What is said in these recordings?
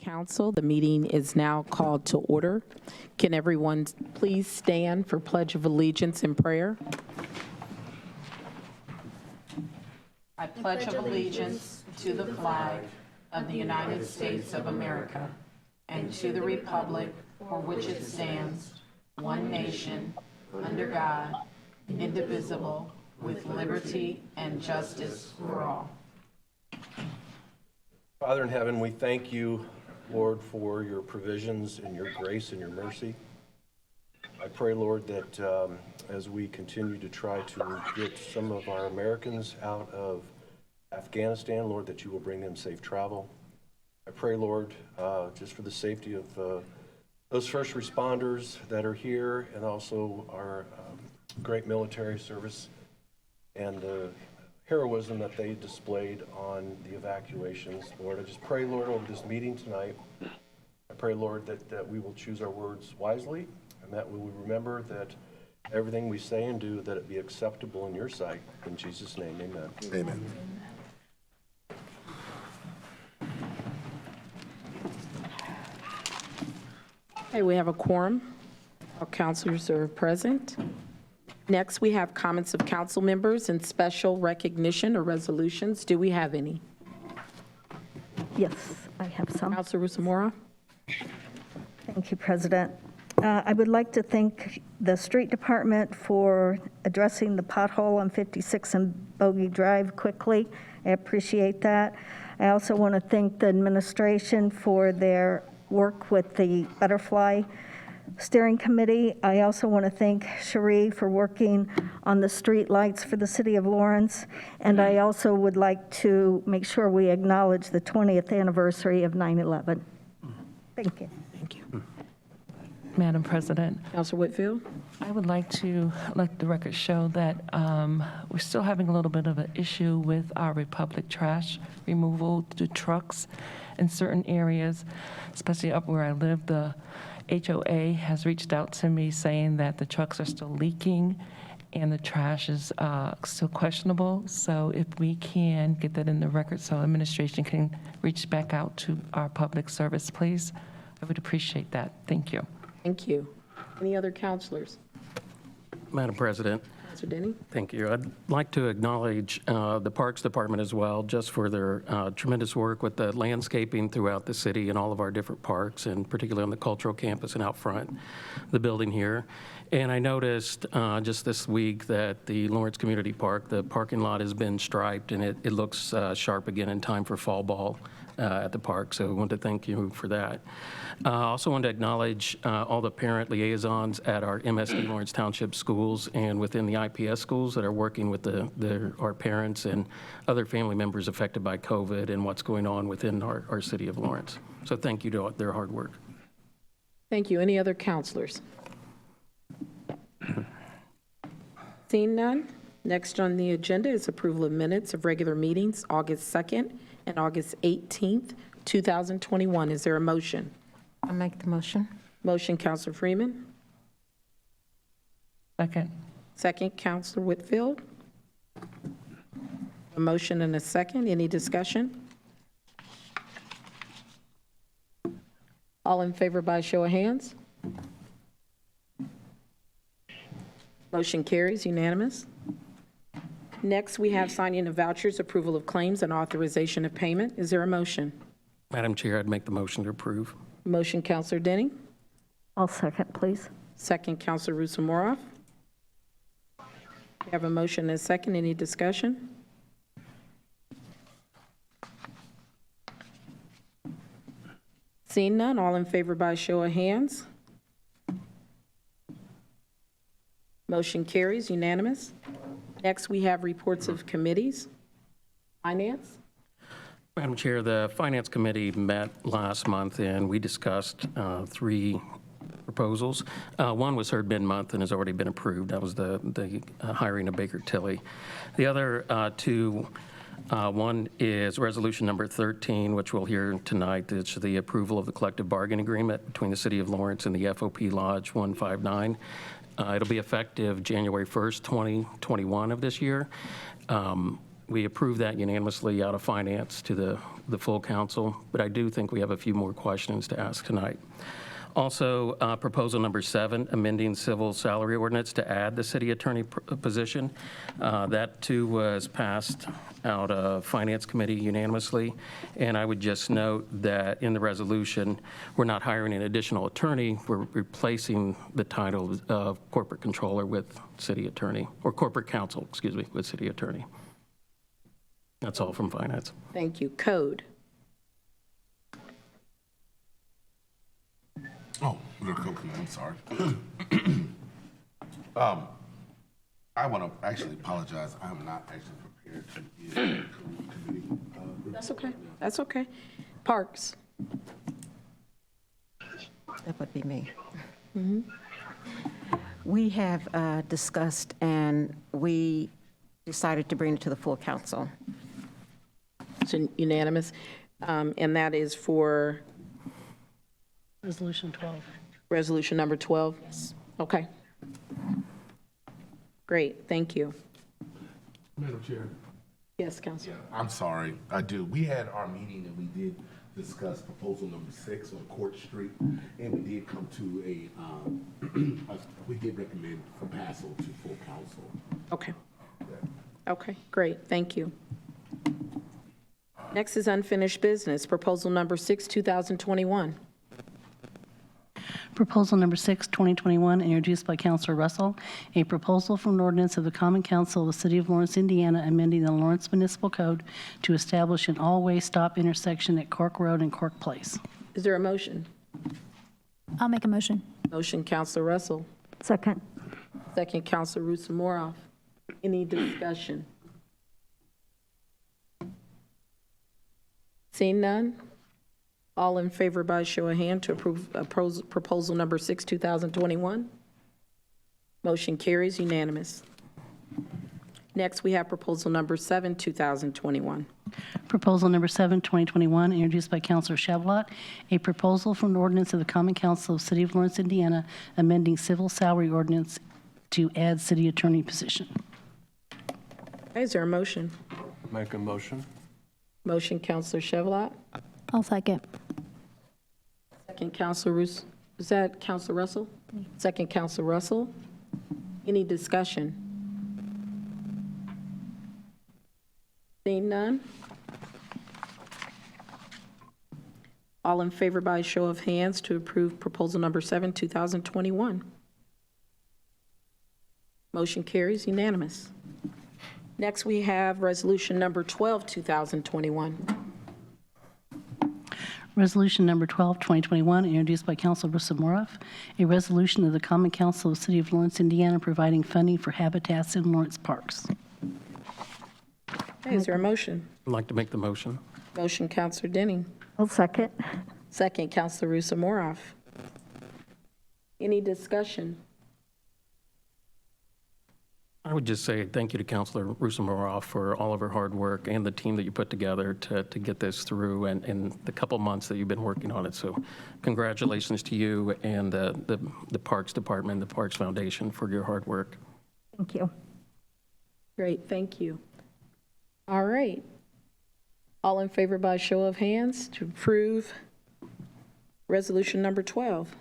Council, the meeting is now called to order. Can everyone please stand for Pledge of Allegiance and prayer? I pledge allegiance to the flag of the United States of America and to the republic for which it stands, one nation, under God, indivisible, with liberty and justice for all. Father in heaven, we thank you, Lord, for your provisions and your grace and your mercy. I pray, Lord, that as we continue to try to get some of our Americans out of Afghanistan, Lord, that you will bring them safe travel. I pray, Lord, just for the safety of those first responders that are here and also our great military service and the heroism that they displayed on the evacuations. Lord, I just pray, Lord, over this meeting tonight. I pray, Lord, that we will choose our words wisely and that we will remember that everything we say and do, that it be acceptable in your sight. In Jesus' name, amen. Amen. Okay, we have a quorum. All councilors are present. Next, we have comments of council members and special recognition or resolutions. Do we have any? Yes, I have some. Councilor Rusamora? Thank you, President. I would like to thank the street department for addressing the pothole on 56 and Bogey Drive quickly. I appreciate that. I also want to thank the administration for their work with the Butterfly Steering Committee. I also want to thank Cherie for working on the street lights for the city of Lawrence. And I also would like to make sure we acknowledge the 20th anniversary of 9/11. Thank you. Thank you. Madam President, Councilor Whitfield? I would like to let the record show that we're still having a little bit of an issue with our Republic trash removal to trucks in certain areas, especially up where I live. The HOA has reached out to me saying that the trucks are still leaking and the trash is still questionable. So if we can get that in the record so administration can reach back out to our public service, please, I would appreciate that. Thank you. Thank you. Any other councilors? Madam President, Councilor Denny? thank you. I'd like to acknowledge the Parks Department as well, just for their tremendous work with the landscaping throughout the city and all of our different parks, and particularly on the cultural campus and out front, the building here. And I noticed just this week that the Lawrence Community Park, the parking lot has been striped, and it looks sharp again in time for fall ball at the park, so I want to thank you for that. I also want to acknowledge all the parent liaisons at our MSD Lawrence Township schools and within the IPS schools that are working with our parents and other family members affected by COVID and what's going on within our city of Lawrence. So thank you to their hard work. Thank you. Any other councilors? Seeing none, next on the agenda is approval of minutes of regular meetings, August 2nd and August 18th, 2021. Is there a motion? I'll make the motion. Motion, Councilor Freeman. Second. Second, Councilor Whitfield. A motion and a second. Any discussion? All in favor by show of hands? Motion carries unanimous. Next, we have signing of vouchers, approval of claims, and authorization of payment. Is there a motion? Madam Chair, I'd make the motion to approve. Motion, Councilor Denny. I'll second, please. Second, Councilor Rusamoroff. We have a motion and a second. Any discussion? Seeing none, all in favor by show of hands? Motion carries unanimous. Next, we have reports of committees. Finance? Madam Chair, the Finance Committee met last month and we discussed three proposals. One was heard mid-month and has already been approved. That was the hiring of Baker Tilly. The other two, one is resolution number 13, which we'll hear tonight. It's the approval of the collective bargaining agreement between the City of Lawrence and the FOP Lodge 159. It'll be effective January 1st, 2021 of this year. we approved that unanimously out of finance to the full council, but I do think we have a few more questions to ask tonight. Also, proposal number 7, amending civil salary ordinance to add the city attorney position. That too was passed out of finance committee unanimously. And I would just note that in the resolution, we're not hiring an additional attorney. We're replacing the title of corporate controller with city attorney, or corporate counsel, excuse me, with city attorney. That's all from finance. Thank you. Code. Oh, I'm sorry. I want to actually apologize. I am not actually prepared to give the committee. That's okay. That's okay. Parks. That would be me. We have discussed and we decided to bring it to the full council. It's unanimous. And that is for Resolution 12. resolution number 12? Yes. Okay. Great, thank you. Madam Chair. Yes, Councilor. I'm sorry. I do. We had our meeting and we did discuss proposal number 6 on Court Street, and we did come to we did recommend passal to full council. Okay. Okay, great, thank you. Next is unfinished business, proposal number 6, 2021. Proposal number 6, 2021, introduced by Councilor Russell, a proposal for an ordinance of the Common Council of the City of Lawrence, Indiana, amending the Lawrence Municipal Code to establish an all-way stop intersection at Cork Road and Cork Place. Is there a motion? I'll make a motion. Motion, Councilor Russell. Second. Second, Councilor Rusamoroff. Any discussion? Seeing none? All in favor by show of hand to approve proposal number 6, 2021? Motion carries unanimous. Next, we have proposal number 7, 2021. Proposal number 7, 2021, introduced by Councilor Shavelot, a proposal for an ordinance of the Common Council of the City of Lawrence, Indiana, amending civil salary ordinance to add city attorney position. Okay, is there a motion? Make a motion. Motion, Councilor Shavelot. I'll second. Second, Councilor Is that Councilor Russell? Second, Councilor Russell. Any discussion? Seeing none? All in favor by show of hands to approve proposal number 7, 2021. Motion carries unanimous. Next, we have resolution number 12, 2021. Resolution number 12, 2021, introduced by Councilor Rusamoroff, a resolution of the Common Council of the City of Lawrence, Indiana, providing funding for habitats in Lawrence parks. Okay, is there a motion? I'd like to make the motion. Motion, Councilor Denning. I'll second. Second, Councilor Rusamoroff. Any discussion? I would just say thank you to Councilor Rusamoroff for all of her hard work and the team that you put together to get this through and the couple months that you've been working on it. So congratulations to you and the Parks Department, the Parks Foundation for your hard work. Thank you. Great, thank you. All right. All in favor by show of hands to approve resolution number 12.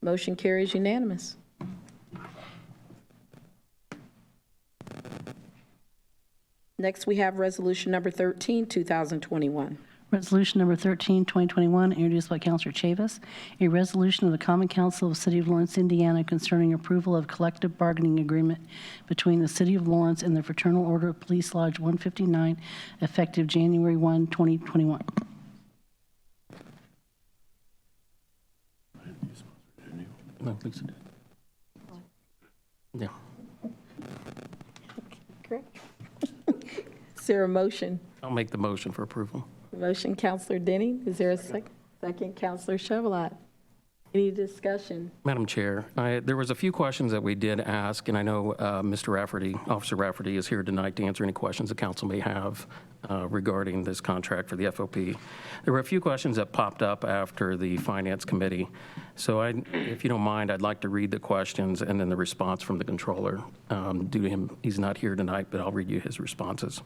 Motion carries unanimous. Next, we have resolution number 13, 2021. Resolution number 13, 2021, introduced by Councilor Chavis, a resolution of the Common Council of the City of Lawrence, Indiana, concerning approval of collective bargaining agreement between the City of Lawrence and the Fraternal Order of Police Lodge 159, effective January 1, 2021. No, Lisa did. Yeah. Correct. Is there a motion? I'll make the motion for approval. Motion, Councilor Denning. Is there a second? Second, Councilor Shavelot. Any discussion? Madam Chair, there was a few questions that we did ask, and I know Mr. Rafferty, Officer Rafferty, is here tonight to answer any questions the council may have regarding this contract for the FOP. There were a few questions that popped up after the Finance Committee. So if you don't mind, I'd like to read the questions and then the response from the controller. Due to him, he's not here tonight, but I'll read you his responses.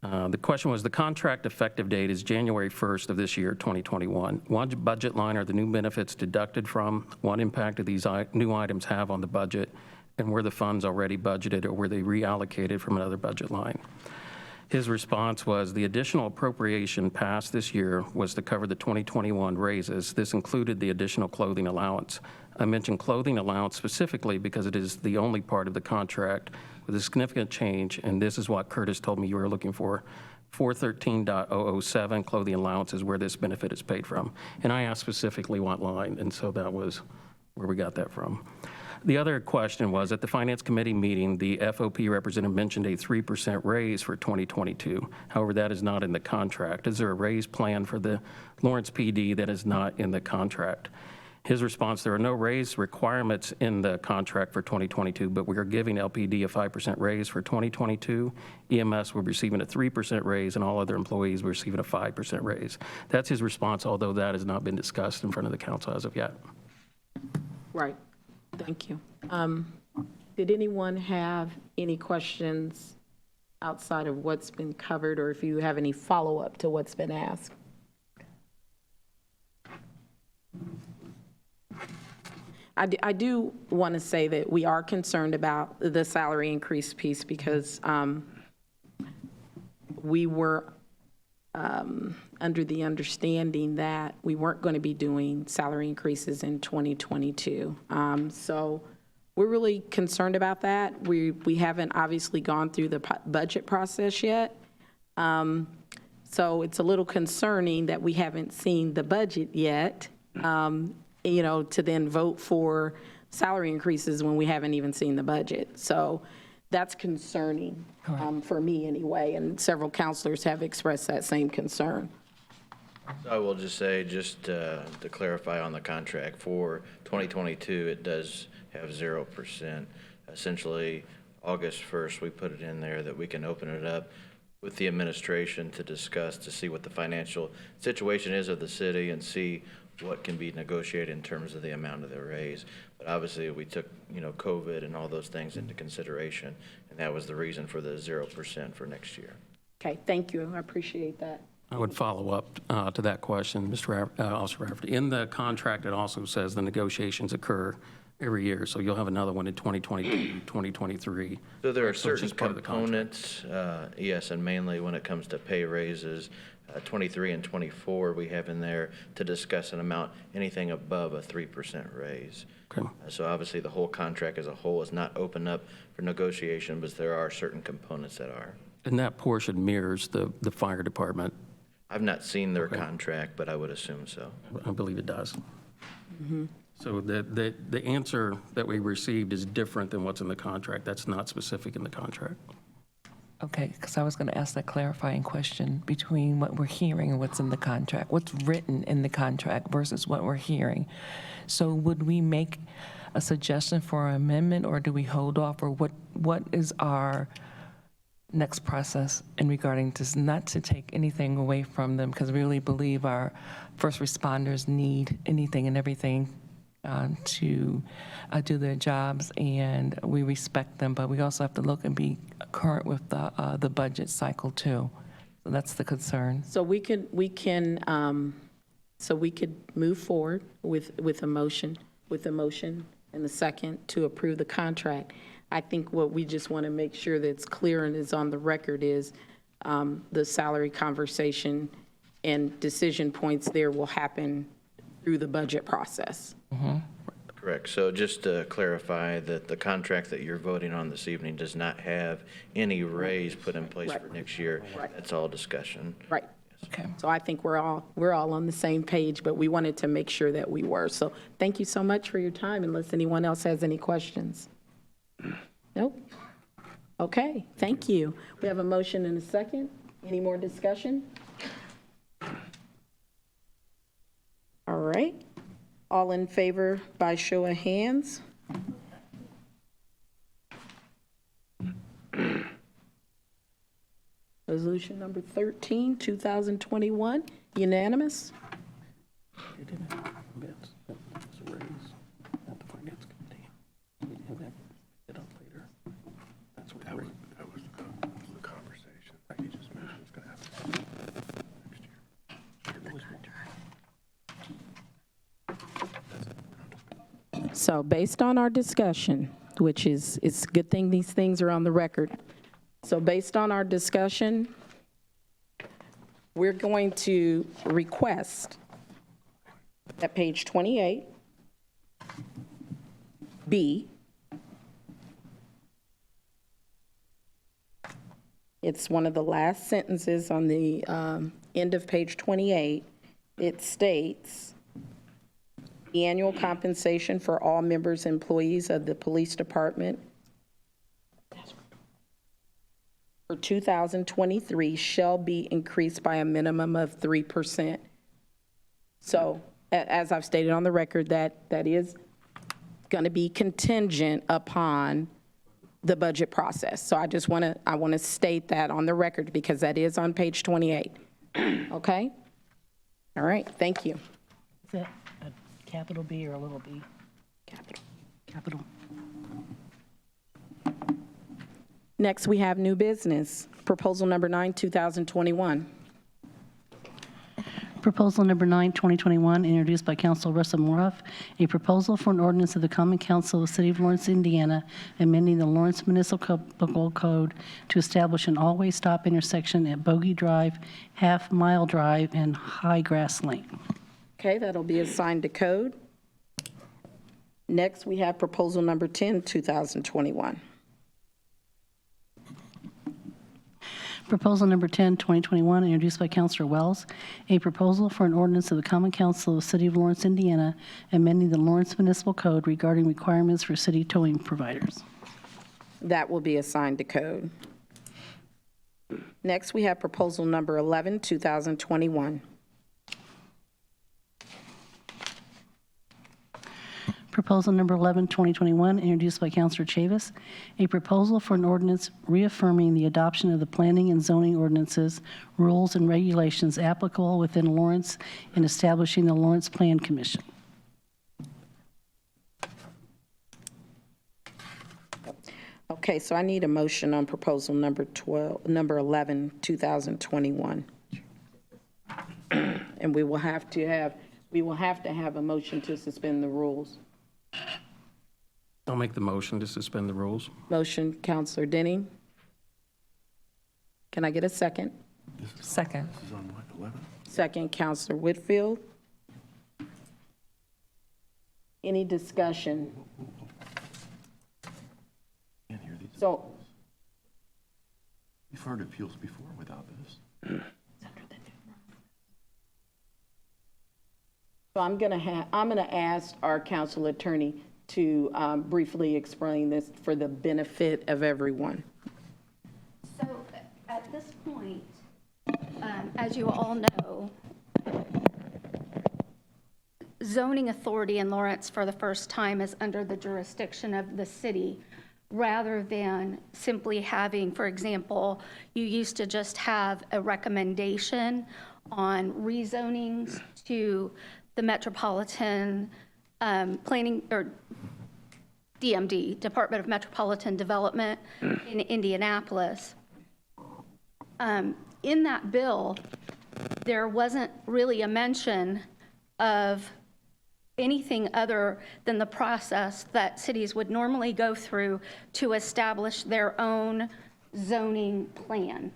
The question was, the contract effective date is January 1st of this year, 2021. What budget line are the new benefits deducted from? What impact do these new items have on the budget? And were the funds already budgeted or were they reallocated from another budget line? His response was, the additional appropriation passed this year was to cover the 2021 raises. This included the additional clothing allowance. I mentioned clothing allowance specifically because it is the only part of the contract with a significant change, and this is what Curtis told me you were looking for. 413.007, clothing allowance is where this benefit is paid from. And I asked specifically what line, and so that was where we got that from. The other question was, at the Finance Committee meeting, the FOP representative mentioned a 3% raise for 2022. However, that is not in the contract. Is there a raise plan for the Lawrence PD that is not in the contract? His response, there are no raise requirements in the contract for 2022, but we are giving LPD a 5% raise for 2022. EMS will be receiving a 3% raise, and all other employees will receive a 5% raise. That's his response, although that has not been discussed in front of the council as of yet. Right. Thank you. Did anyone have any questions outside of what's been covered, or if you have any follow-up to what's been asked? I do want to say that we are concerned about the salary increase piece because we were under the understanding that we weren't going to be doing salary increases in 2022. So we're really concerned about that. We haven't obviously gone through the budget process yet. So it's a little concerning that we haven't seen the budget yet. You know, to then vote for salary increases when we haven't even seen the budget. So that's concerning for me anyway, and several counselors have expressed that same concern. I will just say, just to clarify on the contract, for 2022, it does have 0%. Essentially, August 1st, we put it in there that we can open it up with the administration to discuss, to see what the financial situation is of the city and see what can be negotiated in terms of the amount of the raise. But obviously, we took, you know, COVID and all those things into consideration, and that was the reason for the 0% for next year. Okay, thank you. I appreciate that. I would follow up to that question, Mr. Officer Rafferty. In the contract, it also says the negotiations occur every year, so you'll have another one in 2022, 2023. So there are So it's certain just part of the contract. components, yes, and mainly when it comes to pay raises, 23 and 24, we have in there to discuss an amount, anything above a 3% raise. Okay. So obviously, the whole contract as a whole is not open up for negotiation, but there are certain components that are. And that portion mirrors the fire department. I've not seen their contract, but I would assume so. I believe it does. So the answer that we received is different than what's in the contract. That's not specific in the contract. Okay, because I was going to ask that clarifying question between what we're hearing and what's in the contract. What's written in the contract versus what we're hearing. So would we make a suggestion for an amendment, or do we hold off, or what is our next process in regarding to not to take anything away from them, because we really believe our first responders need anything and everything to do their jobs, and we respect them, but we also have to look and be current with the budget cycle too. So that's the concern. So we could move forward with a motion and the second to approve the contract. I think what we just want to make sure that's clear and is on the record is the salary conversation and decision points there will happen through the budget process. Correct. So just to clarify that the contract that you're voting on this evening does not have any raise put in place for next year. Right. That's all discussion. Right. Okay. So I think we're all on the same page, but we wanted to make sure that we were. So thank you so much for your time, unless anyone else has any questions. Nope. Okay, thank you. We have a motion and a second. Any more discussion? All right. All in favor by show of hands? Resolution number 13, 2021, unanimous. That was the conversation. He just mentioned it's going to happen next year. So based on our discussion, which is, it's a good thing these things are on the record. So based on our discussion, we're going to request at page 28, B, it's one of the last sentences on the end of page 28. It states, the annual compensation for all members, employees of the police department for 2023 shall be increased by a minimum of 3%. So as I've stated on the record, that is going to be contingent upon the budget process. So I just want to state that on the record because that is on page 28. Okay? All right, thank you. Is that a capital B or a little b? Capital. Capital. Next, we have new business, proposal number 9, 2021. Proposal number 9, 2021, introduced by Council Russell Moroff, a proposal for an ordinance of the Common Council of the City of Lawrence, Indiana, amending the Lawrence Municipal Code to establish an all-way stop intersection at Bogey Drive, Half Mile Drive, and High Grass Lane. Okay, that'll be assigned to code. Next, we have proposal number 10, 2021. Proposal number 10, 2021, introduced by Councilor Wells, a proposal for an ordinance of the Common Council of the City of Lawrence, Indiana, amending the Lawrence Municipal Code regarding requirements for city towing providers. That will be assigned to code. Next, we have proposal number 11, 2021. Proposal number 11, 2021, introduced by Councilor Chavis, a proposal for an ordinance reaffirming the adoption of the planning and zoning ordinances, rules, and regulations applicable within Lawrence and establishing the Lawrence Plan Commission. Okay, so I need a motion on proposal number 11, 2021. And we will have to have a motion to suspend the rules. I'll make the motion to suspend the rules. Motion, Counselor Denning. Can I get a second? Second. This is on what, 11? Second, Counselor Whitfield. Any discussion? Can't hear these. So, We've heard appeals before without this. so I'm gonna ask our council attorney to briefly explain this for the benefit of everyone. So at this point, as you all know, zoning authority in Lawrence for the first time is under the jurisdiction of the city rather than simply having, for example, you used to just have a recommendation on rezonings to the Metropolitan Planning, or DMD, Department of Metropolitan Development in Indianapolis. In that bill, there wasn't really a mention of anything other than the process that cities would normally go through to establish their own zoning plan.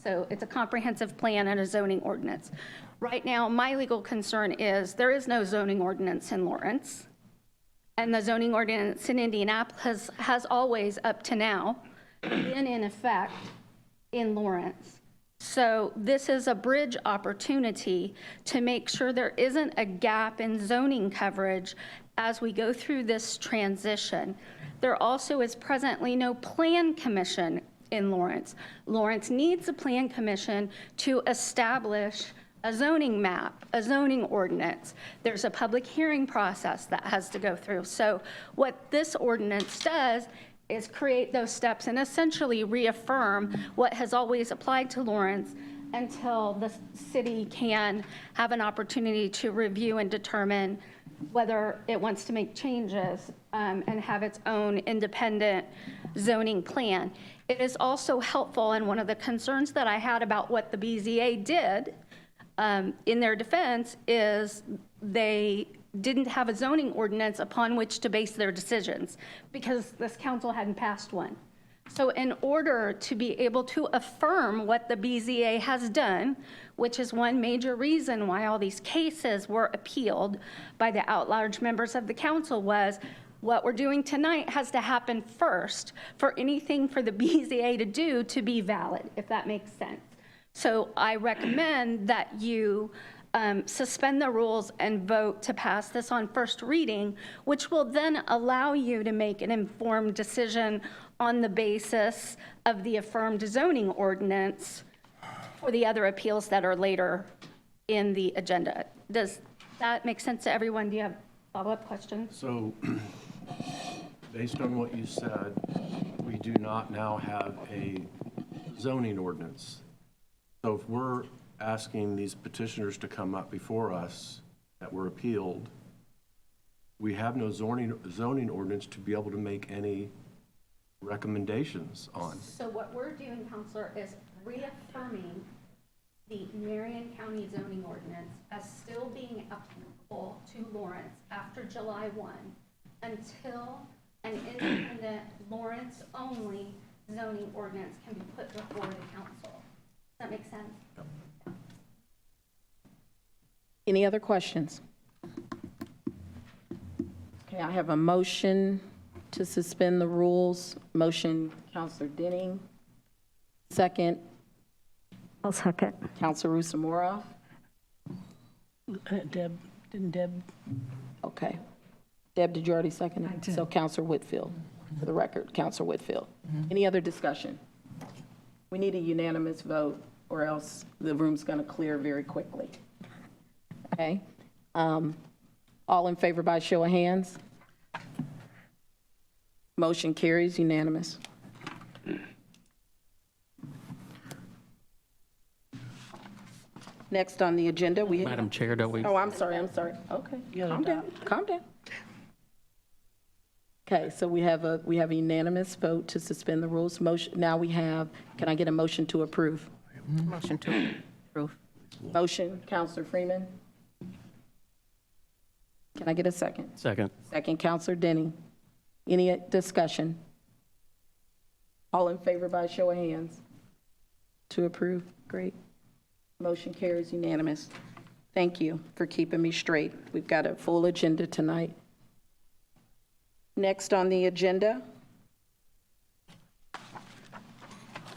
So it's a comprehensive plan and a zoning ordinance. Right now, my legal concern is there is no zoning ordinance in Lawrence, and the zoning ordinance in Indianapolis has always, up to now, been in effect in Lawrence. So this is a bridge opportunity to make sure there isn't a gap in zoning coverage as we go through this transition. There also is presently no plan commission in Lawrence. Lawrence needs a plan commission to establish a zoning map, a zoning ordinance. There's a public hearing process that has to go through. So what this ordinance does is create those steps and essentially reaffirm what has always applied to Lawrence until the city can have an opportunity to review and determine whether it wants to make changes and have its own independent zoning plan. It is also helpful, and one of the concerns that I had about what the BZA did in their defense is they didn't have a zoning ordinance upon which to base their decisions because this council hadn't passed one. So in order to be able to affirm what the BZA has done, which is one major reason why all these cases were appealed by the at-large members of the council, was what we're doing tonight has to happen first for anything for the BZA to do to be valid, if that makes sense. So I recommend that you suspend the rules and vote to pass this on first reading, which will then allow you to make an informed decision on the basis of the affirmed zoning ordinance for the other appeals that are later in the agenda. Does that make sense to everyone? Do you have follow-up questions? So, based on what you said, we do not now have a zoning ordinance. So if we're asking these petitioners to come up before us that were appealed, we have no zoning ordinance to be able to make any recommendations on. So what we're doing, Counselor, is reaffirming the Marion County zoning ordinance as still being applicable to Lawrence after July 1 until an independent Lawrence-only zoning ordinance can be put before the council. Does that make sense? Any other questions? Okay, I have a motion to suspend the rules. Motion, Counselor Denning. Second, I'll second. Counselor Rusamoroff. Didn't Deb? Okay. Deb, did you already second it? I did. So Counselor Whitfield, for the record, Counselor Whitfield. Any other discussion? We need a unanimous vote, or else the room's going to clear very quickly. Okay? All in favor by show of hands? Motion carries unanimous. Next on the agenda, we have... Madam Chair, don't we? Oh, I'm sorry. Okay, calm down, calm down. Okay, so we have a unanimous vote to suspend the rules. Motion, now we have, can I get a motion to approve? Motion to approve. Motion, Counselor Freeman. Can I get a second? Second. Second, Counselor Denny. Any discussion? All in favor by show of hands? To approve? Great. Motion carries unanimous. Thank you for keeping me straight. We've got a full agenda tonight. Next on the agenda,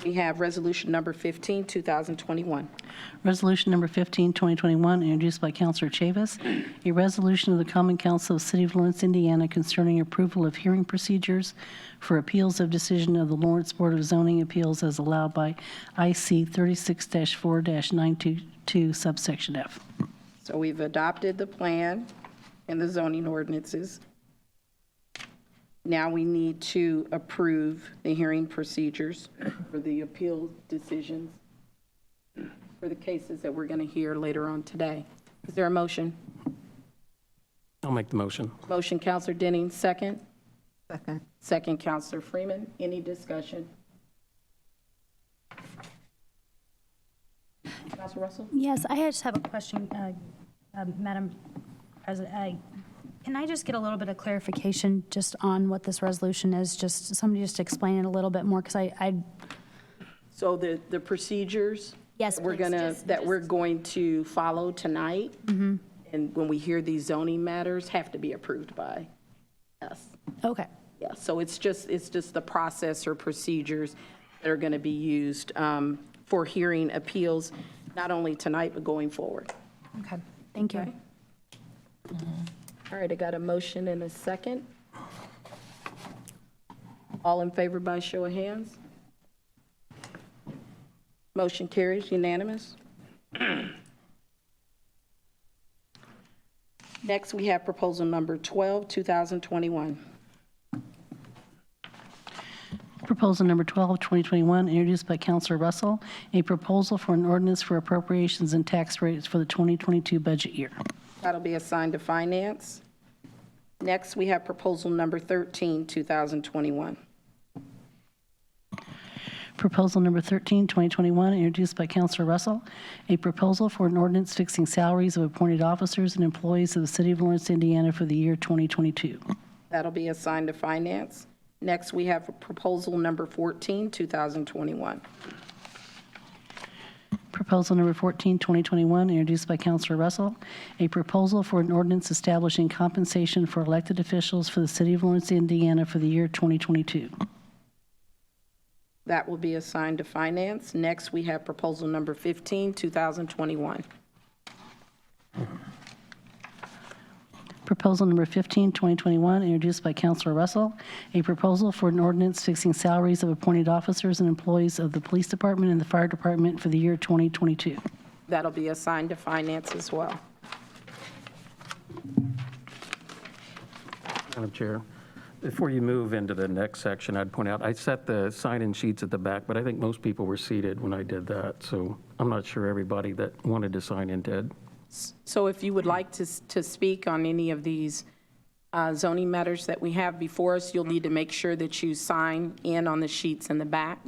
we have Resolution Number 15, 2021. Resolution number 15, 2021, introduced by Councilor Chavis, a resolution of the Common Council of the City of Lawrence, Indiana concerning approval of hearing procedures for appeals of decision of the Lawrence Board of Zoning Appeals as allowed by IC 36-4-922 subsection F. So we've adopted the plan and the zoning ordinances. Now we need to approve the hearing procedures for the appeal decisions for the cases that we're going to hear later on today. Is there a motion? I'll make the motion. Motion, Counselor Denning, second. Second. Second, Counselor Freeman. Any discussion? Counselor Russell? Yes, I just have a question, Madam President. Can I just get a little bit of clarification just on what this resolution is? Just somebody just explain it a little bit more, because I So the procedures Yes, that we're please, gonna, just- that we're going to follow tonight, and when we hear these zoning matters, have to be approved by us. okay. Yeah, so it's just the process or procedures that are going to be used for hearing appeals, not only tonight, but going forward. Okay, thank you. Okay. All right, I got a motion and a second. All in favor by show of hands? Motion carries unanimous. Next, we have proposal number 12, 2021. Proposal number 12, 2021, introduced by Councilor Russell, a proposal for an ordinance for appropriations and tax rates for the 2022 budget year. That'll be assigned to finance. Next, we have proposal number 13, 2021. Proposal number 13, 2021, introduced by Councilor Russell, a proposal for an ordinance fixing salaries of appointed officers and employees of the City of Lawrence, Indiana for the year 2022. That'll be assigned to finance. Next, we have proposal number 14, 2021. Proposal number 14, 2021, introduced by Councilor Russell, a proposal for an ordinance establishing compensation for elected officials for the City of Lawrence, Indiana for the year 2022. That will be assigned to finance. Next, we have proposal number 15, 2021. Proposal number 15, 2021, introduced by Councilor Russell, a proposal for an ordinance fixing salaries of appointed officers and employees of the Police Department and the Fire Department for the year 2022. That'll be assigned to finance as well. Madam Chair, before you move into the next section, I'd point out, I set the sign-in sheets at the back, but I think most people were seated when I did that, so I'm not sure everybody that wanted to sign in did. So if you would like to speak on any of these zoning matters that we have before us, you'll need to make sure that you sign in on the sheets in the back.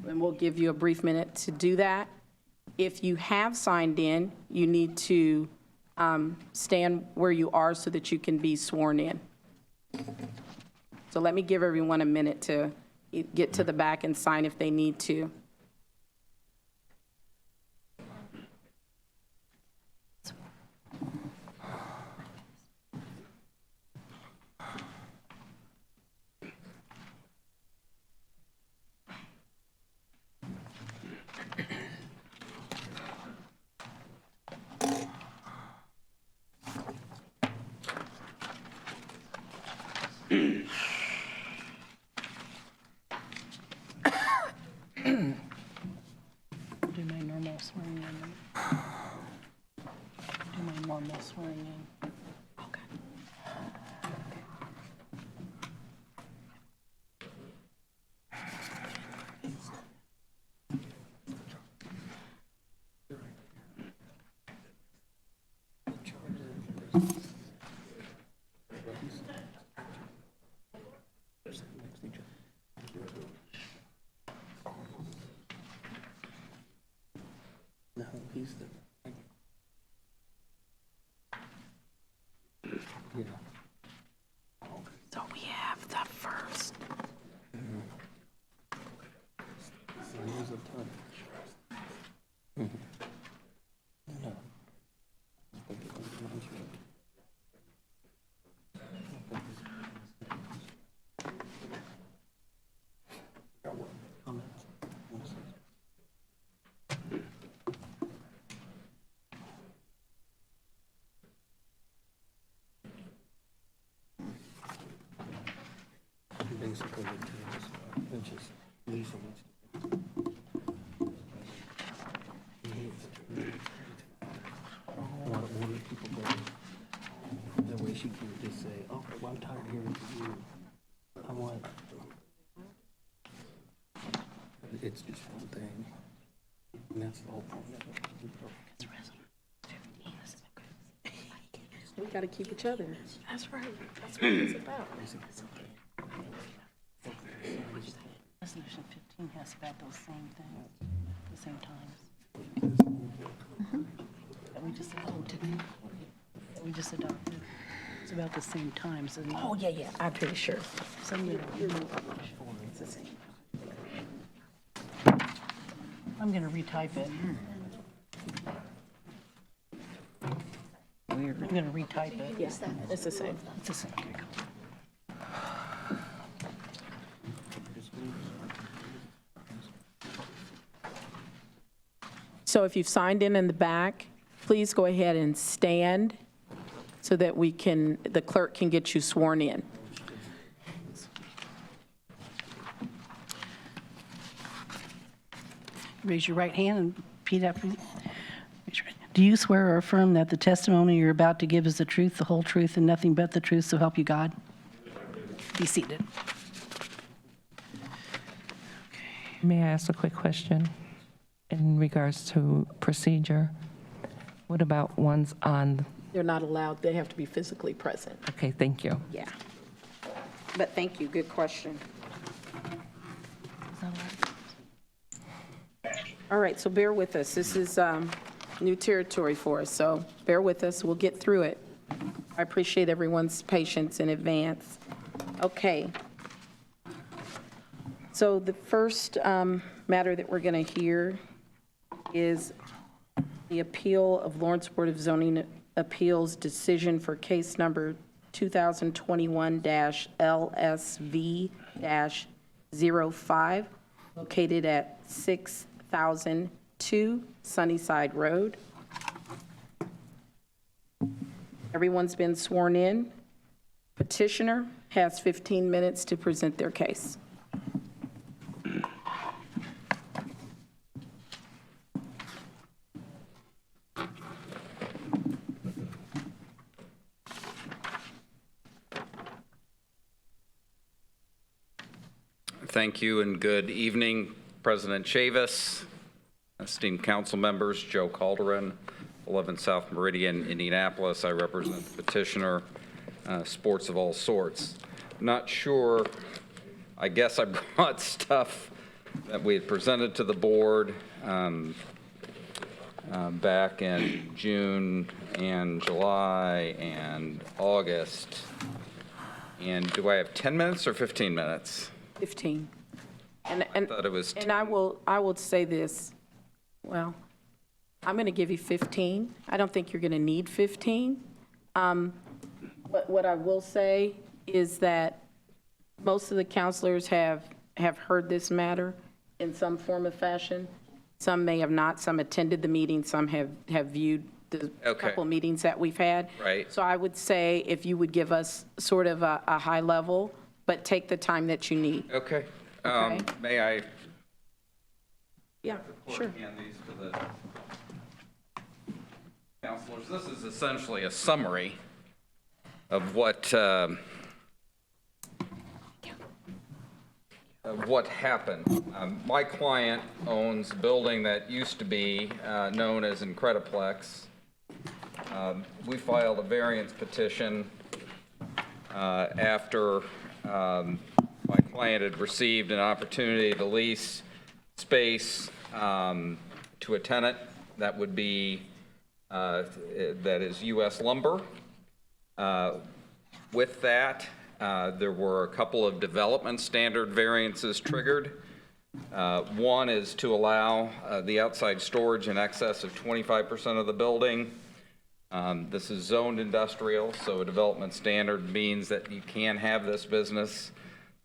And we'll give you a brief minute to do that. If you have signed in, you need to stand where you are so that you can be sworn in. So let me give everyone a minute to get to the back and sign if they need to. Do my normal swearing in. Do my normal swearing in. Okay. No, he's the... So we have the first. Basically, it's just Lisa wants a lot of older people go. That way she can just say, oh, well, I'm tired of hearing from you. I want. It's just one thing. And that's the whole point of it. We got to keep each other. That's right. That's what it's about. Resolution 15 has about those same things, the same times. That we just adopted. That we just adopted. It's about the same times, isn't it? Oh, yeah, I'm pretty sure. Some of it- It's the same. I'm going to retype it. I'm going to retype it. Yeah, it's the same. It's the same. Okay, cool. So if you've signed in the back, please go ahead and stand so that the clerk can get you sworn in. Raise your right hand and repeat after me. Raise your right hand. Do you swear or affirm that the testimony you're about to give is the truth, the whole truth, and nothing but the truth, so help you God? Be seated. May I ask a quick question in regards to procedure? What about ones on, They're not allowed, they have to be physically present. okay, thank you. Yeah. But thank you, good question. All right, so bear with us. This is new territory for us, so bear with us. We'll get through it. I appreciate everyone's patience in advance. Okay. So the first matter that we're going to hear is the appeal of Lawrence Board of Zoning Appeals decision for case number 2021-LSV-05, located at 6002 Sunnyside Road. Everyone's been sworn in. Petitioner has 15 minutes to present their case. Thank you and good evening, President Chavis, esteemed council members, Joe Calderon, 11 South Meridian, Indianapolis. I represent the petitioner, sports of all sorts. Not sure, I guess I brought stuff that we had presented to the board back in June and July and August. And do I have 10 minutes or 15 minutes? 15. And thought it was and I will say this, well, I'm going to give you 15. I don't think you're going to need 15. But what I will say is that most of the counselors have heard this matter in some form or fashion. Some may have not. Some attended the meeting. Some have viewed the couple meetings that we've had. Right. So I would say if you would give us sort of a high level, but take the time that you need. Okay. Okay. May I? Yeah, sure. Hand these to the counselors. This is essentially a summary of what happened. My client owns a building that used to be known as Incrediplex. We filed a variance petition after my client had received an opportunity to lease space to a tenant that would be, that is U.S. Lumber. With that, there were a couple of development standard variances triggered. One is to allow the outside storage in excess of 25% of the building. This is zoned industrial, so a development standard means that you can have this business.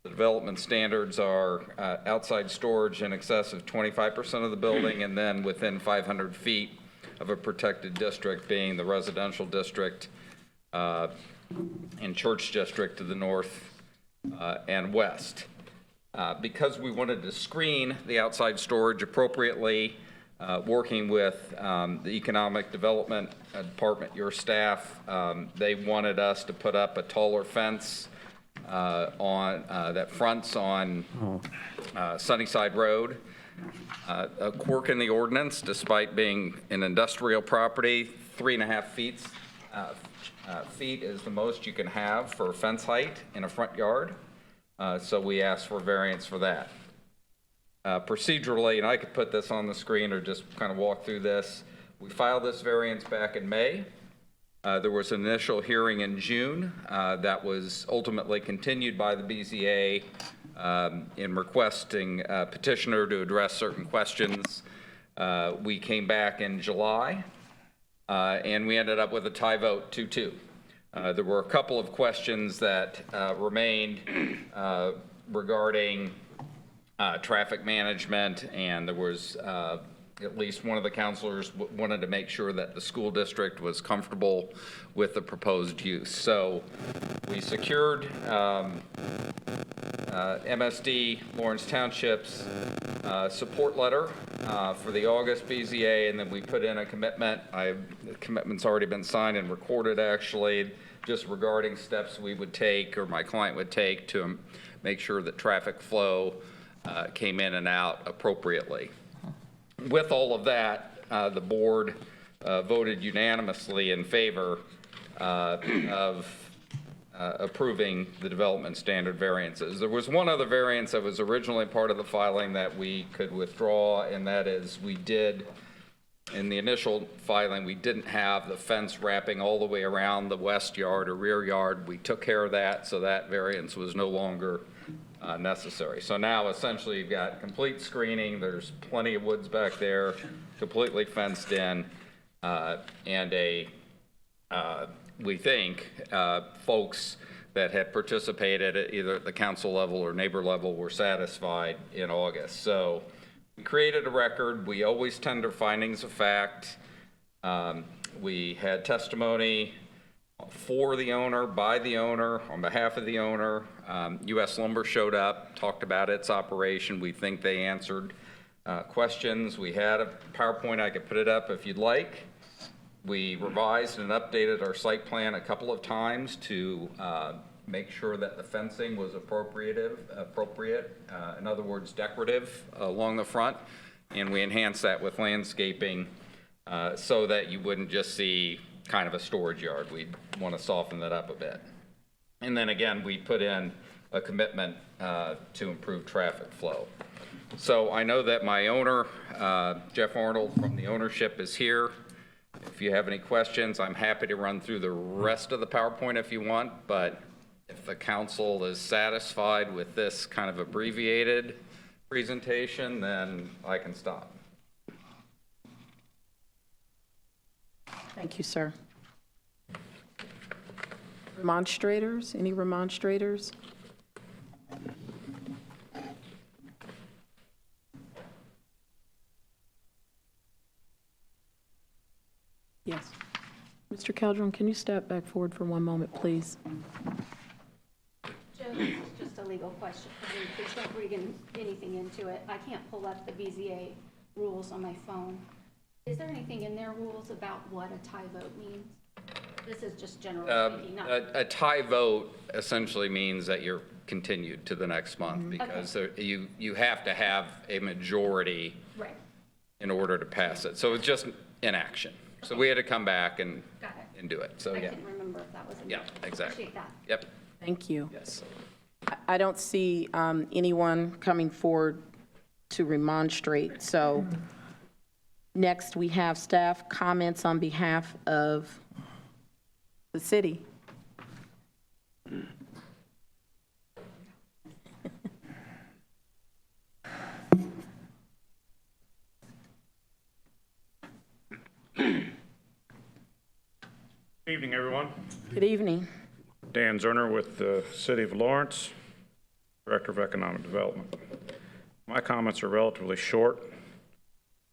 The development standards are outside storage in excess of 25% of the building, and then within 500 feet of a protected district, being the residential district and church district to the north and west. Because we wanted to screen the outside storage appropriately, working with the Economic Development Department, your staff, they wanted us to put up a taller fence on that fronts on Sunnyside Road. A quirk in the ordinance, despite being an industrial property, 3.5 feet is the most you can have for fence height in a front yard. So we asked for variance for that. Procedurally, and I could put this on the screen or just kind of walk through this. We filed this variance back in May. There was an initial hearing in June that was ultimately continued by the BZA in requesting a petitioner to address certain questions. We came back in July, and we ended up with a tie vote 2-2. There were a couple of questions that remained regarding traffic management, and there was at least one of the counselors wanted to make sure that the school district was comfortable with the proposed use. So we secured MSD Lawrence Township's support letter for the August BZA, and then we put in a commitment. The commitment's already been signed and recorded, actually, just regarding steps we would take, or my client would take, to make sure that traffic flow came in and out appropriately. With all of that, the board voted unanimously in favor of approving the development standard variances. There was one other variance that was originally part of the filing that we could withdraw, and that is we did, in the initial filing, we didn't have the fence wrapping all the way around the west yard or rear yard. We took care of that, so that variance was no longer necessary. So now essentially you've got complete screening, there's plenty of woods back there, completely fenced in, and we think folks that had participated at either at the council level or neighbor level were satisfied in August. So we created a record. We always tender findings of fact. We had testimony for the owner, by the owner, on behalf of the owner. U.S. Lumber showed up, talked about its operation. We think they answered questions. We had a PowerPoint. I could put it up if you'd like. We revised and updated our site plan a couple of times to make sure that the fencing was appropriate, in other words, decorative along the front. And we enhanced that with landscaping so that you wouldn't just see kind of a storage yard. We'd want to soften that up a bit. And then again, we put in a commitment to improve traffic flow. So I know that my owner, Jeff Arnold from the ownership, is here. If you have any questions, I'm happy to run through the rest of the PowerPoint if you want, but if the council is satisfied with this kind of abbreviated presentation, then I can stop. Thank you, sir. Remonstrators? Any remonstrators? Yes. Mr. Caldron, can you step back forward for one moment, please? Joe, this is just a legal question. I mean, please don't read anything into it. I can't pull up the BZA rules on my phone. Is there anything in their rules about what a tie vote means? This is just general speaking, not... A tie vote essentially means that you're continued to the next month because you have to have a majority in order to pass it. So it's just inaction. So we had to come back and do it. So I couldn't remember if that was in yeah, there. exactly. Appreciate that. Yep. Thank you. Yes. I don't see anyone coming forward to remonstrate. So next, we have staff comments on behalf of the city. Good evening, everyone. Good evening. Dan Zerner with the City of Lawrence, Director of Economic Development. My comments are relatively short.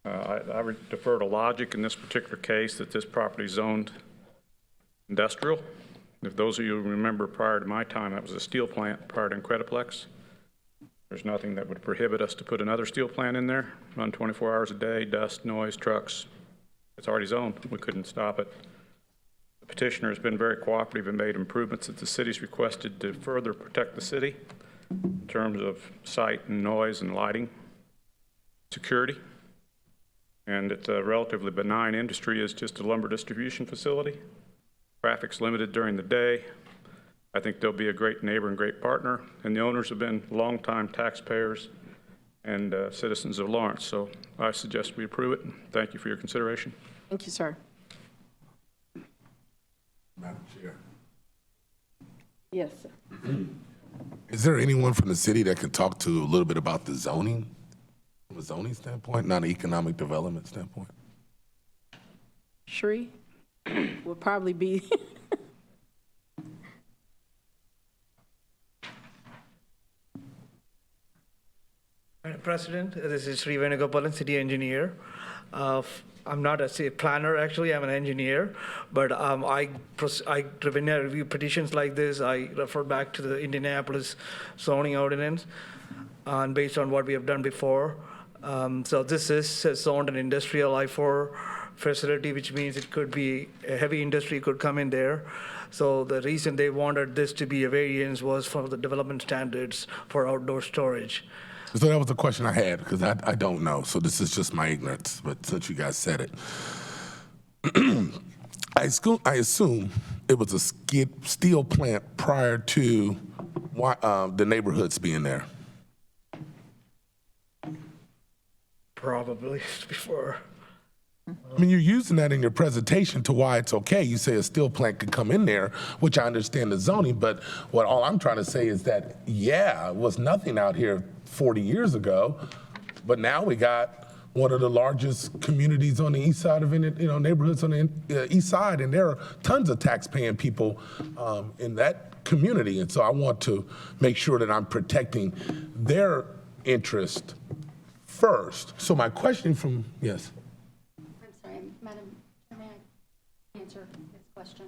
I would defer to logic in this particular case that this property is zoned industrial. If those of you remember prior to my time, that was a steel plant prior to Incrediplex. There's nothing that would prohibit us to put another steel plant in there, run 24 hours a day, dust, noise, trucks. It's already zoned. We couldn't stop it. The petitioner has been very cooperative and made improvements that the city's requested to further protect the city in terms of sight and noise and lighting, security. And it's a relatively benign industry. It's just a lumber distribution facility. Traffic's limited during the day. I think they'll be a great neighbor and great partner. And the owners have been longtime taxpayers and citizens of Lawrence. So I suggest we approve it. Thank you for your consideration. Thank you, sir. Madam Chair. Yes, sir. Is there anyone from the city that can talk to a little bit about the zoning, from a zoning standpoint, not an economic development standpoint? Shree will probably be. Madam President, this is Sri Venugopalan, City Engineer. I'm not a planner, actually, I'm an engineer, but when I review petitions like this, I refer back to the Indianapolis zoning ordinance, and based on what we have done before. So this is zoned an industrial I-4 facility, which means it could be, a heavy industry could come in there. So the reason they wanted this to be a variance was for the development standards for outdoor storage. So that was the question I had, because I don't know. So this is just my ignorance, but since you guys said it. I assume it was a steel plant prior to the neighborhoods being there. Probably before. I mean, you're using that in your presentation to why it's okay. You say a steel plant could come in there, which I understand the zoning, but all I'm trying to say is that, yeah, it was nothing out here 40 years ago, but now we got one of the largest communities on the east side of neighborhoods on the east side, and there are tons of tax-paying people in that community, and so I want to make sure that I'm protecting their interest first. So my question yes. I'm sorry, Madam, may I answer this question?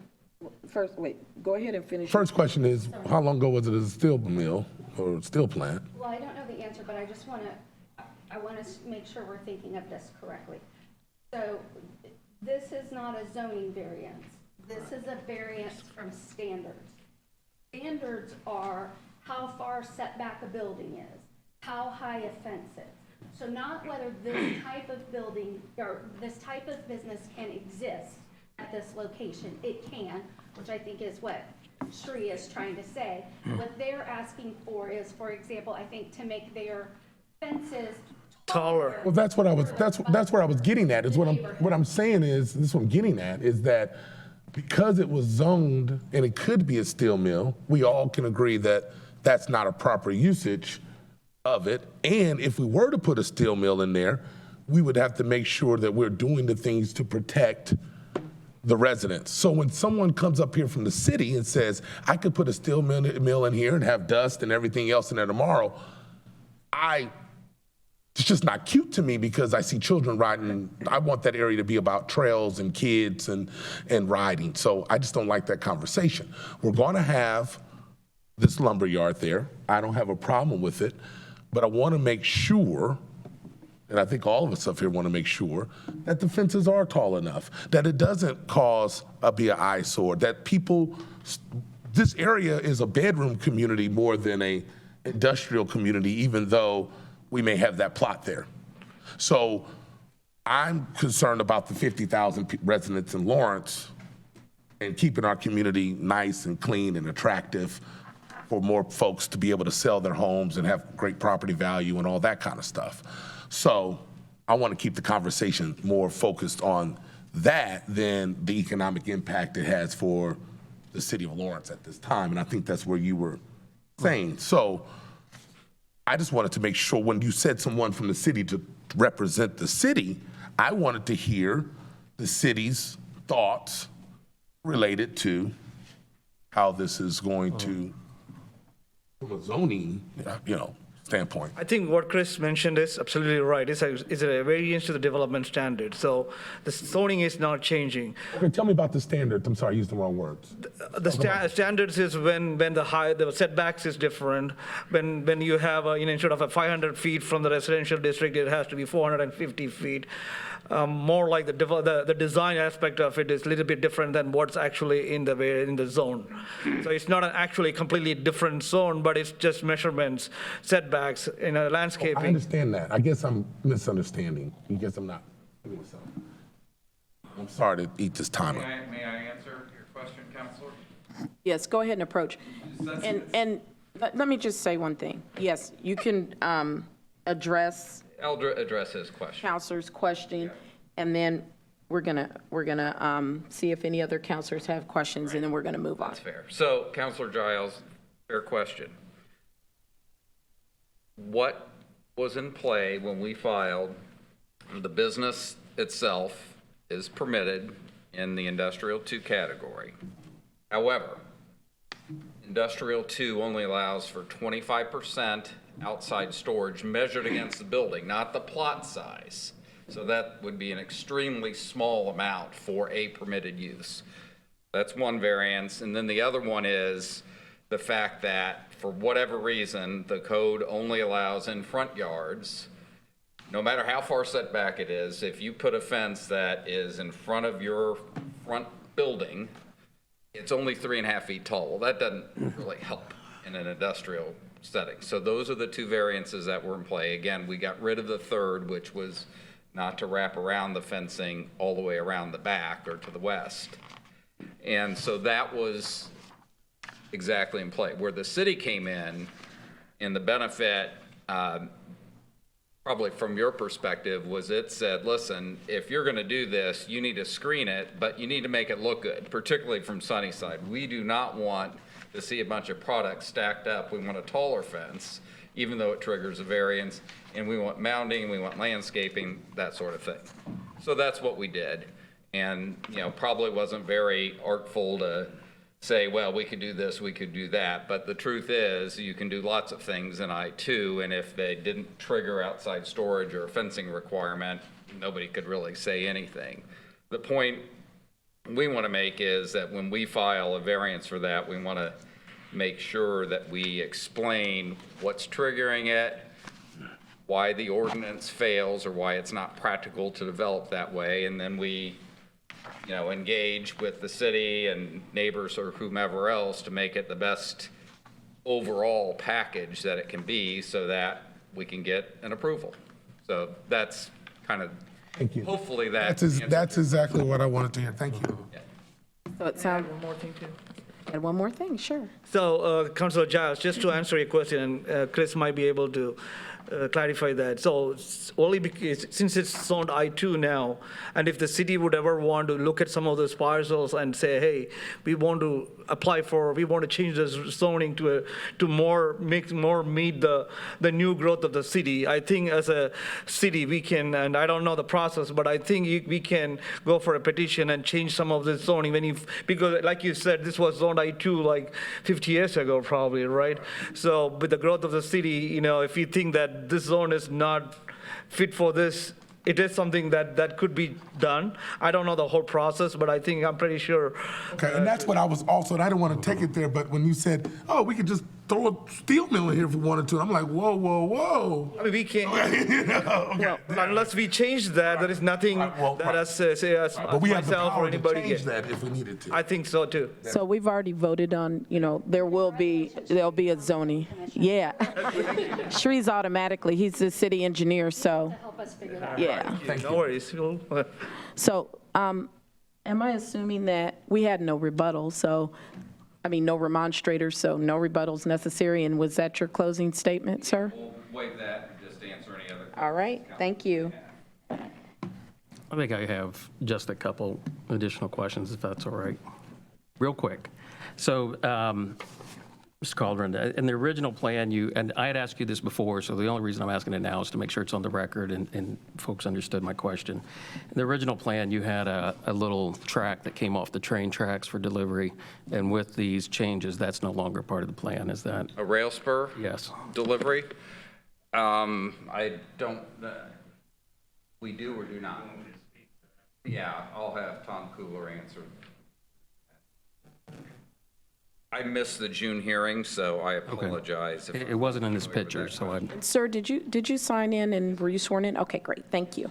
First, wait, go ahead and finish. First question is, how long ago was it a steel mill or steel plant? Well, I don't know the answer, but I just want to, I want to make sure we're thinking of this correctly. So this is not a zoning variance. This is a variance from standards. Standards are how far setback a building is, how high a fence is. So not whether this type of building or this type of business can exist at this location. It can, which I think is what Sri is trying to say. What they're asking for is, for example, I think to make their fences taller. Well, that's where I was getting at. Is what I'm saying is, this is what I'm getting at, is that because it was zoned and it could be a steel mill, we all can agree that that's not a proper usage of it. And if we were to put a steel mill in there, we would have to make sure that we're doing the things to protect the residents. So when someone comes up here from the city and says, I could put a steel mill in here and have dust and everything else in there tomorrow, it's just not cute to me, because I see children riding. I want that area to be about trails and kids and riding. So I just don't like that conversation. We're going to have this lumber yard there. I don't have a problem with it, but I want to make sure, and I think all of us up here want to make sure, that the fences are tall enough, that it doesn't be an eyesore, that this area is a bedroom community more than a industrial community, even though we may have that plot there. So I'm concerned about the 50,000 residents in Lawrence and keeping our community nice and clean and attractive for more folks to be able to sell their homes and have great property value and all that kind of stuff. So I want to keep the conversation more focused on that than the economic impact it has for the city of Lawrence at this time. And I think that's where you were saying. So I just wanted to make sure, when you said someone from the city to represent the city, I wanted to hear the city's thoughts related to how this is going to, from a zoning, standpoint. I think what Chris mentioned is absolutely right. It's a variance to the development standard. So the zoning is not changing. Okay, tell me about the standards. I'm sorry, I used the wrong words. The standards is when the setbacks is different. When you have instead of 500 feet from the residential district, it has to be 450 feet. More like the design aspect of it is a little bit different than what's actually in the zone. So it's not an actually completely different zone, but it's just measurements, setbacks, landscaping. I understand that. I guess I'm misunderstanding. I guess I'm not. I'm sorry to eat this time up. May I answer your question, Counselor? Yes, go ahead and approach. And let me just say one thing. Yes, you can address I'll address his question. Counselor's question, and then we're gonna see if any other counselors have questions, and then we're gonna move on. That's fair. So, Counselor Giles, fair question. What was in play when we filed? The business itself is permitted in the Industrial 2 category. However, Industrial 2 only allows for 25% outside storage measured against the building, not the plot size. So that would be an extremely small amount for a permitted use. That's one variance. And then the other one is the fact that for whatever reason, the code only allows in front yards, no matter how far set back it is, if you put a fence that is in front of your front building, it's only 3.5 feet tall. Well, that doesn't really help in an industrial setting. So those are the two variances that were in play. Again, we got rid of the third, which was not to wrap around the fencing all the way around the back or to the west. And so that was exactly in play. Where the city came in the benefit, probably from your perspective, was it said, listen, if you're going to do this, you need to screen it, but you need to make it look good, particularly from Sunnyside. We do not want to see a bunch of products stacked up. We want a taller fence, even though it triggers a variance, and we want mounding, we want landscaping, that sort of thing. So that's what we did. And, probably wasn't very artful to say, well, we could do this, we could do that. But the truth is, you can do lots of things in I-2, and if they didn't trigger outside storage or a fencing requirement, nobody could really say anything. The point we want to make is that when we file a variance for that, we want to make sure that we explain what's triggering it, why the ordinance fails or why it's not practical to develop that way, and then we engage with the city and neighbors or whomever else to make it the best overall package that it can be so that we can get an approval. So that's kind of, Thank you. hopefully that. That's exactly what I wanted to hear. Thank you. So it sounds, One more thing too. and one more thing, sure. So, Councilor Giles, just to answer your question, Chris might be able to clarify that. So it's only because, since it's zoned I-2 now, and if the city would ever want to look at some of those parcels and say, hey, we want to change the zoning to more meet the new growth of the city. I think as a city, we can, and I don't know the process, but I think we can go for a petition and change some of the zoning because like you said, this was zoned I-2 like 50 years ago probably, right? So with the growth of the city, if you think that this zone is not fit for this, it is something that could be done. I don't know the whole process, but I'm pretty sure. Okay, and that's what I was also, and I didn't want to take it there, but when you said, oh, we could just throw a steel mill in here if we wanted to, I'm like, whoa, whoa, whoa. I mean, we can't, Okay. unless we change that, there is nothing that us, say us, But we have the myself or power to anybody change can. that if we needed to. I think so too. So we've already voted on, there'll be a zoning. Yeah. Shree's automatically, he's the city engineer, so, Help us figure that out. yeah. No worries. So, am I assuming that we had no rebuttal, no remonstrators, so no rebuttals necessary, and was that your closing statement, sir? We'll waive that and just answer any other. All right, thank you. I think I have just a couple additional questions, if that's all right. Real quick. So, Mr. Calderon, in the original plan, and I had asked you this before, so the only reason I'm asking it now is to make sure it's on the record and folks understood my question. In the original plan, you had a little track that came off the train tracks for delivery, and with these changes, that's no longer part of the plan, is that? A rail spur? Yes. Delivery? I don't, we do or do not? Yeah, I'll have Tom Cooler answer. I missed the June hearing, so I apologize. if It wasn't in this picture, so I, Sir, did you sign in and were you sworn in? Okay, great, thank you.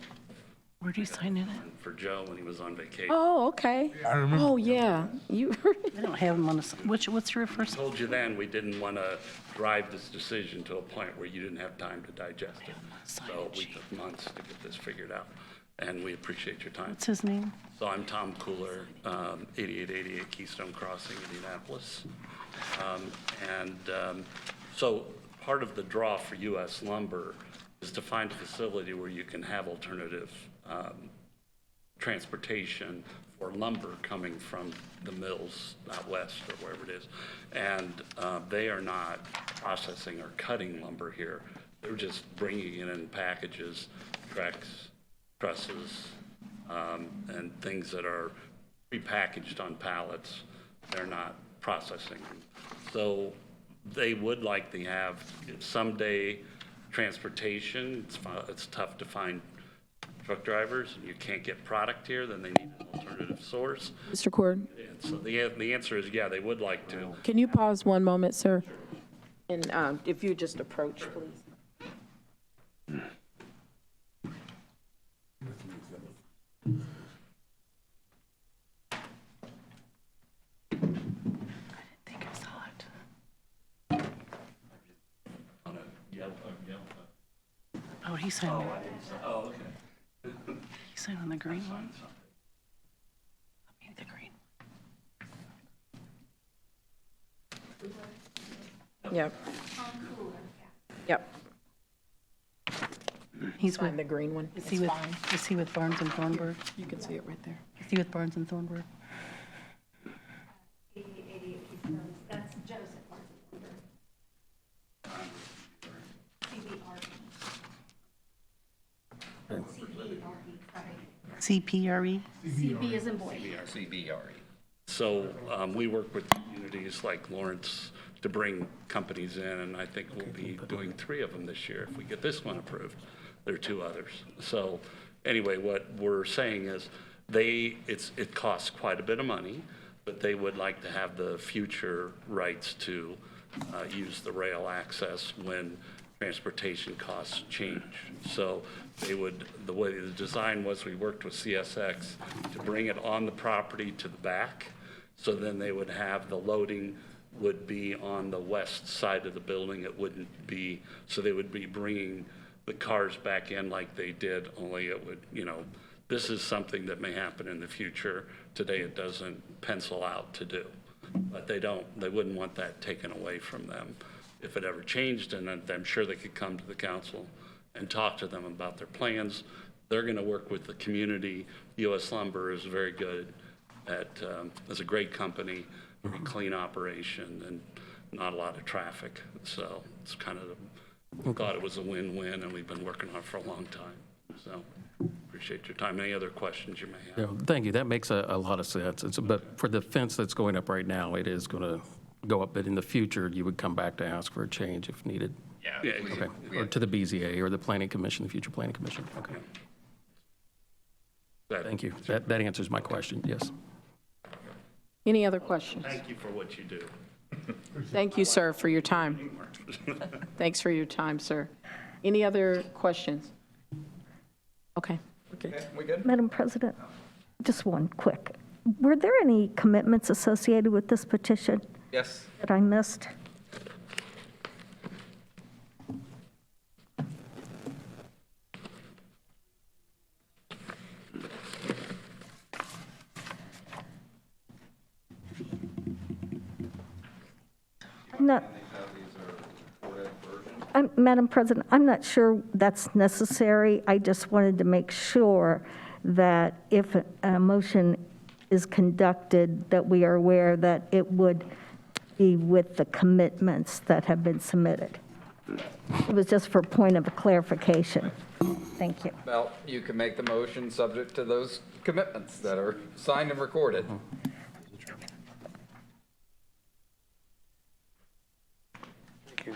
Where'd you sign in at? For Joe when he was on vacation. Oh, okay. I remember. Oh, yeah, you, I don't have them on the, what's your first? Told you then, we didn't want to drive this decision to a point where you didn't have time to digest it. So we took months to get this figured out, and we appreciate your time. What's his name? So I'm Tom Cooler, 8888 Keystone Crossing, Indianapolis. So part of the draw for U.S. Lumber is to find a facility where you can have alternative transportation for lumber coming from the mills out west or wherever it is. And they are not processing or cutting lumber here. They're just bringing it in packages, trusses, and things that are prepackaged on pallets. They're not processing them. So they would like to have someday transportation. It's tough to find truck drivers and you can't get product here, then they need an alternative source. Mr. Cord, And so the answer is, yeah, they would like to. can you pause one moment, sir? And if you just approach, please. think I saw it. Oh, he signed. Oh, okay. He signed on the green one? Maybe the green. Yep. Yep. He's Sign with, the green one. is he with Barnes and Thornburg? You can see it right there. Is he with Barnes and Thornburg? That's Joseph CPRE? CB is in boy. So we work with communities like Lawrence to bring companies in, and I think we'll be doing 3 of them this year if we get this one approved. There are 2 others. So anyway, what we're saying is it costs quite a bit of money, but they would like to have the future rights to use the rail access when transportation costs change. So they would, the way the design was, we worked with CSX to bring it on the property to the back. So then they would have the loading would be on the west side of the building. It wouldn't be, so they would be bringing the cars back in like they did, only it would, this is something that may happen in the future. Today it doesn't pencil out to do, but they wouldn't want that taken away from them if it ever changed, and I'm sure they could come to the council and talk to them about their plans. They're going to work with the community. US Lumber is very good at, it's a great company, very clean operation, and not a lot of traffic. So it's kind of, we thought it was a win-win, and we've been working on it for a long time. So appreciate your time. Any other questions you may have? Yeah, thank you. That makes a lot of sense. But for the fence that's going up right now, it is going to go up, but in the future, you would come back to ask for a change if needed? Yeah. Okay, or to the BZA or the Planning Commission, the future Planning Commission? Okay. Thank you. That answers my question, yes. Any other questions? Thank you for what you do. Thank you, sir, for your time. Thanks for your time, sir. Any other questions? Okay. Madam President, just one quick. Were there any commitments associated with this petition? Yes. That I missed? Madam President, I'm not sure that's necessary. I just wanted to make sure that if a motion is conducted, that we are aware that it would be with the commitments that have been submitted. It was just for point of clarification. Thank you. Well, you can make the motion subject to those commitments that are signed and recorded. Thank you.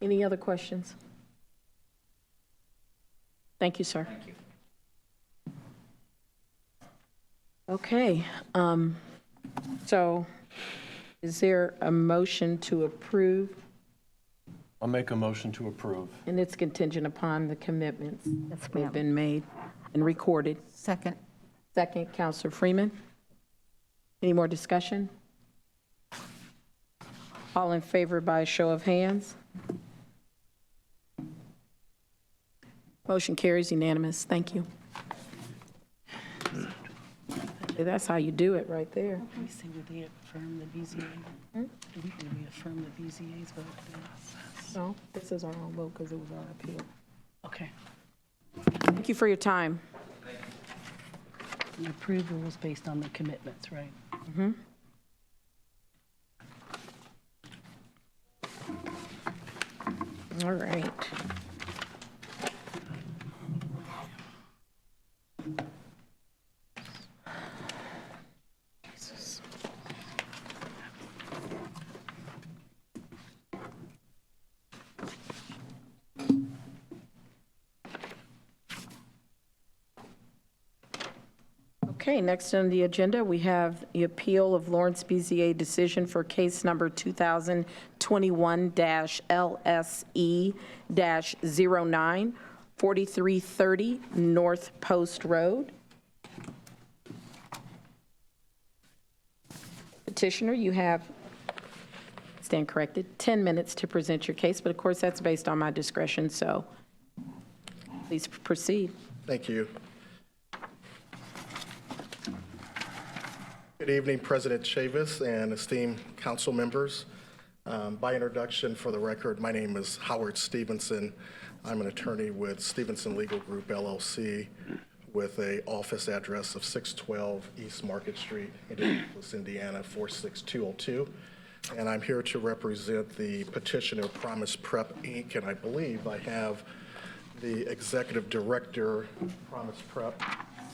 Any other questions? Thank you, sir. Thank you. Okay, so is there a motion to approve? I'll make a motion to approve. And it's contingent upon the commitments Yes, that ma'am. have been made and recorded. Second. Second, Counselor Freeman. Any more discussion? All in favor by a show of hands? Motion carries unanimous. Thank you. That's how you do it right there. We say would they affirm the BZA? Do we affirm the BZA's vote? No, this is our own vote because it was our appeal. Okay. Thank you for your time. The approval was based on the commitments, right? All right. Okay, next on the agenda, we have the appeal of Lawrence BZA decision for case number 2021-LSE-09, 4330 North Post Road. Petitioner, you have, stand corrected, 10 minutes to present your case, but of course, that's based on my discretion, so please proceed. Thank you. Good evening, President Chavis and esteemed council members. By introduction, for the record, my name is Howard Stevenson. I'm an attorney with Stevenson Legal Group, LLC, with an office address of 612 East Market Street, Indianapolis, Indiana, 46202. And I'm here to represent the petitioner, Promise Prep, Inc., and I believe I have the executive director, Promise Prep,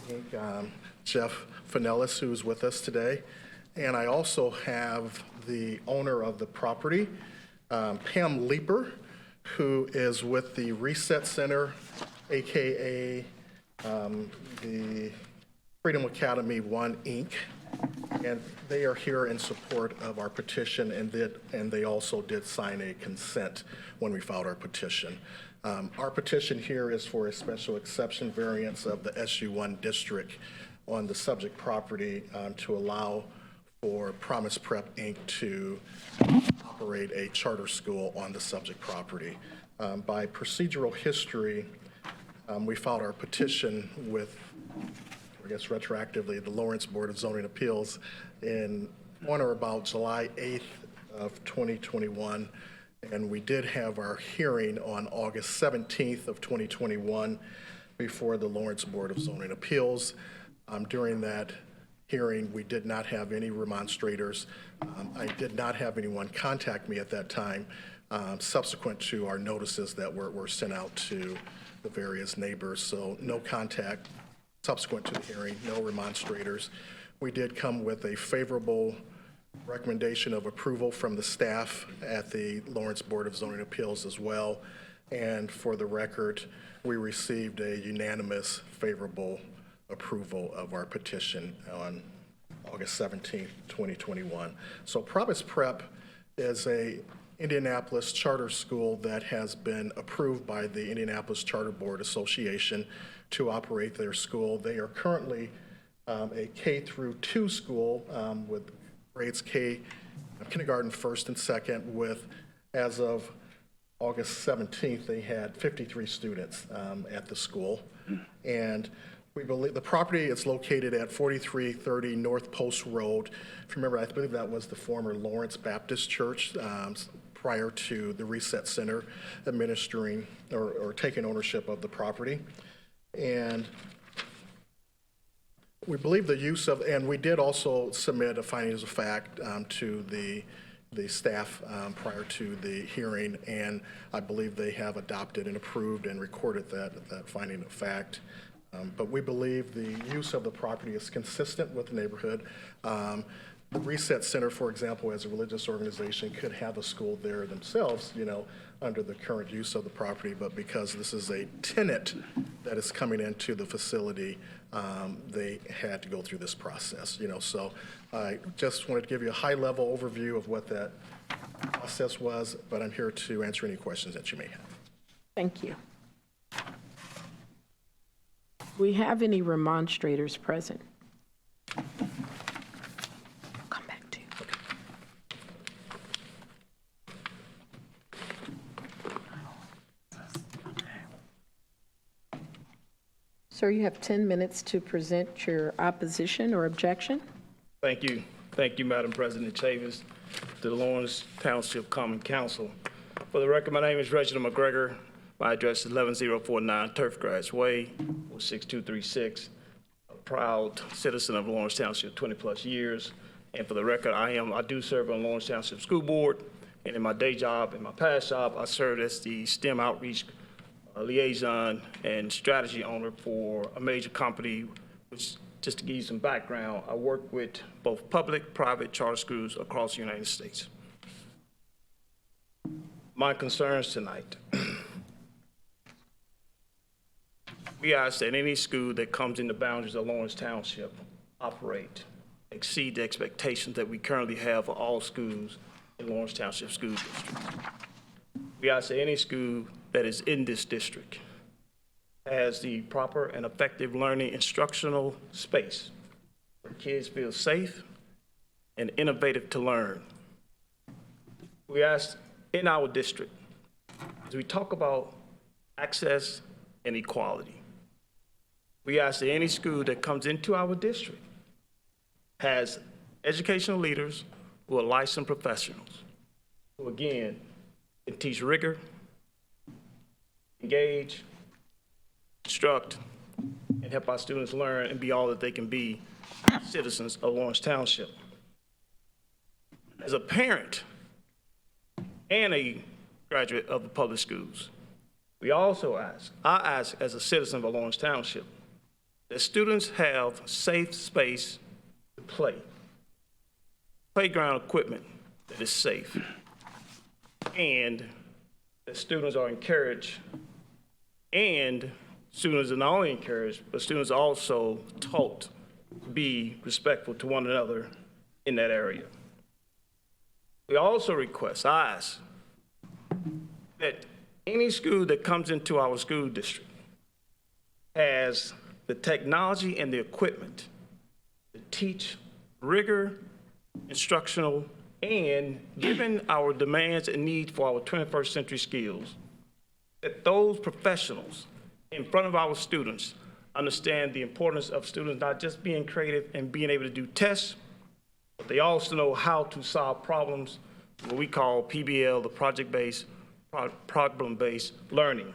Inc., Jeff Finellis, who's with us today. And I also have the owner of the property, Pam Leeper, who is with the Reset Center, AKA the Freedom Academy 1, Inc. And they are here in support of our petition, and they also did sign a consent when we filed our petition. Our petition here is for a special exception variance of the SU1 district on the subject property to allow for Promise Prep, Inc. to operate a charter school on the subject property. By procedural history, we filed our petition with, I guess retroactively, the Lawrence Board of Zoning Appeals on or about July 8th of 2021. And we did have our hearing on August 17th of 2021 before the Lawrence Board of Zoning Appeals. During that hearing, we did not have any remonstrators. I did not have anyone contact me at that time, subsequent to our notices that were sent out to the various neighbors. So no contact subsequent to the hearing, no remonstrators. We did come with a favorable recommendation of approval from the staff at the Lawrence Board of Zoning Appeals as well. And for the record, we received a unanimous favorable approval of our petition on August 17th, 2021. So Promise Prep is a Indianapolis charter school that has been approved by the Indianapolis Charter Board Association to operate their school. They are currently a K through 2 school with grades kindergarten, first and second, with, as of August 17th, they had 53 students at the school. And we believe the property is located at 4330 North Post Road. If you remember, I believe that was the former Lawrence Baptist Church prior to the Reset Center administering or taking ownership of the property. And we believe the use of, and we did also submit a findings of fact to the staff prior to the hearing, and I believe they have adopted and approved and recorded that finding of fact. But we believe the use of the property is consistent with the neighborhood. the Reset Center, for example, as a religious organization, could have a school there themselves, under the current use of the property, but because this is a tenant that is coming into the facility, they had to go through this process, So I just wanted to give you a high-level overview of what that process was, but I'm here to answer any questions that you may have. Thank you. Do we have any remonstrators present? Come back to you. Sir, you have 10 minutes to present your opposition or objection. Thank you. Thank you, Madam President Chavis, to the Lawrence Township Common Council. For the record, my name is Reginald McGregor. My address is 11049 Turfgrass Way, 6236. A proud citizen of Lawrence Township, 20-plus years. And for the record, I do serve on Lawrence Township School Board. And in my day job, in my past job, I served as the STEM outreach liaison and strategy owner for a major company, which, just to give you some background, I work with both public, private charter schools across the United States. My concerns tonight. We ask that any school that comes in the boundaries of Lawrence Township exceed the expectations that we currently have for all schools in Lawrence Township School District. We ask that any school that is in this district has the proper and effective learning instructional space where kids feel safe and innovative to learn. We ask in our district, as we talk about access and equality, we ask that any school that comes into our district has educational leaders who are licensed professionals, who again can teach rigor, engage, instruct, and help our students learn and be all that they can be citizens of Lawrence Township. As a parent and a graduate of the public schools, we also I ask as a citizen of Lawrence Township, that students have safe space to play, playground equipment that is safe, and that students are encouraged, and students are not only encouraged, but students are also taught to be respectful to one another in that area. We also I ask that any school that comes into our school district has the technology and the equipment to teach rigor, instructional, and given our demands and needs for our 21st century skills, that those professionals in front of our students understand the importance of students not just being creative and being able to do tests, but they also know how to solve problems, what we call PBL, the project-based, problem-based learning.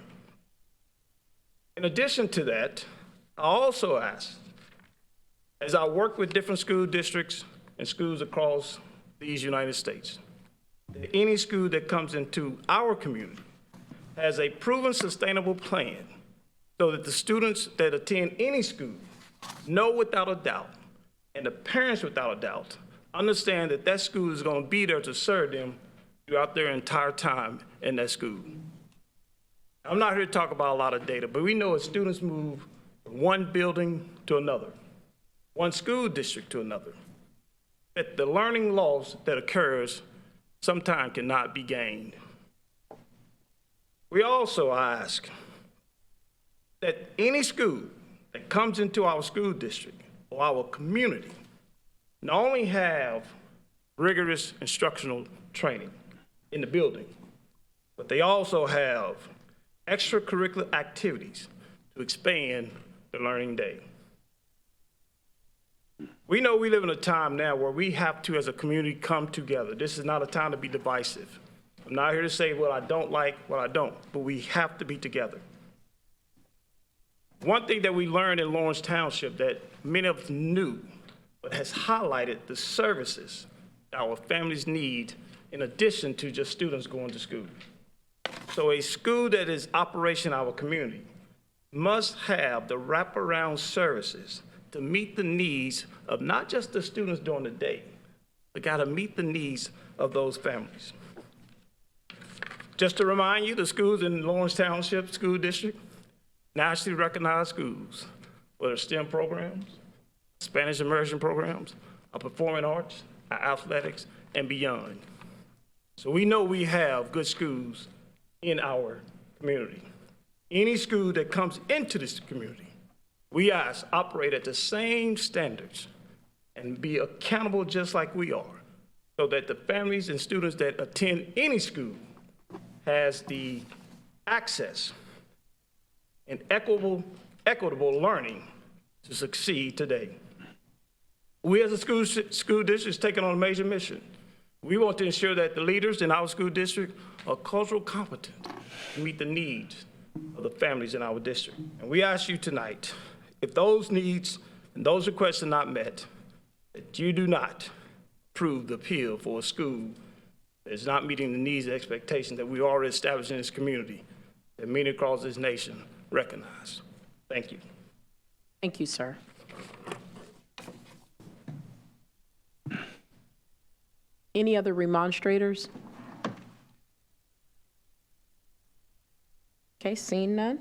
In addition to that, I also ask, as I work with different school districts and schools across these United States, that any school that comes into our community has a proven sustainable plan so that the students that attend any school know without a doubt, and the parents without a doubt, understand that that school is going to be there to serve them throughout their entire time in that school. I'm not here to talk about a lot of data, but we know as students move from one building to another, one school district to another, that the learning loss that occurs sometimes cannot be gained. We also ask that any school that comes into our school district or our community not only have rigorous instructional training in the building, but they also have extracurricular activities to expand the learning day. We know we live in a time now where we have to, as a community, come together. This is not a time to be divisive. I'm not here to say what I don't like, what I don't, but we have to be together. One thing that we learned in Lawrence Township that many of us knew, but has highlighted the services that our families need in addition to just students going to school. So a school that is operating our community must have the wraparound services to meet the needs of not just the students during the day, We got to meet the needs of those families. Just to remind you, the schools in Lawrence Township School District, nationally recognized schools, whether STEM programs, Spanish immersion programs, our performing arts, our athletics, and beyond. So we know we have good schools in our community. Any school that comes into this community, we ask operate at the same standards and be accountable just like we are, so that the families and students that attend any school has the access and equitable learning to succeed today. We as a school district is taking on a major mission. We want to ensure that the leaders in our school district are culturally competent to meet the needs of the families in our district. And we ask you tonight, if those needs and those requests are not met, that you do not approve the appeal for a school that is not meeting the needs and expectations that we already established in this community, that many across this nation recognize. Thank you. Thank you, sir. Any other remonstrators? Okay, seeing none.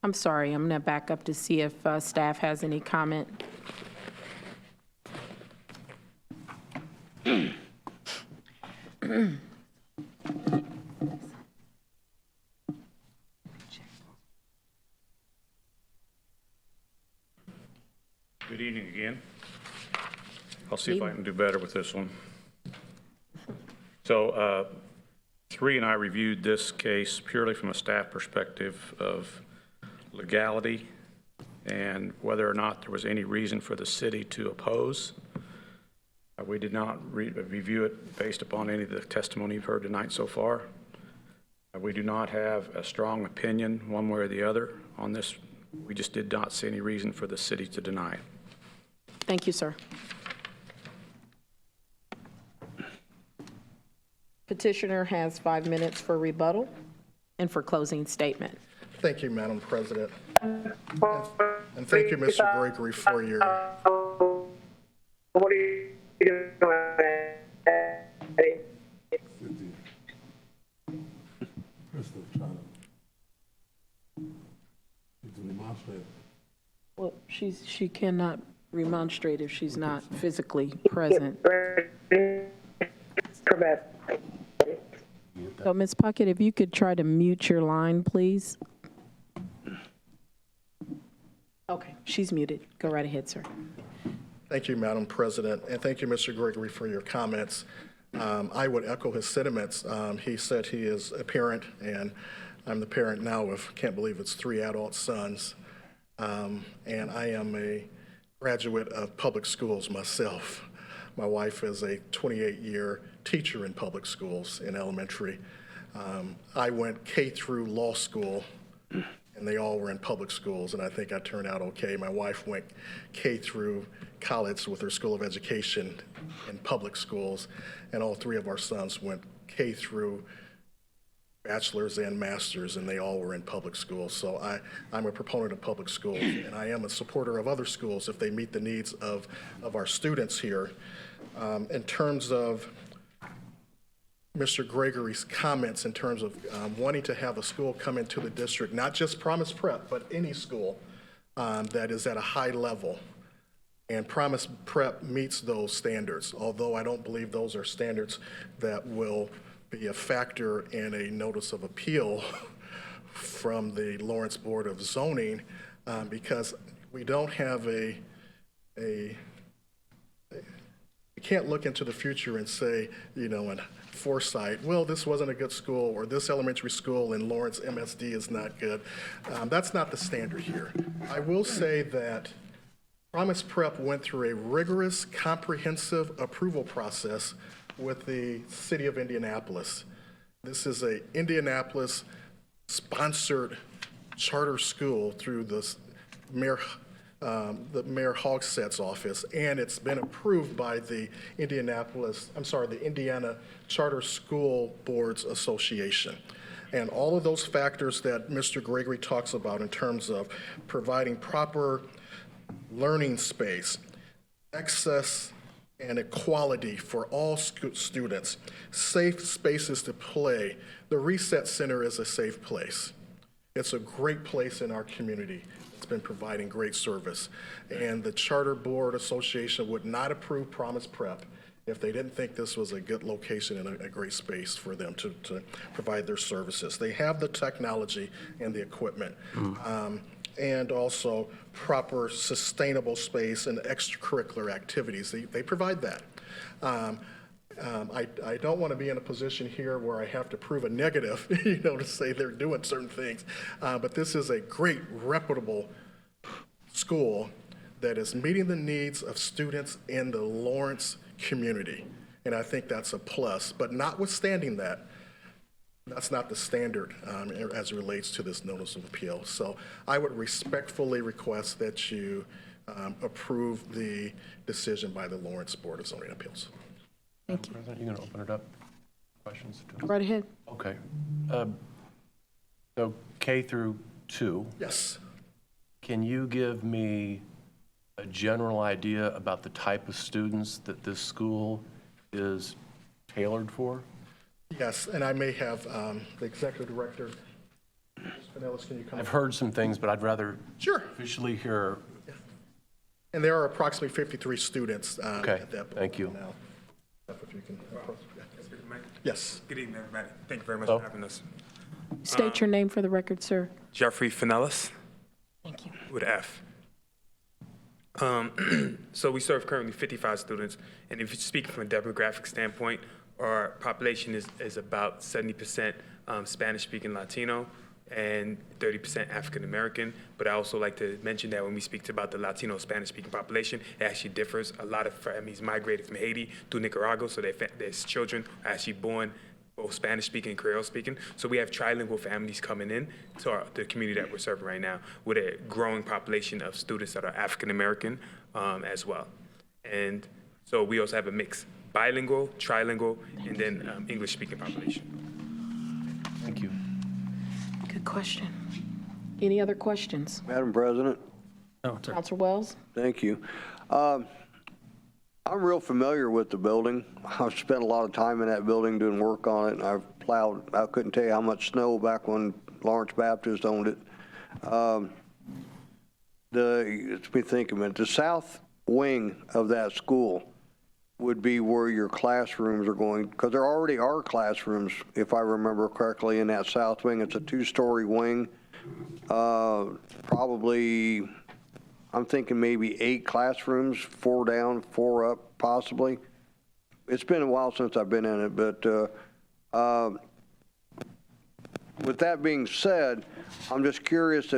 I'm sorry, I'm going to back up to see if staff has any comment. Good evening again. I'll see if I can do better with this one. So, Sri and I reviewed this case purely from a staff perspective of legality and whether or not there was any reason for the city to oppose. We did not review it based upon any of the testimony you've heard tonight so far. We do not have a strong opinion one way or the other on this. We just did not see any reason for the city to deny it. Thank you, sir. Petitioner has 5 minutes for rebuttal and for closing statement. Thank you, Madam President. And thank you, Mr. Gregory, for your... What are you doing? Crystal trying to demonstrate. Well, she cannot remonstrate if she's not physically present. So, Ms. Puckett, if you could try to mute your line, please. Okay, she's muted. Go right ahead, sir. Thank you, Madam President, and thank you, Mr. Gregory, for your comments. I would echo his sentiments. He said he is a parent, and I'm the parent now of, can't believe it's 3 adult sons, and I am a graduate of public schools myself. My wife is a 28-year teacher in public schools in elementary. I went K through law school, and they all were in public schools, and I think I turned out okay. My wife went K through college with her School of Education in public schools, and all 3 of our sons went K through bachelor's and master's, and they all were in public schools. So I'm a proponent of public schools, and I am a supporter of other schools if they meet the needs of our students here. In terms of Mr. Gregory's comments in terms of wanting to have a school come into the district, not just Promise Prep, but any school that is at a high level. And Promise Prep meets those standards, although I don't believe those are standards that will be a factor in a notice of appeal from the Lawrence Board of Zoning, because we don't have you can't look into the future and say, you know, in foresight, well, this wasn't a good school, or this elementary school in Lawrence MSD is not good. That's not the standard here. I will say that Promise Prep went through a rigorous, comprehensive approval process with the city of Indianapolis. This is a Indianapolis-sponsored charter school through the Mayor Hogsett's office, and it's been approved by the Indiana Charter School Boards Association. And all of those factors that Mr. Gregory talks about in terms of providing proper learning space, access and equality for all students, safe spaces to play. The Reset Center is a safe place. It's a great place in our community. It's been providing great service. And the Charter Board Association would not approve Promise Prep if they didn't think this was a good location and a great space for them to provide their services. They have the technology and the equipment. And also proper sustainable space and extracurricular activities. They provide that. I don't want to be in a position here where I have to prove a negative, to say they're doing certain things. But this is a great, reputable school that is meeting the needs of students in the Lawrence community. And I think that's a plus. But notwithstanding that, that's not the standard as it relates to this notice of appeal. So I would respectfully request that you approve the decision by the Lawrence Board of Zoning Appeals. Thank you. President, you're going to open it up? Questions? Right ahead. Okay. So K through 2. Yes. Can you give me a general idea about the type of students that this school is tailored for? Yes, and I may have the executive director, Ms. Pinellas, can you come? I've heard some things, but I'd rather Sure. officially hear. And there are approximately 53 students Okay, at that point. thank you. Now, if you can approach. Yes. Good evening, everybody. Thank you very much Hello. for having us. State your name for the record, sir. Jeffrey Finellis. Thank you. With an F. So we serve currently 55 students, and if you speak from a demographic standpoint, our population is about 70% Spanish-speaking Latino and 30% African-American. But I also like to mention that when we speak about the Latino Spanish-speaking population, it actually differs. A lot of families migrated from Haiti to Nicaragua, so their children are actually born both Spanish-speaking and Creole-speaking. So we have trilingual families coming in to the community that we're serving right now with a growing population of students that are African-American as well. And so we also have a mix, bilingual, trilingual, and then English-speaking population. Thank you. Good question. Any other questions? Madam President, Counselor Wells? thank you. I'm real familiar with the building. I've spent a lot of time in that building doing work on it, and I've plowed, I couldn't tell you how much snow back when Lawrence Baptist owned it. Let's be thinking a minute. The south wing of that school would be where your classrooms are going, because there already are classrooms, if I remember correctly, in that south wing. It's a 2-story wing. Probably, I'm thinking maybe 8 classrooms, 4 down, 4 up, possibly. It's been a while since I've been in it, but with that being said, I'm just curious,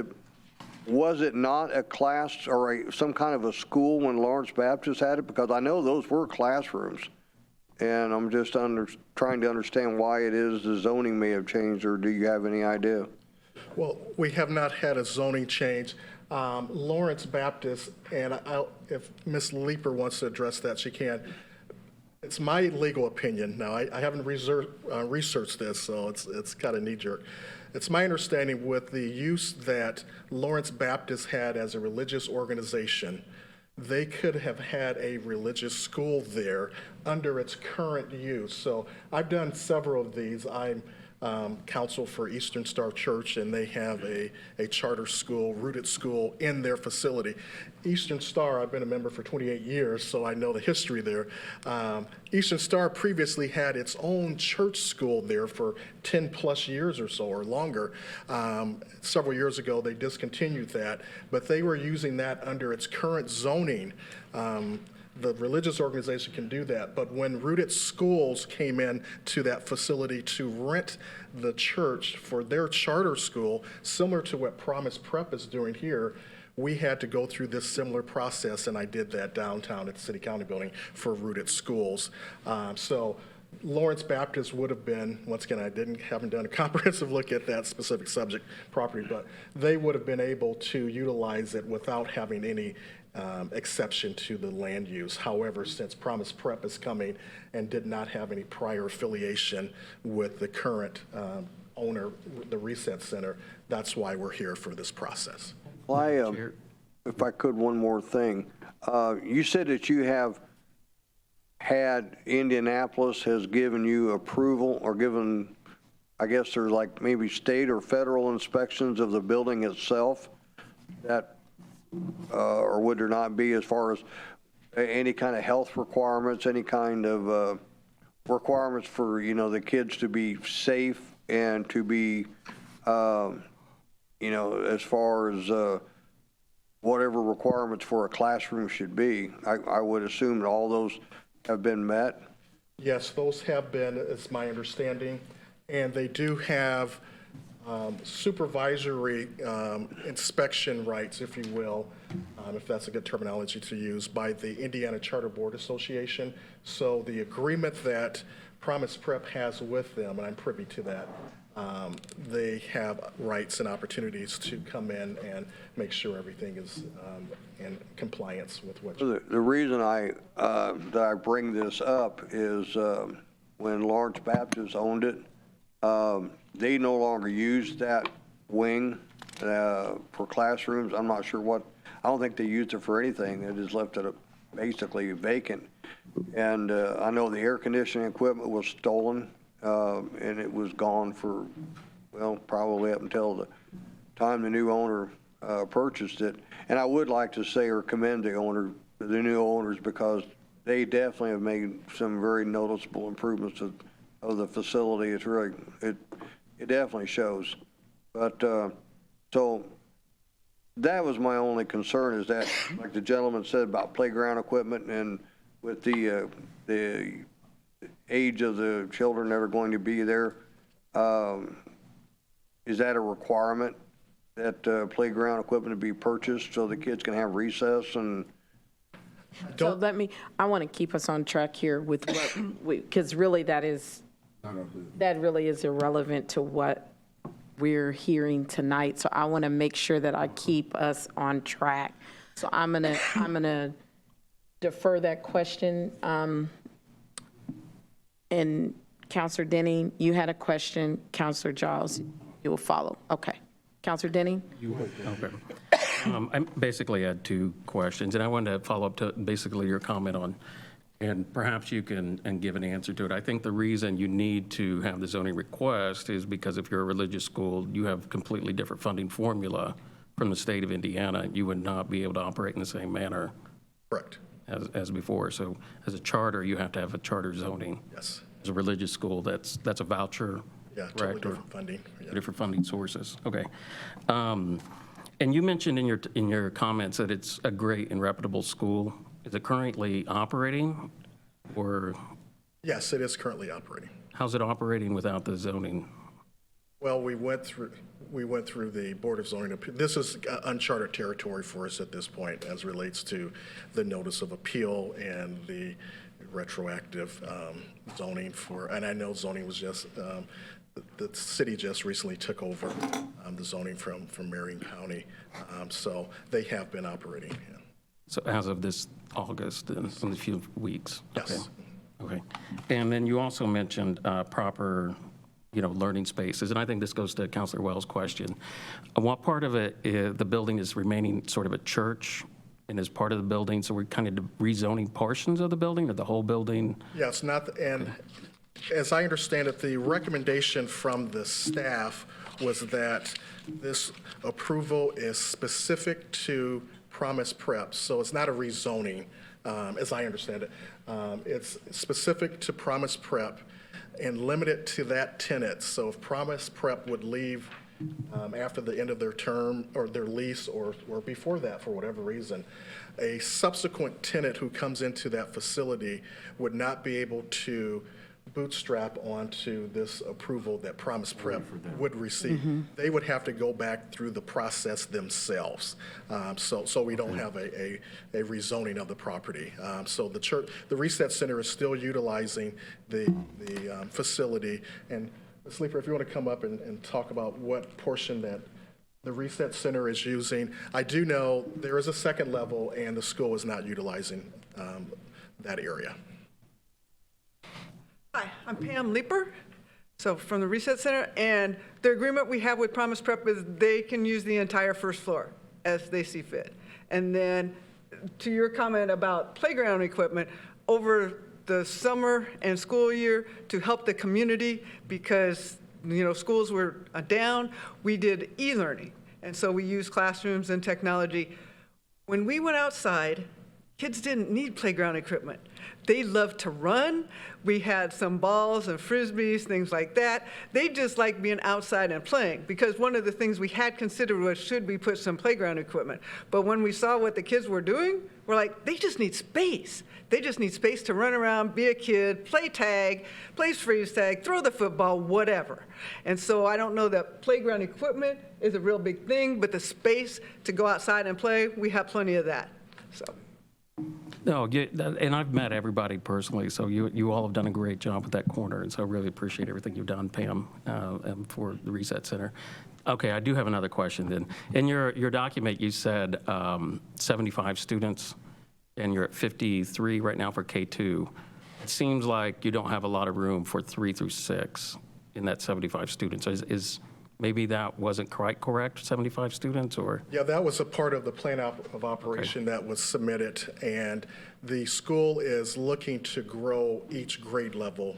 was it not a class or some kind of a school when Lawrence Baptist had it? Because I know those were classrooms, and I'm just trying to understand why it is the zoning may have changed, or do you have any idea? Well, we have not had a zoning change. Lawrence Baptist, and if Ms. Leeper wants to address that, she can. It's my legal opinion. Now, I haven't researched this, so it's kind of knee-jerk. It's my understanding with the use that Lawrence Baptist had as a religious organization, they could have had a religious school there under its current use. So I've done several of these. I'm counsel for Eastern Star Church, and they have a charter school, rooted school in their facility. Eastern Star, I've been a member for 28 years, so I know the history there. Eastern Star previously had its own church school there for 10 plus years or so, or longer. Several years ago, they discontinued that, but they were using that under its current zoning. The religious organization can do that, but when Rooted Schools came in to that facility to rent the church for their charter school, similar to what Promise Prep is doing here, we had to go through this similar process, and I did that downtown at the City County Building for Rooted Schools. So Lawrence Baptist would have been, once again, haven't done a comprehensive look at that specific subject property, but they would have been able to utilize it without having any exception to the land use. However, since Promise Prep is coming and did not have any prior affiliation with the current owner, the Reset Center, that's why we're here for this process. Well, if I could, one more thing. You said that you have had, Indianapolis has given you approval or given, I guess there's like maybe state or federal inspections of the building itself that, or would there not be, as far as any kind of health requirements, any kind of requirements for, the kids to be safe and to be, as far as whatever requirements for a classroom should be? I would assume that all those have been met. Yes, those have been, it's my understanding, and they do have supervisory inspection rights, if you will, if that's a good terminology to use, by the Indiana Charter Board Association. So the agreement that Promise Prep has with them, and I'm privy to that, they have rights and opportunities to come in and make sure everything is in compliance with what. The reason that I bring this up is when Lawrence Baptist owned it, they no longer use that wing for classrooms. I'm not sure what, I don't think they used it for anything. They just left it basically vacant. And I know the air conditioning equipment was stolen, and it was gone for, well, probably up until the time the new owner purchased it. And I would like to say or commend the new owners, because they definitely have made some very noticeable improvements of the facility. It's really, it definitely shows. But so that was my only concern, is that, like the gentleman said about playground equipment, and with the age of the children that are going to be there, is that a requirement that playground equipment to be purchased so the kids can have recess? And So I want to keep us on track here with what, because really that really is irrelevant to what we're hearing tonight. So I want to make sure that I keep us on track. So I'm gonna defer that question. And Counselor Denning, you had a question. Counselor Giles, you will follow. Okay. Counselor Denning? Okay. I basically had two questions, and I wanted to follow up to basically your comment on, and perhaps you can give an answer to it. I think the reason you need to have the zoning request is because if you're a religious school, you have completely different funding formula from the state of Indiana. You would not be able to operate in the same manner. Correct. As before. So as a charter, you have to have a charter zoning. Yes. As a religious school, that's a voucher. Yeah, correct? totally different funding. Yeah. Different funding sources. Okay. And you mentioned in your comments that it's a great and reputable school. Is it currently operating, or? Yes, it is currently operating. How's it operating without the zoning? Well, we went through the Board of Zoning Appeal. This is uncharted territory for us at this point as relates to the notice of appeal and the retroactive zoning for, and I know zoning was just, the city just recently took over the zoning from Marion County. So they have been operating. Yeah. So as of this August, in a few weeks? Yes. Okay. And then you also mentioned proper learning spaces. And I think this goes to Councilor Wells' question. What part of it, the building is remaining sort of a church and is part of the building, so we're kind of rezoning portions of the building or the whole building? Yeah, it's not, and as I understand it, the recommendation from the staff was that this approval is specific to Promise Prep, so it's not a rezoning, as I understand it. It's specific to Promise Prep and limited to that tenant. So if Promise Prep would leave after the end of their term or their lease or before that for whatever reason, a subsequent tenant who comes into that facility would not be able to bootstrap onto this approval that Promise Prep would receive. They would have to go back through the process themselves. So we don't have a rezoning of the property. So the Reset Center is still utilizing the facility. And Sleeper, if you want to come up and talk about what portion that the Reset Center is using. I do know there is a second level and the school is not utilizing that area. Hi, I'm Pam Leeper, so from the Reset Center, and the agreement we have with Promise Prep is they can use the entire first floor as they see fit. And then to your comment about playground equipment, over the summer and school year to help the community because, schools were down, we did e-learning. And so we used classrooms and technology. When we went outside, kids didn't need playground equipment. They loved to run. We had some balls and frisbees, things like that. They just liked being outside and playing because one of the things we had considered was should we put some playground equipment. But when we saw what the kids were doing, we're like, they just need space. They just need space to run around, be a kid, play tag, play freeze tag, throw the football, whatever. And so I don't know that playground equipment is a real big thing, but the space to go outside and play, we have plenty of that. So. No, and I've met everybody personally, so you all have done a great job with that corner, and so I really appreciate everything you've done, Pam, for the Reset Center. Okay, I do have another question then. In your document, you said 75 students, and you're at 53 right now for K2. It seems like you don't have a lot of room for 3 through 6 in that 75 students. Is maybe that wasn't quite correct, 75 students, or? Yeah, that was a part of the plan of operation that was submitted, and the school is looking to grow each grade level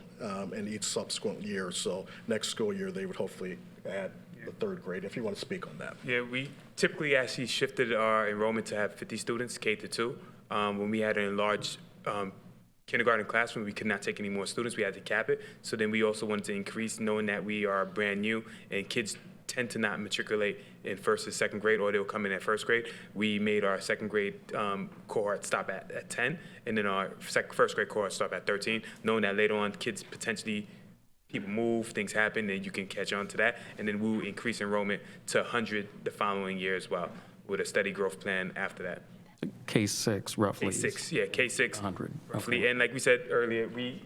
in each subsequent year. So next school year, they would hopefully add the 3rd grade, if you want to speak on that. Yeah, we typically actually shifted our enrollment to have 50 students, K to 2. When we had an enlarged kindergarten classroom, we could not take any more students. We had to cap it. So then we also wanted to increase, knowing that we are brand new and kids tend to not matriculate in 1st or 2nd grade, or they'll come in at 1st grade. We made our 2nd grade cohort stop at 10, and then our 1st grade cohort stop at 13, knowing that later on kids potentially, people move, things happen, and you can catch on to that. And then we'll increase enrollment to 100 the following year as well, with a steady growth plan after that. K6 roughly. K6, yeah, K6 100 roughly. okay. And like we said earlier, we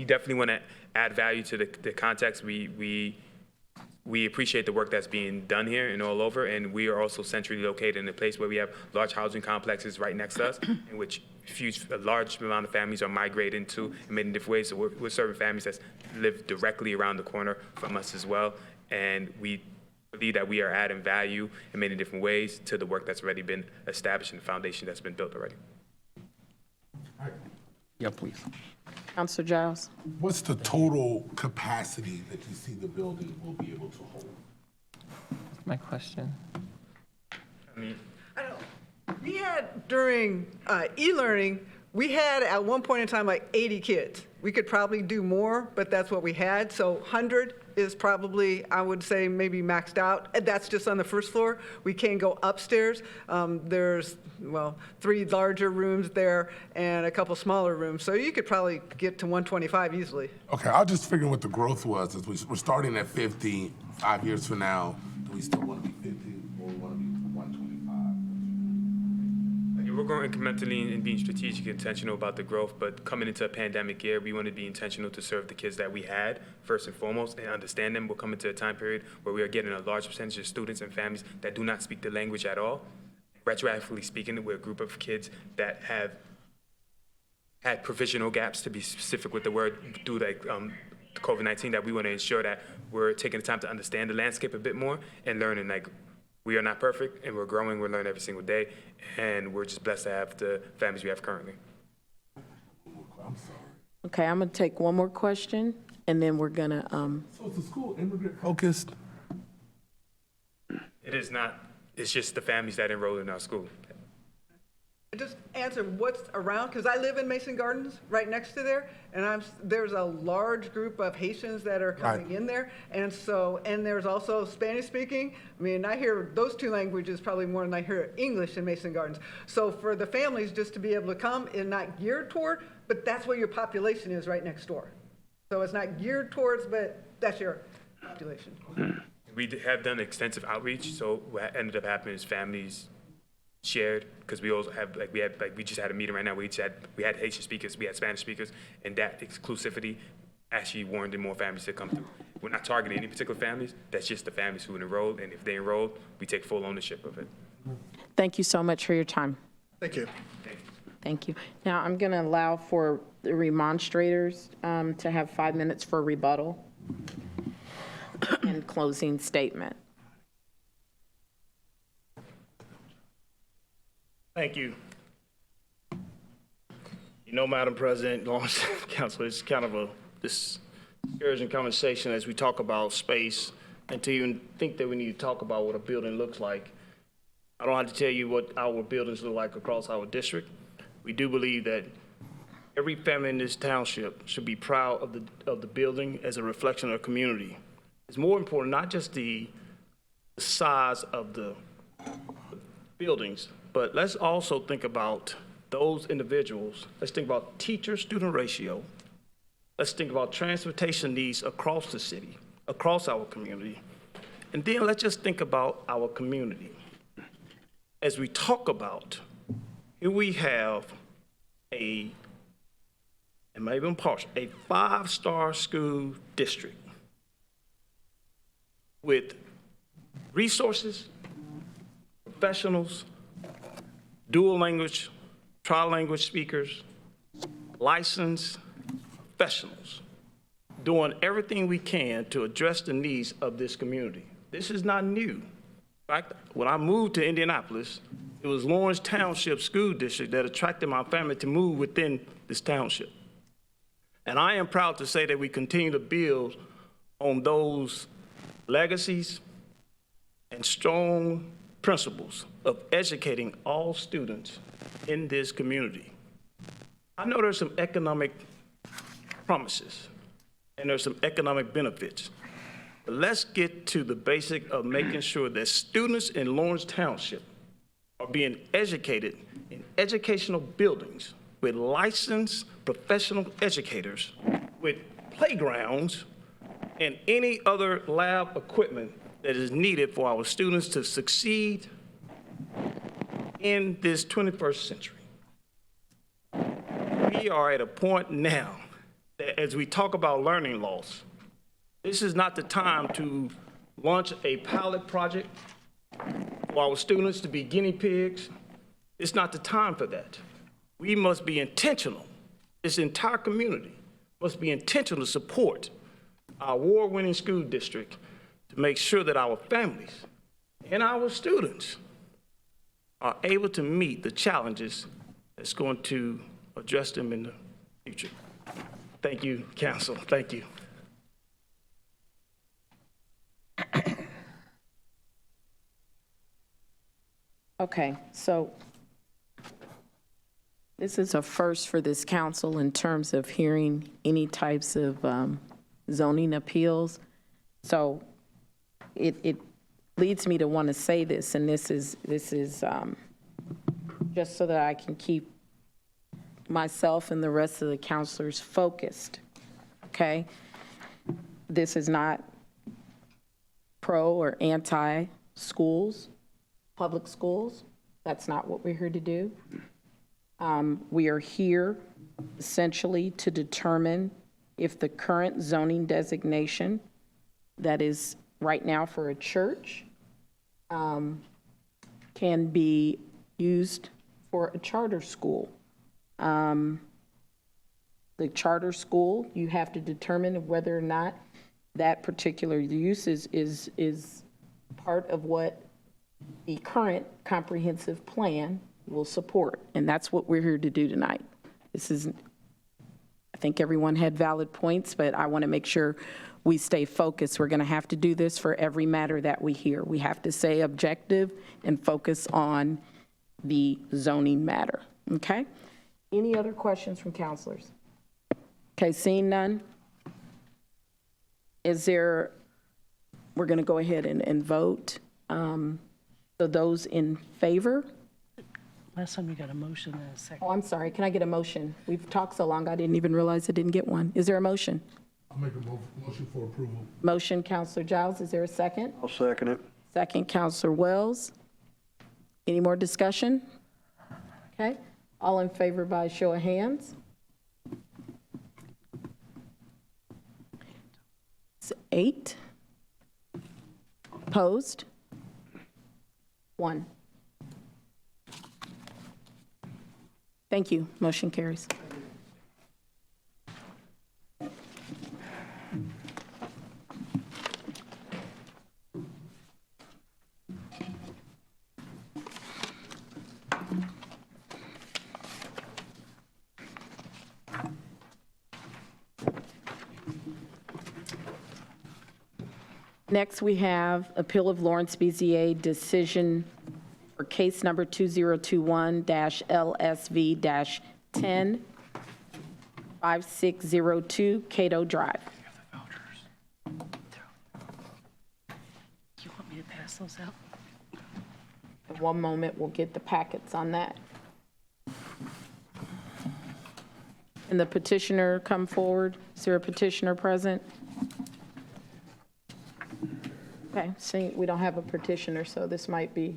definitely want to add value to the context. We appreciate the work that's being done here and all over, and we are also centrally located in a place where we have large housing complexes right next to us, in which a large amount of families are migrating to in many different ways. So we're serving families that live directly around the corner from us as well, and we believe that we are adding value in many different ways to the work that's already been established and the foundation that's been built already. Yeah, please. Counselor Giles? What's the total capacity that you see the building will be able to hold? My question. We had, during e-learning, we had at one point in time like 80 kids. We could probably do more, but that's what we had. So 100 is probably, I would say, maybe maxed out. And that's just on the first floor. We can go upstairs. There's, 3 larger rooms there and a couple smaller rooms. So you could probably get to 125 easily. Okay, I was just figuring what the growth was. As we're starting at 50, 5 years from now, do we still want to be 50 or we want to be 125? We're going incrementally and being strategic and intentional about the growth, but coming into a pandemic year, we want to be intentional to serve the kids that we had, first and foremost, and understand them. We're coming to a time period where we are getting a large percentage of students and families that do not speak the language at all. Retroactively speaking, we're a group of kids that have had provisional gaps, to be specific with the word, due to COVID-19, that we want to ensure that we're taking the time to understand the landscape a bit more and learning, we are not perfect, and we're growing, we're learning every single day, and we're just blessed to have the families we have currently. Okay, I'm going to take one more question, and then we're going to... So is the school immigrant focused? It is not. It's just the families that enroll in our school. Just answer what's around, because I live in Mason Gardens, right next to there, and there's a large group of Haitians that are coming in there, and there's also Spanish speaking. I mean, I hear those 2 languages probably more than I hear English in Mason Gardens. So for the families just to be able to come and not geared toward, but that's where your population is right next door. So it's not geared towards, but that's your population. We have done extensive outreach, so what ended up happening is families shared, because we also have, we just had a meeting right now, we had Haitian speakers, we had Spanish speakers, and that exclusivity actually warranted more families to come through. We're not targeting any particular families, that's just the families who enrolled, and if they enrolled, we take full ownership of it. Thank you so much for your time. Thank you. Thank you. Now, I'm going to allow for the remonstrators to have 5 minutes for rebuttal and closing statement. Thank you. You know, Madam President, Lawrence Council, it's kind of this discouraging conversation as we talk about space, and to even think that we need to talk about what a building looks like. I don't have to tell you what our buildings look like across our district. We do believe that every family in this township should be proud of the building as a reflection of the community. It's more important, not just the size of the buildings, but let's also think about those individuals. Let's think about teacher-student ratio. Let's think about transportation needs across the city, across our community. And then let's just think about our community. As we talk about, here we have a 5-star school district with resources, professionals, dual language, tri-language speakers, licensed professionals, doing everything we can to address the needs of this community. This is not new. In fact, when I moved to Indianapolis, it was Lawrence Township School District that attracted my family to move within this township. And I am proud to say that we continue to build on those legacies and strong principles of educating all students in this community. I know there's some economic promises and there's some economic benefits. But let's get to the basic of making sure that students in Lawrence Township are being educated in educational buildings with licensed professional educators, with playgrounds and any other lab equipment that is needed for our students to succeed in this 21st century. We are at a point now that as we talk about learning loss, this is not the time to launch a pilot project for our students to be guinea pigs. It's not the time for that. We must be intentional. This entire community must be intentional to support our award-winning school district to make sure that our families and our students are able to meet the challenges that's going to address them in the future. Thank you, Council. Thank you. Okay, so this is a first for this council in terms of hearing any types of zoning appeals. So it leads me to want to say this, and this is just so that I can keep myself and the rest of the councilors focused, okay? This is not pro or anti-schools, public schools. That's not what we're here to do. We are here essentially to determine if the current zoning designation that is right now for a church can be used for a charter school. The charter school, you have to determine whether or not that particular use is part of what the current comprehensive plan will support. And that's what we're here to do tonight. This is, I think everyone had valid points, but I want to make sure we stay focused. We're going to have to do this for every matter that we hear. We have to stay objective and focus on the zoning matter, okay? Any other questions from counselors? Okay, seeing none. We're going to go ahead and vote. So those in favor? Last time we got a motion and a second. Oh, I'm sorry. Can I get a motion? We've talked so long, I didn't even realize I didn't get one. Is there a motion? I'll make a motion for approval. Motion, Counselor Giles. Is there a second? I'll second it. Second, Counselor Wells. Any more discussion? Okay. All in favor by show of hands? It's 8. Opposed? 1. Thank you. Motion carries. Next, we have Appeal of Lawrence BZA decision for case number 2021-LSV-10, 5602 Cato Drive. You want me to pass those out? In one moment, we'll get the packets on that. And the petitioner come forward. Is there a petitioner present? Okay, see, we don't have a petitioner, so this might be.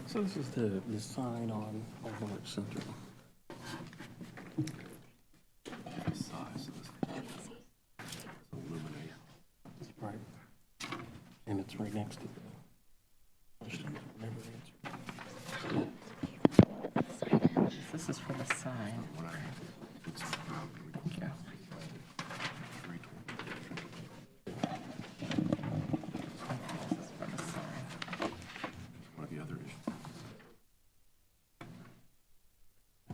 So this is the sign on Lawrence Central. Right. And it's right next to the question. This is for the sign. Yeah.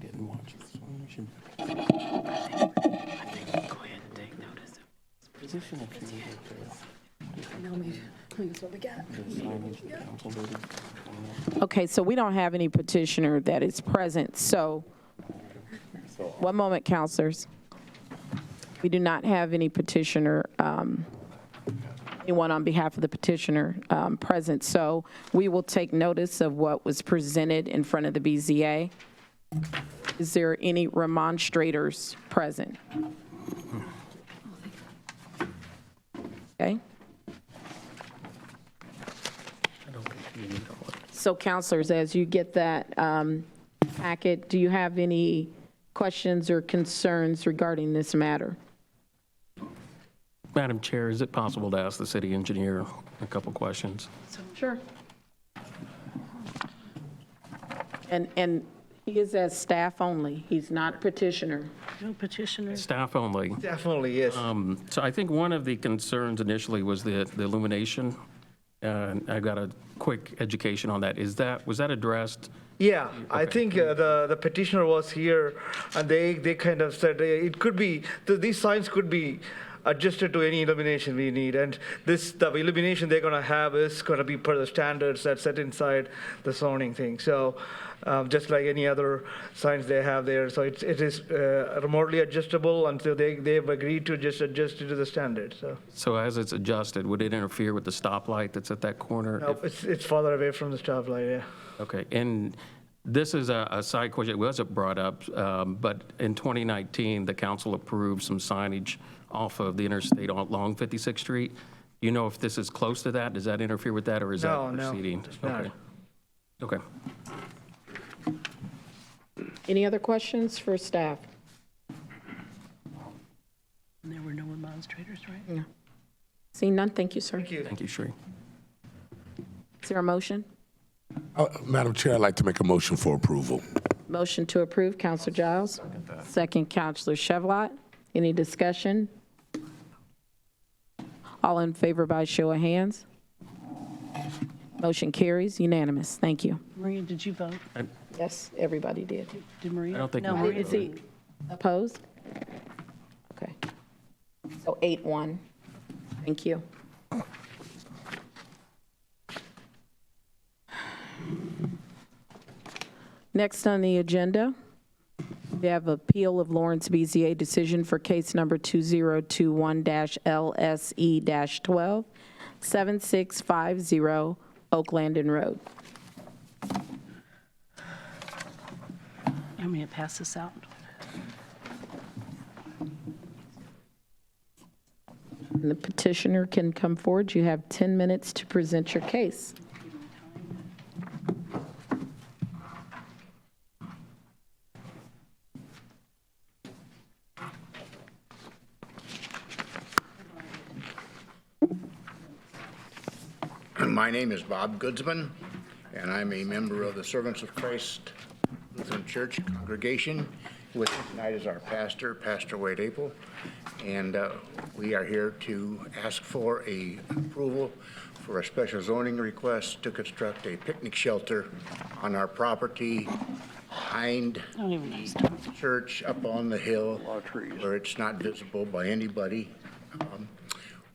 Didn't watch this one. We should. I think go ahead and take notice. Position if you need That's what we got. Okay, so we don't have any petitioner that is present, so, one moment, counselors. We do not have any petitioner, anyone on behalf of the petitioner present, so we will take notice of what was presented in front of the BZA. Is there any remonstrators present? Okay. So counselors, as you get that packet, do you have any questions or concerns regarding this matter? Madam Chair, is it possible to ask the city engineer a couple questions? Sure. And he is as staff only. He's not petitioner. No petitioners. Staff only. Definitely, yes. So I think one of the concerns initially was the illumination. And I got a quick education on that. Was that addressed? Yeah, I think the petitioner was here, and they kind of said it could be, these signs could be adjusted to any illumination we need, and the illumination they're going to have is going to be per the standards that's set inside the zoning thing. So just like any other signs they have there, so it is remotely adjustable until they've agreed to just adjust it to the standard. So as it's adjusted, would it interfere with the stoplight that's at that corner? No, it's farther away from the stoplight, yeah. Okay, and this is a side question. It wasn't brought up, but in 2019, the council approved some signage off of the interstate along 56th Street. Do you know if this is close to that? Does that interfere with that, or is that proceeding? No, it's not. Okay. Any other questions for staff? And there were no demonstrators, right? No. Seeing none, thank you, sir. Thank you. Thank you, Sri. Is there a motion? Madam Chair, I'd like to make a motion for approval. Motion to approve, Counselor Giles. Second, Counselor Chevlot. Any discussion? All in favor by show of hands? Motion carries unanimous. Thank you. Maria, did you vote? Yes, everybody did. Did Maria? I don't think No, Maria Maria Is he opposed? Okay. So 8-1. Thank you. Next on the agenda, we have appeal of Lawrence BZA decision for case number 2021-LSE-12, 7650 Oaklandon Road. You want me to pass this out? And the petitioner can come forward. You have 10 minutes to present your case. My name is Bob Goodsman, and I'm a member of the Servants of Christ Lutheran Church congregation. With me tonight is our pastor, Pastor Wade Apel, and we are here to ask for a approval for a special zoning request to construct a picnic shelter on our property behind the church up on the hill where it's not visible by anybody.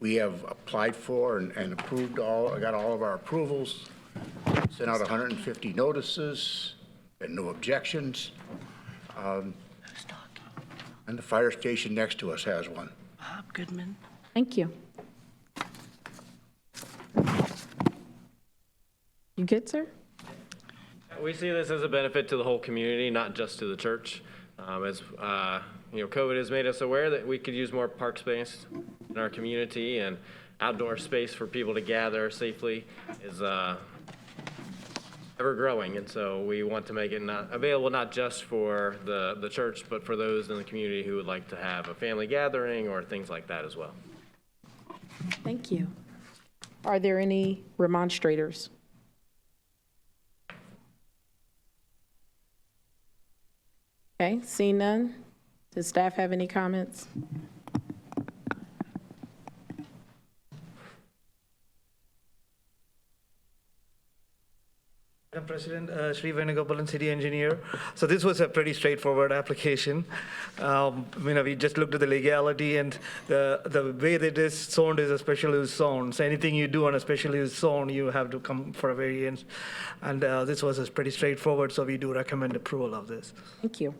We have applied for and approved got all of our approvals, sent out 150 notices, and no objections. And the fire station next to us has one. Bob Goodman. Thank you. You good, sir? We see this as a benefit to the whole community, not just to the church. As COVID has made us aware that we could use more park space in our community, and outdoor space for people to gather safely is ever growing. And so we want to make it available not just for the church, but for those in the community who would like to have a family gathering or things like that as well. Thank you. Are there any remonstrators? Okay, seeing none. Does staff have any comments? Madam President, Sri Venugopalan, City Engineer. So this was a pretty straightforward application. We just looked at the legality, and the way that it is zoned is a special use zone. So anything you do on a special use zone, you have to come for a variance. And this was pretty straightforward, so we do recommend approval of this. Thank you.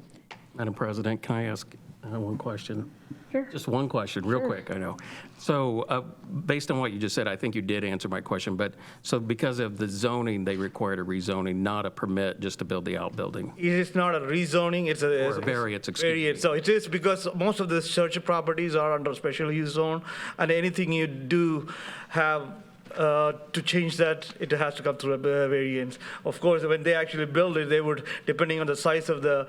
Madam President, can I ask one question? Sure. Just one question, real quick, I know. So based on what you just said, I think you did answer my question, but so because of the zoning, they required a rezoning, not a permit just to build the outbuilding? It is not a rezoning, it's a variance, excuse me. So it is because most of the church properties are under special use zone, and anything you do have to change that, it has to come through a variance. Of course, when they actually build it, they would, depending on the size of the,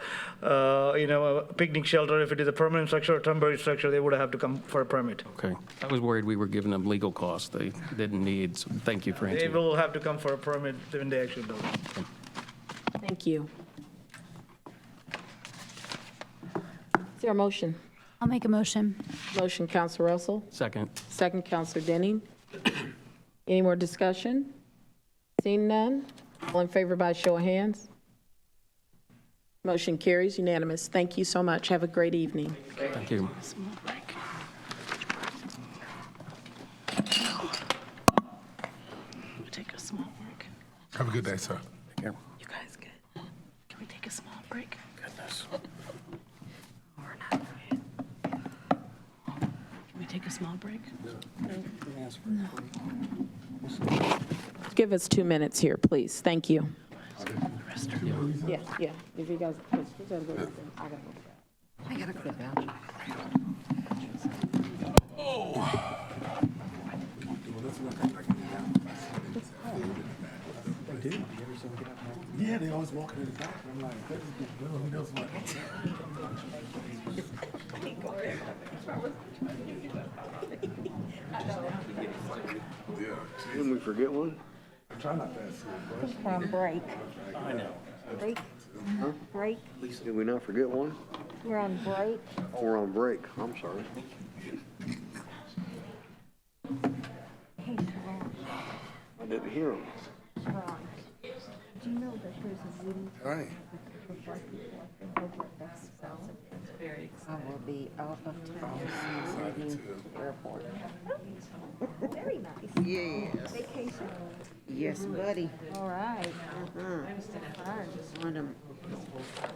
picnic shelter, if it is a permanent structure or temporary structure, they would have to come for a permit. Okay. I was worried we were giving them legal costs they didn't need, so thank you for They answering. will have to come for a permit when they actually build it. Thank you. Is there a motion? I'll make a motion. Motion, Counselor Russell. Second. Second, Counselor Denning. Any more discussion? Seeing none, all in favor by show of hands? Motion carries unanimous. Thank you so much. Have a great evening. Thank you. We'll take a small break. Have a good day, sir. Take care. You guys good? Can we take a small break? Goodness. Or not? Can we take a small break? Give us 2 minutes here, please. Thank you. The rest are Yeah. If you guys, I gotta go. I gotta go down. Yeah, they always walking in the back. I'm like, who knows what? Didn't we forget one? I'm trying not to ask you. We're on break. I know. Break? Break? Did we not forget one? We're on break. Oh, we're on break. I'm sorry. Hey, Sharon. I didn't hear him. Sharon, did you know that there's a meeting All right. for black people over at Best South? I will be out of town, so I'm heading to the airport. Very nice. Yes. Vacation. Yes, buddy. All right. Fun. Going to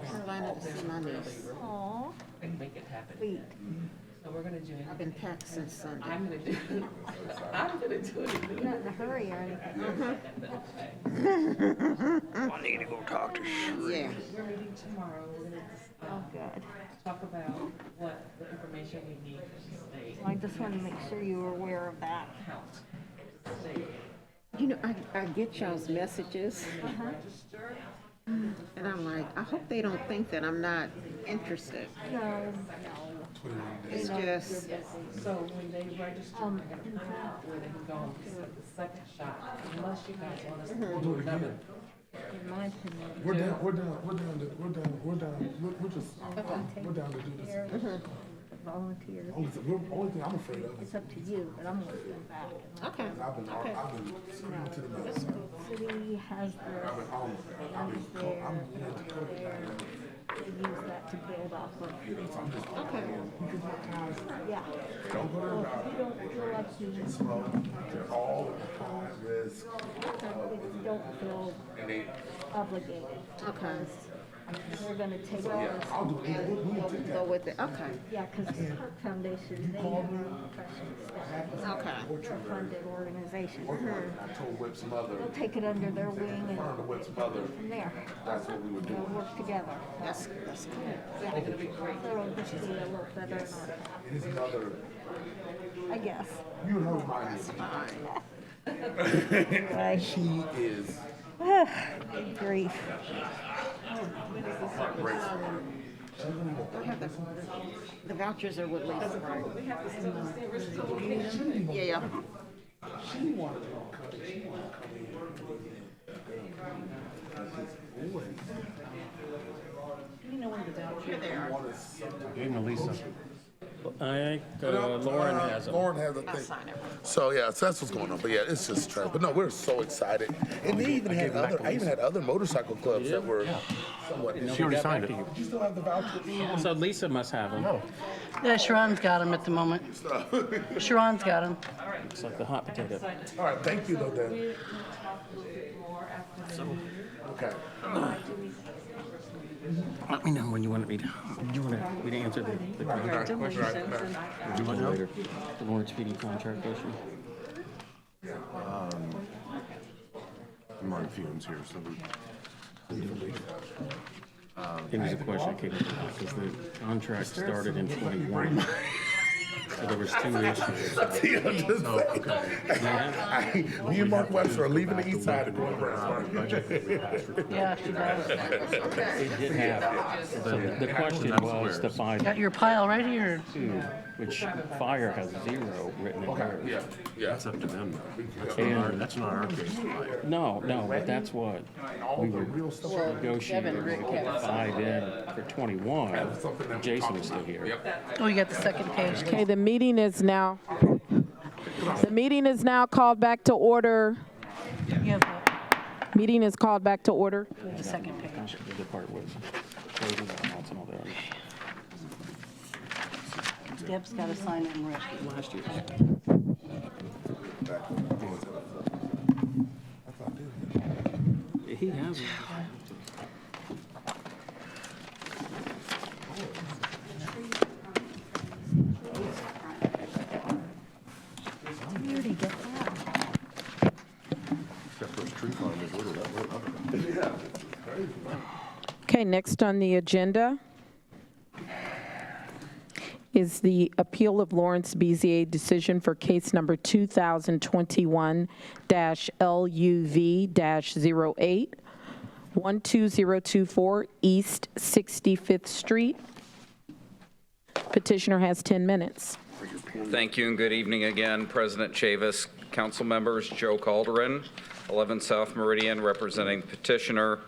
Carolina to see my niece. Aw. Make it happen. Sweet. So we're going to do it. I've been packed since Sunday. I'm going to do it. I'm going to do it. You're not in a hurry or anything. I need to go talk to Sheree. Yeah. We're meeting tomorrow. We're going to Oh, good. talk about what the information we need from the state. I just want to make sure you were aware of that. You know, I get y'all's messages. And I'm like, I hope they don't think that I'm not interested. No, It's just, So when they register, they're going to print out where they can go and get the second shot. We're down to do this. Volunteers. Only thing I'm afraid of is It's up to you, but I'm going to go back. Okay. I've been screaming to the moon. City has this, I'm they use that to build off of. okay. Yeah. Don't go Well, to if you don't feel like you, smoke. They're all high risk. if you don't feel And they, obligated. Okay. We're gonna take ours. I'll do it. We'll take Go that. with it, okay. Yeah, because the Park Foundation, they have professional staff. Okay. They're a funded organization. I told Whip's mother, They'll take it under their wing and to Whip's mother, from there, that's what we would they'll do. work together. That's cool. Yeah. So it'll just be a little better, His mother, I guess. you know my Anyway, She is grief. great. The vouchers are with Lisa, right? Yeah. She wanted to come in. She wanted to Gave them to Lisa. I think Lauren has them. Lauren has a thing. So yeah, so that's what's going on. But yeah, it's just trash. But no, we're so excited. And they even had other. I even had other motorcycle clubs that were somewhat. She already signed it. You still have the vouchers? So Lisa must have them. Yeah, Sharon's got them at the moment. Sharon's got them. It's like the hot potato. All right, thank you though, Dan. Okay. Let me know when you want me to answer the contract question. Would you want to later? The Lawrence PD contract question. I'm on fumes here, so It was a question I came up with because the contract started in 21. So there was 2 issues. I'm just saying. Me and Mark Webster are leaving the east side and going west. Yeah, she does. It did happen. So the question was to find Got your pile right here. 2, which fire has 0 written in there. Yeah. that's up to them, though. And That's not our case. no, but that's what we were negotiating. We put 5 in for 21. Jason was still here. Oh, you got the second page. Okay, the meeting is now called back to order. You have Meeting is called back to order. the second page. The other part was closing the accounts and all that. Deb's got to sign it and rest. Last year. He has it. We already get that. Except those tree farmers, look at that. Okay, next on the agenda is the appeal of Lawrence BZA decision for case number 2021-LUV-08, 12024 East 65th Street. Petitioner has 10 minutes. Thank you and good evening again, President Chavis, council members, Joe Calderon, 11 South Meridian, representing petitioner,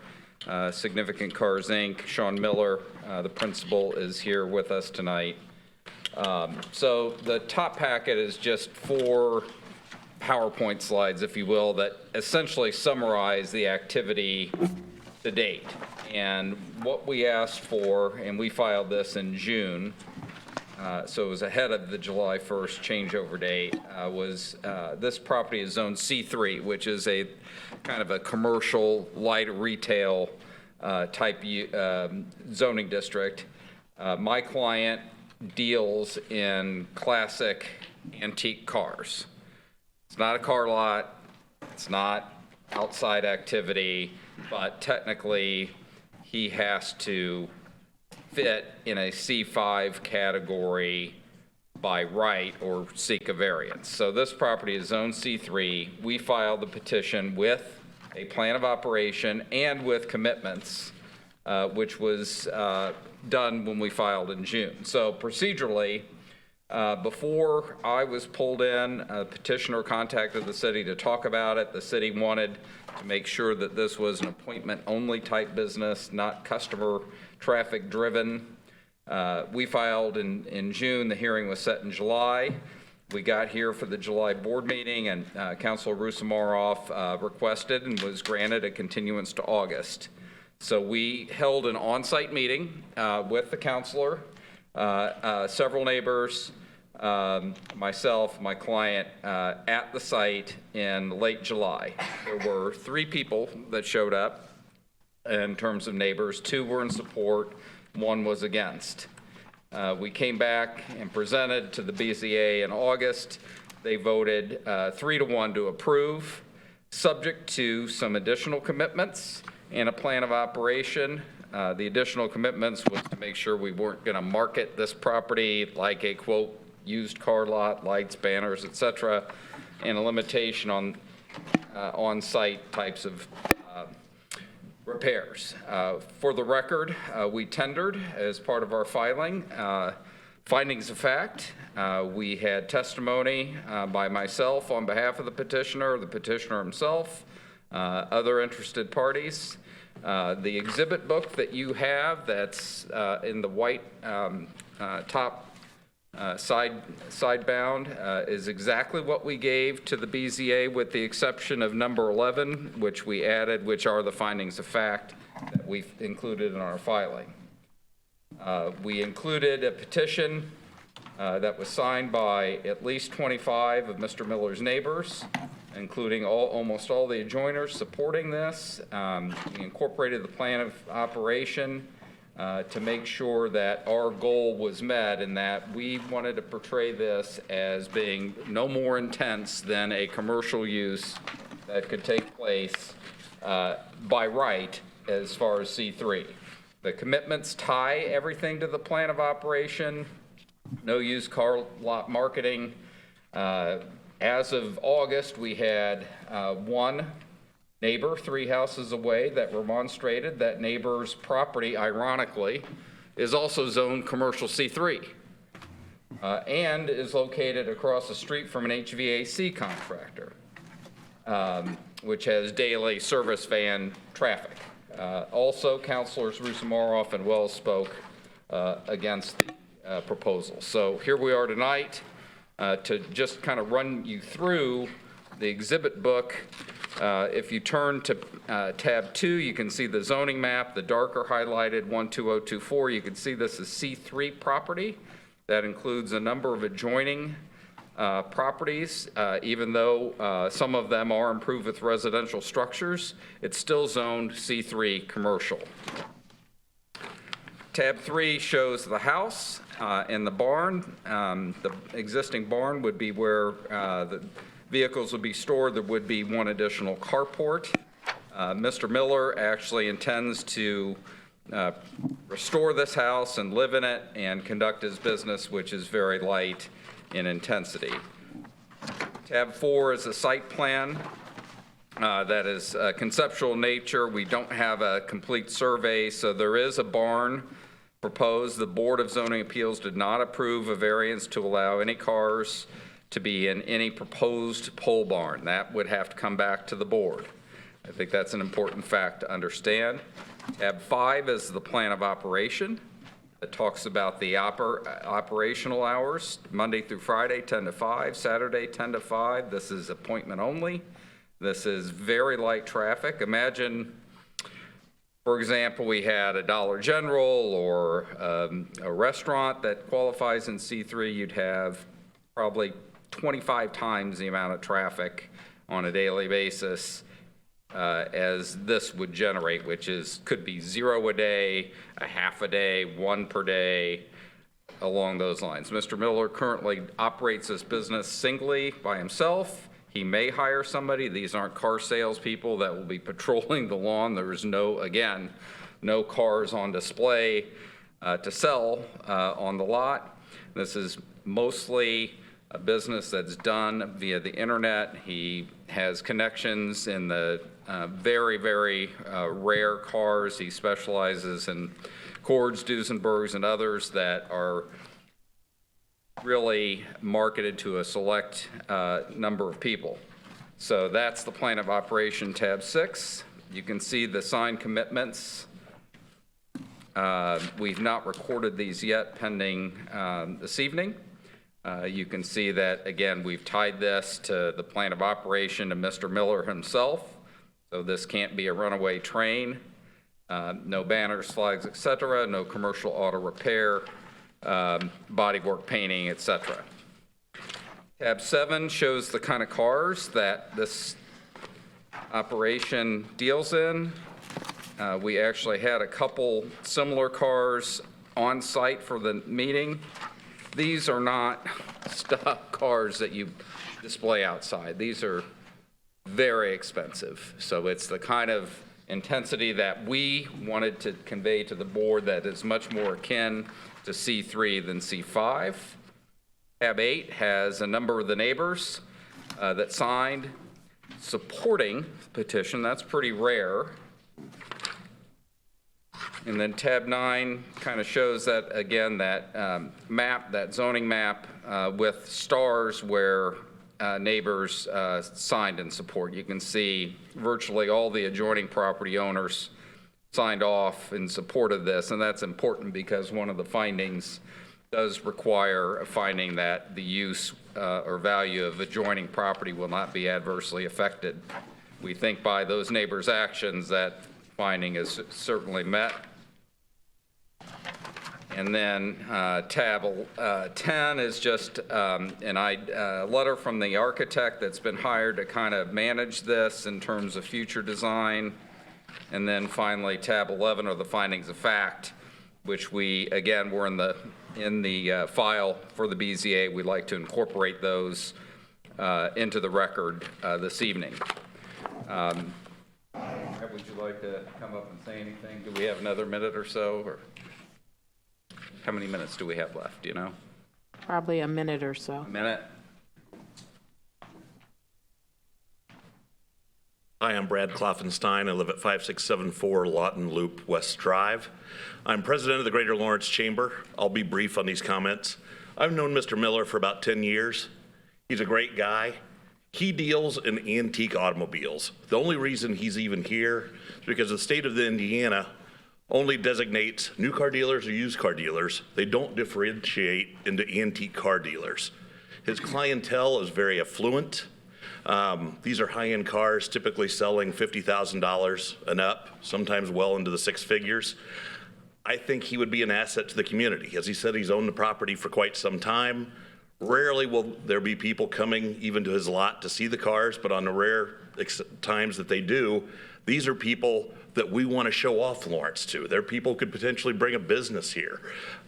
Significant Cars, Inc., Sean Miller, the principal, is here with us tonight. So the top packet is just 4 PowerPoint slides, if you will, that essentially summarize the activity to date. And what we asked for, and we filed this in June, so it was ahead of the July 1st changeover date, was this property is zone C3, which is a kind of a commercial, light retail type zoning district. My client deals in classic antique cars. It's not a car lot, it's not outside activity, but technically he has to fit in a C5 category by right or seek a variance. So this property is zone C3. We filed the petition with a plan of operation and with commitments, which was done when we filed in June. So procedurally, Before I was pulled in, a petitioner contacted the city to talk about it. The city wanted to make sure that this was an appointment-only type business, not customer traffic-driven. We filed in June. The hearing was set in July. We got here for the July board meeting, and Councilor Rusamarov requested and was granted a continuance to August. So we held an on-site meeting with the councilor, several neighbors, myself, my client, at the site in late July. There were 3 people that showed up in terms of neighbors. 2 were in support, 1 was against. We came back and presented to the BZA in August. They voted 3-1 to approve, subject to some additional commitments and a plan of operation. The additional commitments was to make sure we weren't going to market this property like a, quote, used car lot, lights, banners, et cetera, and a limitation on on-site types of repairs. For the record, we tendered as part of our filing findings of fact. We had testimony by myself on behalf of the petitioner himself, other interested parties. The exhibit book that you have that's in the white top sidebound is exactly what we gave to the BZA, with the exception of number 11, which we added, which are the findings of fact that we've included in our filing. We included a petition that was signed by at least 25 of Mr. Miller's neighbors, including almost all the adjoiners supporting this. We incorporated the plan of operation to make sure that our goal was met, and that we wanted to portray this as being no more intense than a commercial use that could take place by right as far as C3. The commitments tie everything to the plan of operation. No used car lot marketing. As of August, we had 1 neighbor 3 houses away that remonstrated. That neighbor's property, ironically, is also zoned commercial C3 and is located across the street from an HVAC contractor, which has daily service van traffic. Also, Councilors Rusamarov and Wells spoke against the proposal. So here we are tonight to just kind of run you through the exhibit book. If you turn to tab 2, you can see the zoning map, the darker highlighted 12024. You can see this is C3 property. That includes a number of adjoining properties. Even though some of them are improved with residential structures, it's still zoned C3 commercial. Tab 3 shows the house and the barn. The existing barn would be where the vehicles would be stored. There would be 1 additional carport. Mr. Miller actually intends to restore this house and live in it and conduct his business, which is very light in intensity. Tab 4 is a site plan that is conceptual in nature. We don't have a complete survey, so there is a barn proposed. The Board of Zoning Appeals did not approve a variance to allow any cars to be in any proposed pole barn. That would have to come back to the board. I think that's an important fact to understand. Tab 5 is the plan of operation. It talks about the operational hours, Monday through Friday, 10 to 5, Saturday, 10 to 5. This is appointment only. This is very light traffic. Imagine, for example, we had a Dollar General or a restaurant that qualifies in C3. You'd have probably 25 times the amount of traffic on a daily basis as this would generate, which could be 0 a day, a half a day, 1 per day, along those lines. Mr. Miller currently operates this business singly by himself. He may hire somebody. These aren't car salespeople that will be patrolling the lawn. There is no cars on display to sell on the lot. This is mostly a business that's done via the internet. He has connections in the very, very rare cars. He specializes in Cords, Duesenbergs, and others that are really marketed to a select number of people. So that's the plan of operation, tab 6. You can see the signed commitments. We've not recorded these yet, pending this evening. You can see that, again, we've tied this to the plan of operation to Mr. Miller himself, so this can't be a runaway train. No banners, flags, et cetera, no commercial auto repair, bodywork painting, et cetera. Tab 7 shows the kind of cars that this operation deals in. We actually had a couple similar cars on site for the meeting. These are not stock cars that you display outside. These are very expensive. So it's the kind of intensity that we wanted to convey to the board that is much more akin to C3 than C5. Tab 8 has a number of the neighbors that signed supporting the petition. That's pretty rare. And then tab 9 kind of shows that, again, that map, that zoning map with stars where neighbors signed in support. You can see virtually all the adjoining property owners signed off in support of this, and that's important because one of the findings does require a finding that the use or value of adjoining property will not be adversely affected. We think by those neighbors' actions that finding is certainly met. And then tab 10 is just a letter from the architect that's been hired to kind of manage this in terms of future design. And then finally, tab 11 are the findings of fact, which we, again, were in the file for the BZA. We'd like to incorporate those into the record this evening. Would you like to come up and say anything? Do we have another minute or so? Or how many minutes do we have left, do you know? Probably a minute or so. A minute? Hi, I'm Brad Kloffenstein. I live at 5674 Lawton Loop West Drive. I'm president of the Greater Lawrence Chamber. I'll be brief on these comments. I've known Mr. Miller for about 10 years. He's a great guy. He deals in antique automobiles. The only reason he's even here is because the state of Indiana only designates new car dealers or used car dealers. They don't differentiate into antique car dealers. His clientele is very affluent. These are high-end cars, typically selling $50,000 and up, sometimes well into the six figures. I think he would be an asset to the community. As he said, he's owned the property for quite some time. Rarely will there be people coming even to his lot to see the cars, but on the rare times that they do, these are people that we want to show off Lawrence to. They're people who could potentially bring a business here.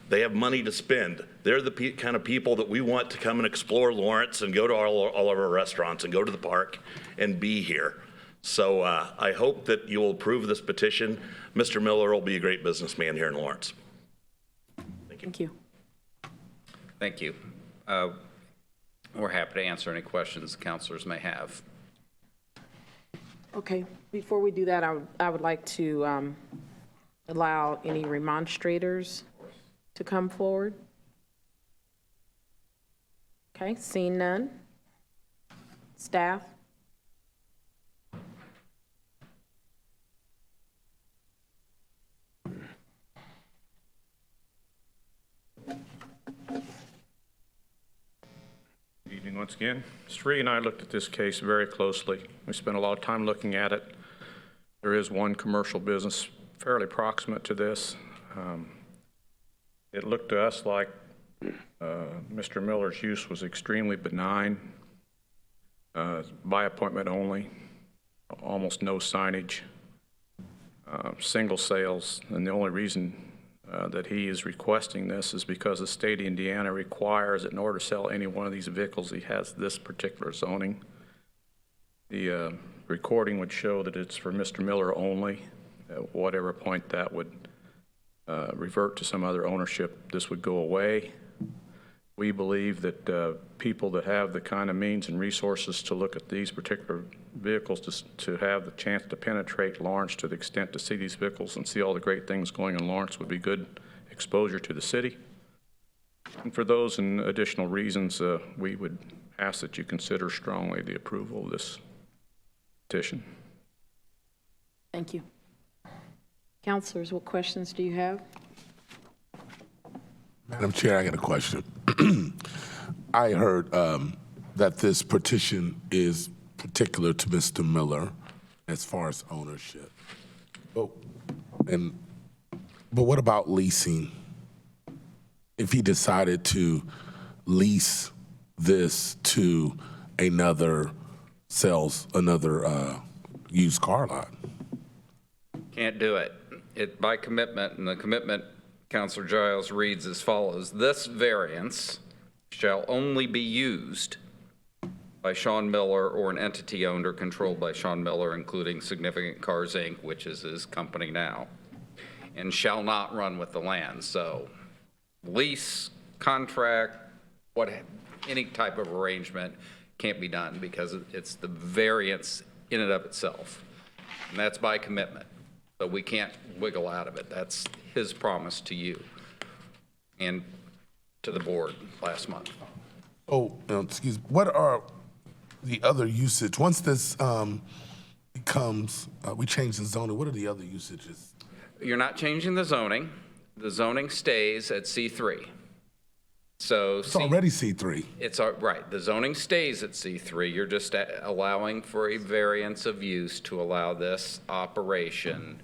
They have money to spend. They're the kind of people that we want to come and explore Lawrence and go to all of our restaurants and go to the park and be here. So I hope that you will approve this petition. Mr. Miller will be a great businessman here in Lawrence. Thank you. Thank you. Thank you. We're happy to answer any questions the councilors may have. Okay, before we do that, I would like to allow any remonstrators to come forward. Okay, seeing none. Staff? Good evening once again. Sri and I looked at this case very closely. We spent a lot of time looking at it. There is one commercial business fairly proximate to this. It looked to us like Mr. Miller's use was extremely benign, by appointment only, almost no signage, single sales, and the only reason that he is requesting this is because the state of Indiana requires that in order to sell any one of these vehicles, he has this particular zoning. The recording would show that it's for Mr. Miller only. At whatever point that would revert to some other ownership, this would go away. We believe that people that have the kind of means and resources to look at these particular vehicles to have the chance to penetrate Lawrence to the extent to see these vehicles and see all the great things going in Lawrence would be good exposure to the city. And for those and additional reasons, we would ask that you consider strongly the approval of this petition. Thank you. Counselors, what questions do you have? Madam Chair, I got a question. I heard that this petition is particular to Mr. Miller as far as ownership. But what about leasing? If he decided to lease this to another used car lot? Can't do it. It by commitment, and the commitment, Counselor Giles, reads as follows. This variance shall only be used by Sean Miller or an entity owned or controlled by Sean Miller, including Significant Cars, Inc., which is his company now, and shall not run with the land. So lease, contract, any type of arrangement can't be done because it's the variance in and of itself. And that's by commitment. So we can't wiggle out of it. That's his promise to you and to the board last month. Oh, excuse me. What are the other usage? Once this becomes, we change the zoning, what are the other usages? You're not changing the zoning. The zoning stays at C3. So It's already C3. It's right. The zoning stays at C3. You're just allowing for a variance of use to allow this operation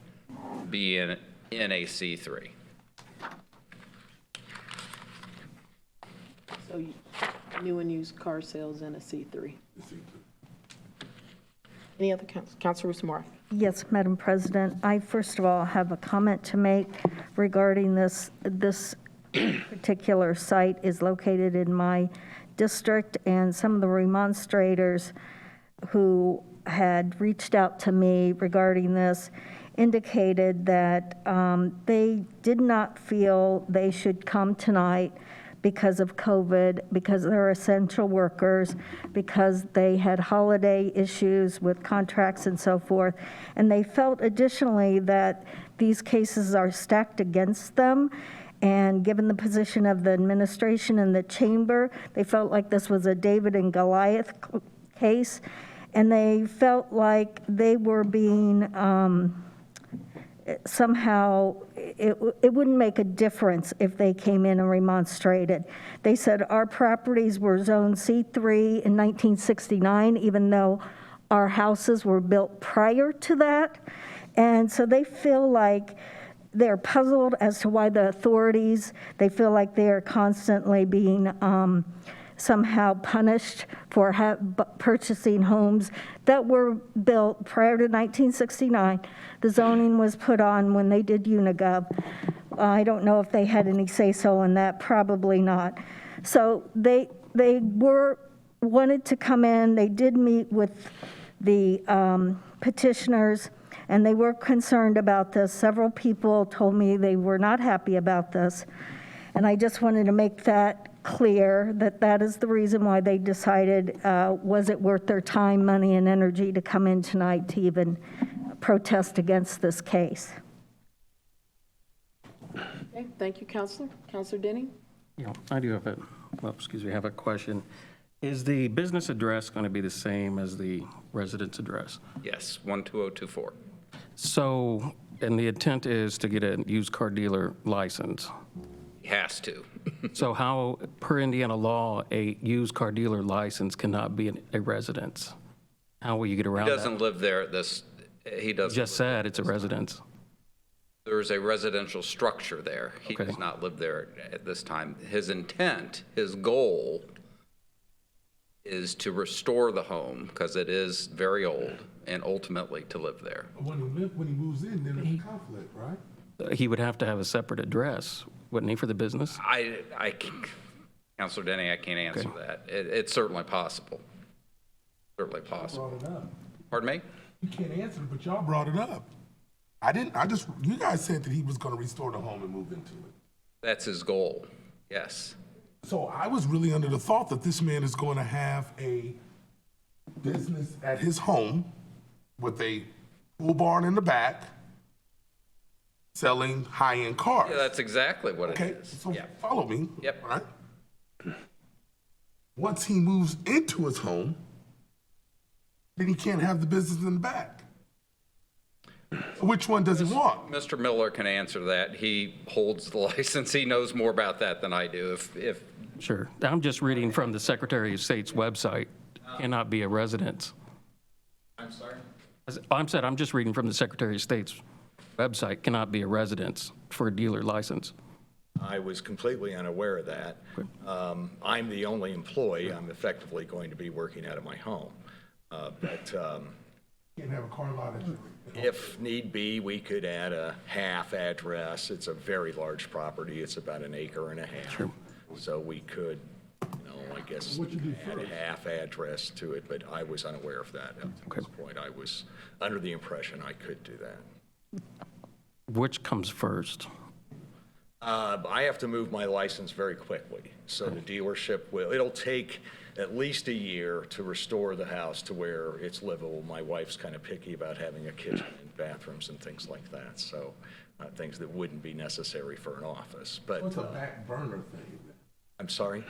be in a C3. So new and used car sales in a C3. Any other Councilor Smart? Yes, Madam President. I first of all have a comment to make regarding this particular site is located in my district, and some of the remonstrators who had reached out to me regarding this indicated that they did not feel they should come tonight because of COVID, because they're essential workers, because they had holiday issues with contracts and so forth. And they felt additionally that these cases are stacked against them. And given the position of the administration and the chamber, they felt like this was a David and Goliath case. And they felt like they were being somehow, it wouldn't make a difference if they came in and remonstrated. They said our properties were zoned C3 in 1969, even though our houses were built prior to that. And so they feel like they're puzzled as to why the authorities, they feel like they are constantly being somehow punished for purchasing homes that were built prior to 1969. The zoning was put on when they did Unigov. I don't know if they had any say-so in that, probably not. So they wanted to come in. They did meet with the petitioners, and they were concerned about this. Several people told me they were not happy about this. And I just wanted to make that clear, that that is the reason why they decided, was it worth their time, money, and energy to come in tonight to even protest against this case. Okay, thank you, Counselor. Counselor Denny? Yeah, I do have have a question. Is the business address going to be the same as the residence address? Yes, 12024. So, and the intent is to get a used car dealer license. He has to. So how, per Indiana law, a used car dealer license cannot be a residence? How will you get around He that? doesn't live there at this, he doesn't. Just said it's a residence. There's a residential structure there. He Okay. does not live there at this time. His intent, his goal is to restore the home, because it is very old, and ultimately to live there. When he moves in, then there's a conflict, right? He would have to have a separate address, wouldn't he, for the business? Counselor Denny, I can't answer that. It's certainly possible. Certainly possible. Brought it up. Pardon me? You can't answer it, but y'all brought it up. You guys said that he was gonna restore the home and move into it. That's his goal, yes. So I was really under the thought that this man is going to have a business at his home with a pool barn in the back, selling high-end cars. Yeah, that's exactly what it Okay, is. so Yeah. follow me. Yep. Right? Once he moves into his home, then he can't have the business in the back. Which one does he want? Mr. Miller can answer that. He holds the license. He knows more about that than I do. If Sure. I'm just reading from the Secretary of State's website. Cannot be a residence. I'm sorry? I'm just reading from the Secretary of State's website. Cannot be a residence for a dealer license. I was completely unaware of that. I'm the only employee. I'm effectively going to be working out of my home. But Can't have a car lot entry. if need be, we could add a half address. It's a very large property. It's about 1.5 acres. Sure. So we could, I guess, What you do add a first? half address to it, but I was unaware of that at this point. I was under the impression I could do that. Which comes first? I have to move my license very quickly, so the dealership it'll take at least a year to restore the house to where it's livable. My wife's kind of picky about having a kitchen and bathrooms and things like that, so things that wouldn't be necessary for an office. But What's a back burner thing? I'm sorry?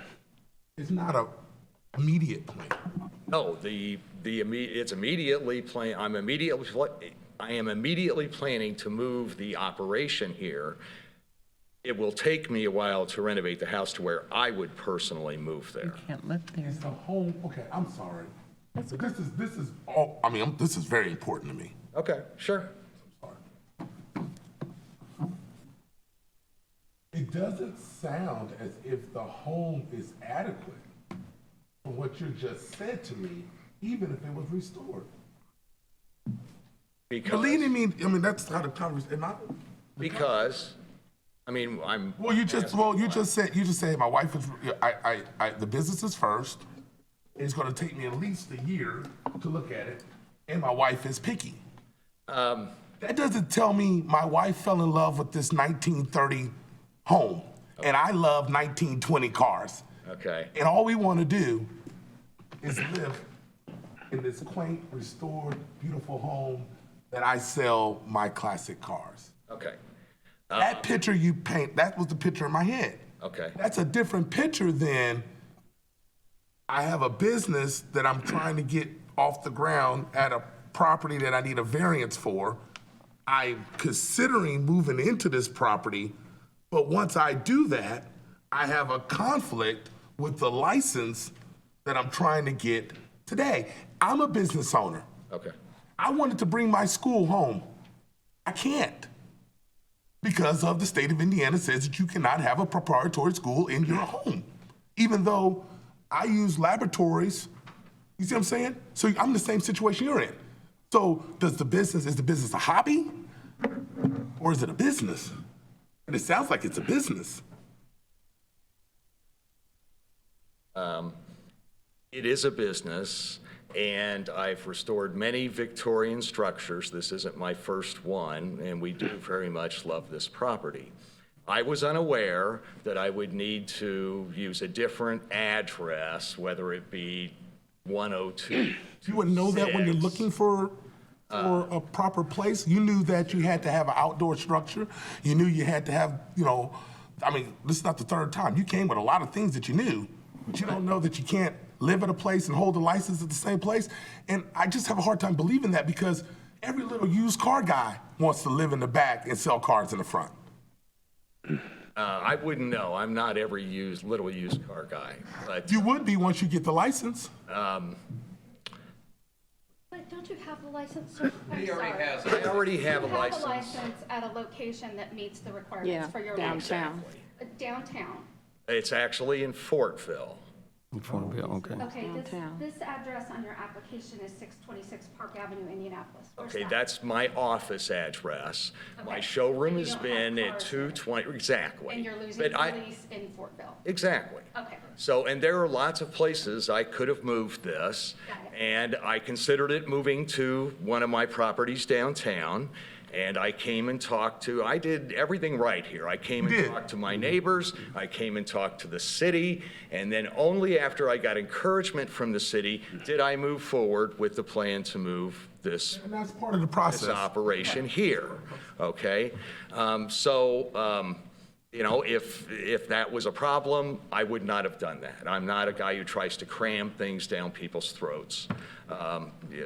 It's not a immediate plan. No, it's immediately I am immediately planning to move the operation here. It will take me a while to renovate the house to where I would personally move there. Can't live there. It's a home, okay, I'm sorry. But this is all, this is very important to me. Okay, sure. It doesn't sound as if the home is adequate from what you just said to me, even if it was restored. Because, Believing me, that's how the conversation, because, Well, you just said my wife is, the business is first. It's gonna take me at least a year to look at it, and my wife is picky. That doesn't tell me my wife fell in love with this 1930 home, and I love 1920 cars. okay. And all we wanna do is live in this quaint, restored, beautiful home that I sell my classic cars. Okay. That picture you paint, that was the picture in my head. Okay. That's a different picture than I have a business that I'm trying to get off the ground at a property that I need a variance for. I'm considering moving into this property, but once I do that, I have a conflict with the license that I'm trying to get today. I'm a business owner. Okay. I wanted to bring my school home. I can't. Because of the state of Indiana says that you cannot have a preparatory school in your home, even though I use laboratories. You see what I'm saying? So I'm in the same situation you're in. So is the business a hobby or is it a business? And it sounds like it's a business. It is a business, and I've restored many Victorian structures. This isn't my first one, and we do very much love this property. I was unaware that I would need to use a different address, whether it be 102. You wouldn't know that when you're looking for a proper place. You knew that you had to have an outdoor structure. You knew you had to have, this is not the third time. You came with a lot of things that you knew, but you don't know that you can't live at a place and hold a license at the same place. And I just have a hard time believing that because every little used car guy wants to live in the back and sell cars in the front. I wouldn't know. I'm not every little used car guy. But You would be once you get the license. But don't you have the license, sir? he already has I already have a You have a license. license at a location that meets the Yeah, requirements for your license. downtown. Downtown. It's actually in Fortville. Okay. Okay, Downtown. this address on your application is 626 Park Avenue, Indianapolis. Where's Okay, that? that's my office address. My Okay. showroom And you has don't been have at cars 220, exactly. And you're losing But the lease in Fortville. Exactly. Okay. So, and there are lots of places I could have moved this, Got it. and I considered it moving to one of my properties downtown, and I came and I did everything right here. I came and talked to my neighbors, I came and talked to the city, and then only after I got encouragement from the city did I move forward with the plan to move this And that's part of the process. operation here, okay? You know, if that was a problem, I would not have done that. I'm not a guy who tries to cram things down people's throats.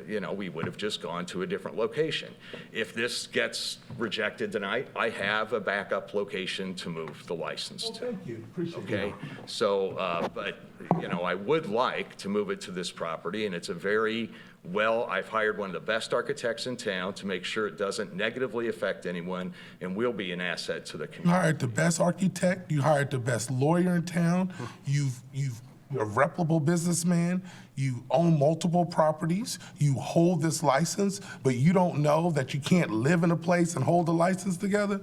You know, we would have just gone to a different location. If this gets rejected tonight, I have a backup location to move the license to. Thank you, appreciate it. Okay, so, but, you know, I would like to move it to this property, and it's a very I've hired one of the best architects in town to make sure it doesn't negatively affect anyone, and will be an asset to the You community. hired the best architect, you hired the best lawyer in town, you're a reputable businessman, you own multiple properties, you hold this license, but you don't know that you can't live in a place and hold the license together?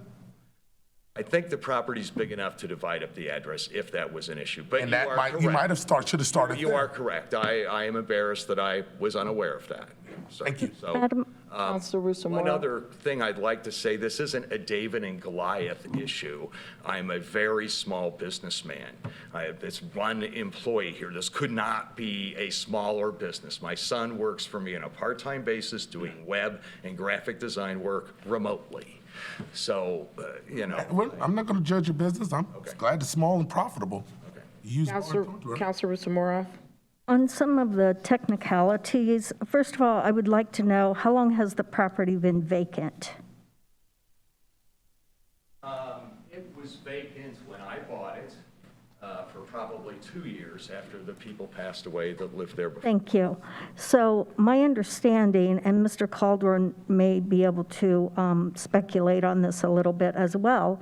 I think the property's big enough to divide up the address if that was an issue, but And you that are might, correct. you might have should have started You there. are correct. I am embarrassed that I was unaware of that. So- Thank you. So, Councilor Russo one Moore. other thing I'd like to say, this isn't a David and Goliath issue. I'm a very small businessman. I have this one employee here. This could not be a smaller business. My son works for me on a part-time basis doing web and graphic design work remotely. So, you know. Well, I'm not going to judge your business. I'm glad it's small and profitable. You use Councilor Russo Moore. On some of the technicalities, first of all, I would like to know, how long has the property been vacant? It was vacant when I bought it for probably 2 years after the people passed away that lived there before. Thank you. So my understanding, and Mr. Calderon may be able to speculate on this a little bit as well,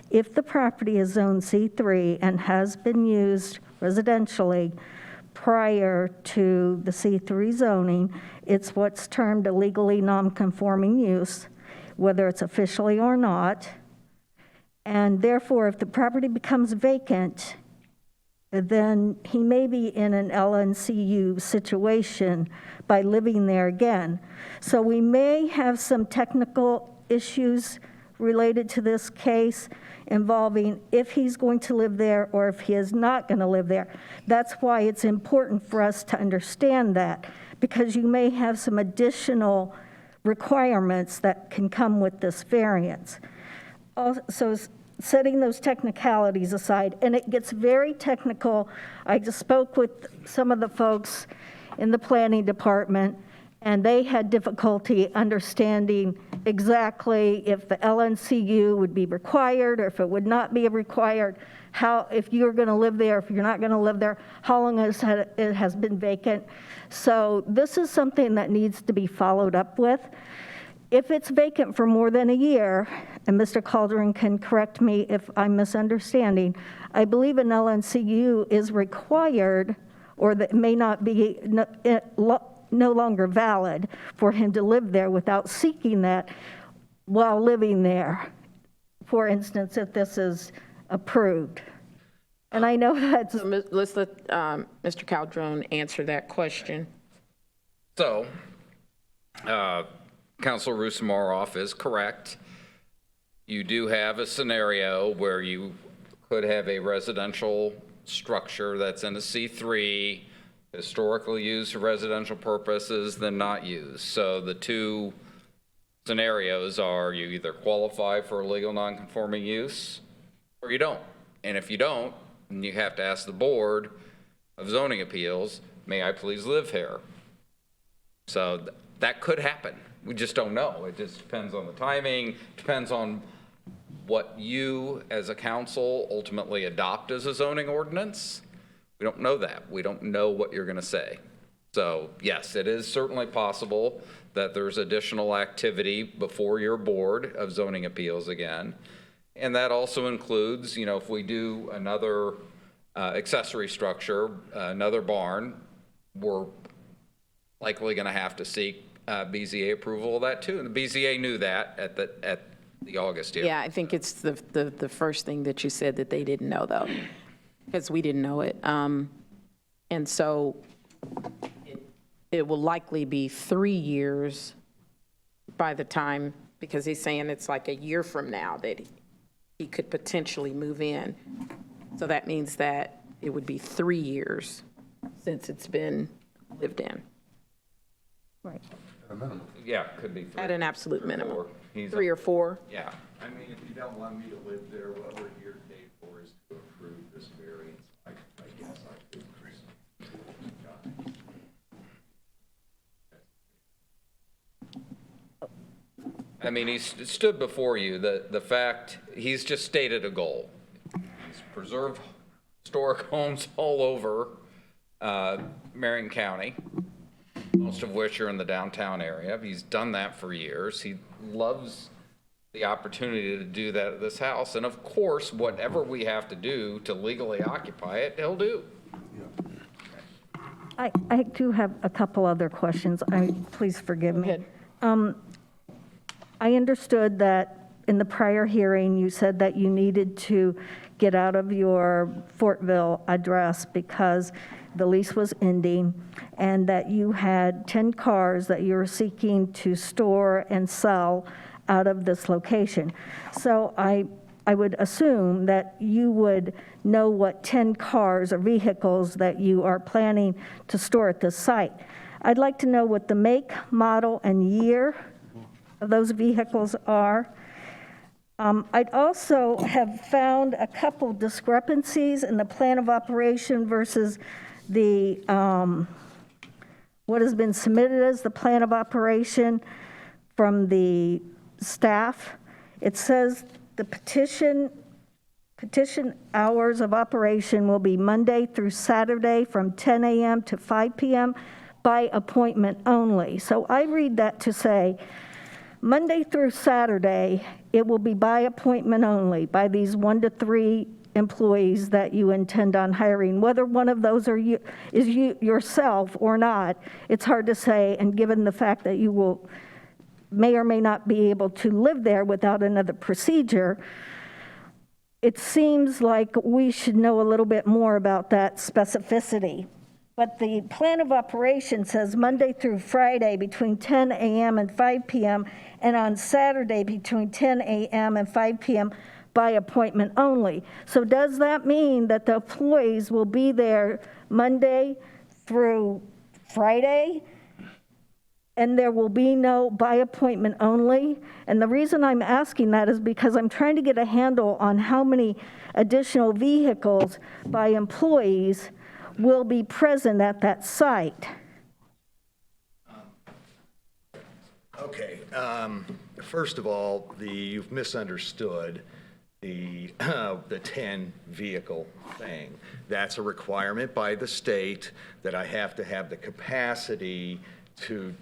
if the property is zone C3 and has been used residentially prior to the C3 zoning, it's what's termed a legally non-conforming use, whether it's officially or not. And therefore, if the property becomes vacant, then he may be in an LNCU situation by living there again. So we may have some technical issues related to this case involving if he's going to live there or if he is not going to live there. That's why it's important for us to understand that, because you may have some additional requirements that can come with this variance. Also, setting those technicalities aside, and it gets very technical. I just spoke with some of the folks in the planning department, and they had difficulty understanding exactly if the LNCU would be required or if it would not be required, how, if you're going to live there, if you're not going to live there, how long it has been vacant. So this is something that needs to be followed up with. If it's vacant for more than a year, and Mr. Calderon can correct me if I'm misunderstanding, I believe an LNCU is required, or that may not be no longer valid for him to live there without seeking that while living there, for instance, if this is approved. And I know that's... Let's let Mr. Calderon answer that question. So, Councilor Rusamoroff is correct. You do have a scenario where you could have a residential structure that's in a C3, historically used for residential purposes, then not used. So the two scenarios are you either qualify for a legal nonconforming use or you don't. And if you don't, then you have to ask the Board of Zoning Appeals, may I please live here? So that could happen. We just don't know. It just depends on the timing, depends on what you as a council ultimately adopt as a zoning ordinance. We don't know that. We don't know what you're going to say. So yes, it is certainly possible that there's additional activity before your Board of Zoning Appeals again. And that also includes, you know, if we do another accessory structure, another barn, we're likely going to have to seek BZA approval of that too. And the BZA knew that at the August hearing. Yeah, I think it's the first thing that you said that they didn't know, though, because we didn't know it. And so it will likely be 3 years by the time, because he's saying it's like a year from now that he could potentially move in. So that means that it would be 3 years since it's been lived in. Right. Yeah, could be 3. At an absolute minimum. 4. 3 or 4? Yeah. I mean, if you don't want me to live there while we're here, I mean, he's stood before you. The fact, he's just stated a goal. He's preserved historic homes all over Marion County, most of which are in the downtown area. He's done that for years. He loves the opportunity to do that at this house. And of course, whatever we have to do to legally occupy it, he'll do. I do have a couple other questions. Please forgive me. I understood that in the prior hearing, you said that you needed to get out of your Fortville address because the lease was ending, and that you had 10 cars that you were seeking to store and sell out of this location. So I would assume that you would know what 10 cars or vehicles that you are planning to store at this site. I'd like to know what the make, model, and year of those vehicles are. I'd also have found a couple discrepancies in the plan of operation versus the what has been submitted as the plan of operation from the staff. It says the petition hours of operation will be Monday through Saturday from 10 a.m. to 5 p.m. by appointment only. So I read that to say Monday through Saturday, it will be by appointment only by these 1 to 3 employees that you intend on hiring. Whether one of those is you yourself or not, it's hard to say, and given the fact that you may or may not be able to live there without another procedure, it seems like we should know a little bit more about that specificity. But the plan of operation says Monday through Friday between 10 a.m. and 5 p.m. and on Saturday between 10 a.m. and 5 p.m. by appointment only. So does that mean that the employees will be there Monday through Friday and there will be no by appointment only? And the reason I'm asking that is because I'm trying to get a handle on how many additional vehicles by employees will be present at that site. Okay. First of all, you've misunderstood the 10 vehicle thing. That's a requirement by the state that I have to have the capacity to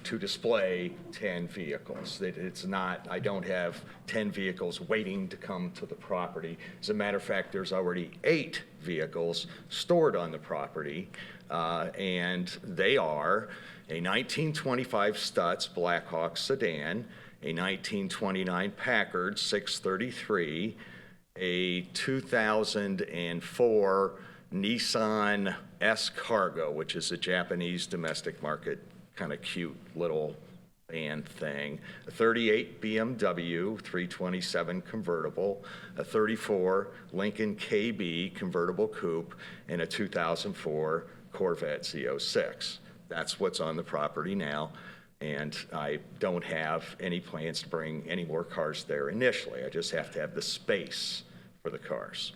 display 10 vehicles. It's not, I don't have 10 vehicles waiting to come to the property. As a matter of fact, there's already 8 vehicles stored on the property, and they are a 1925 Stutz Blackhawk sedan, a 1929 Packard 633, a 2004 Nissan S Cargo, which is a Japanese domestic market kind of cute little van thing, a 38 BMW 327 convertible, a 34 Lincoln KB convertible coupe, and a 2004 Corvette Z06. That's what's on the property now, and I don't have any plans to bring any more cars there initially. I just have to have the space for the cars.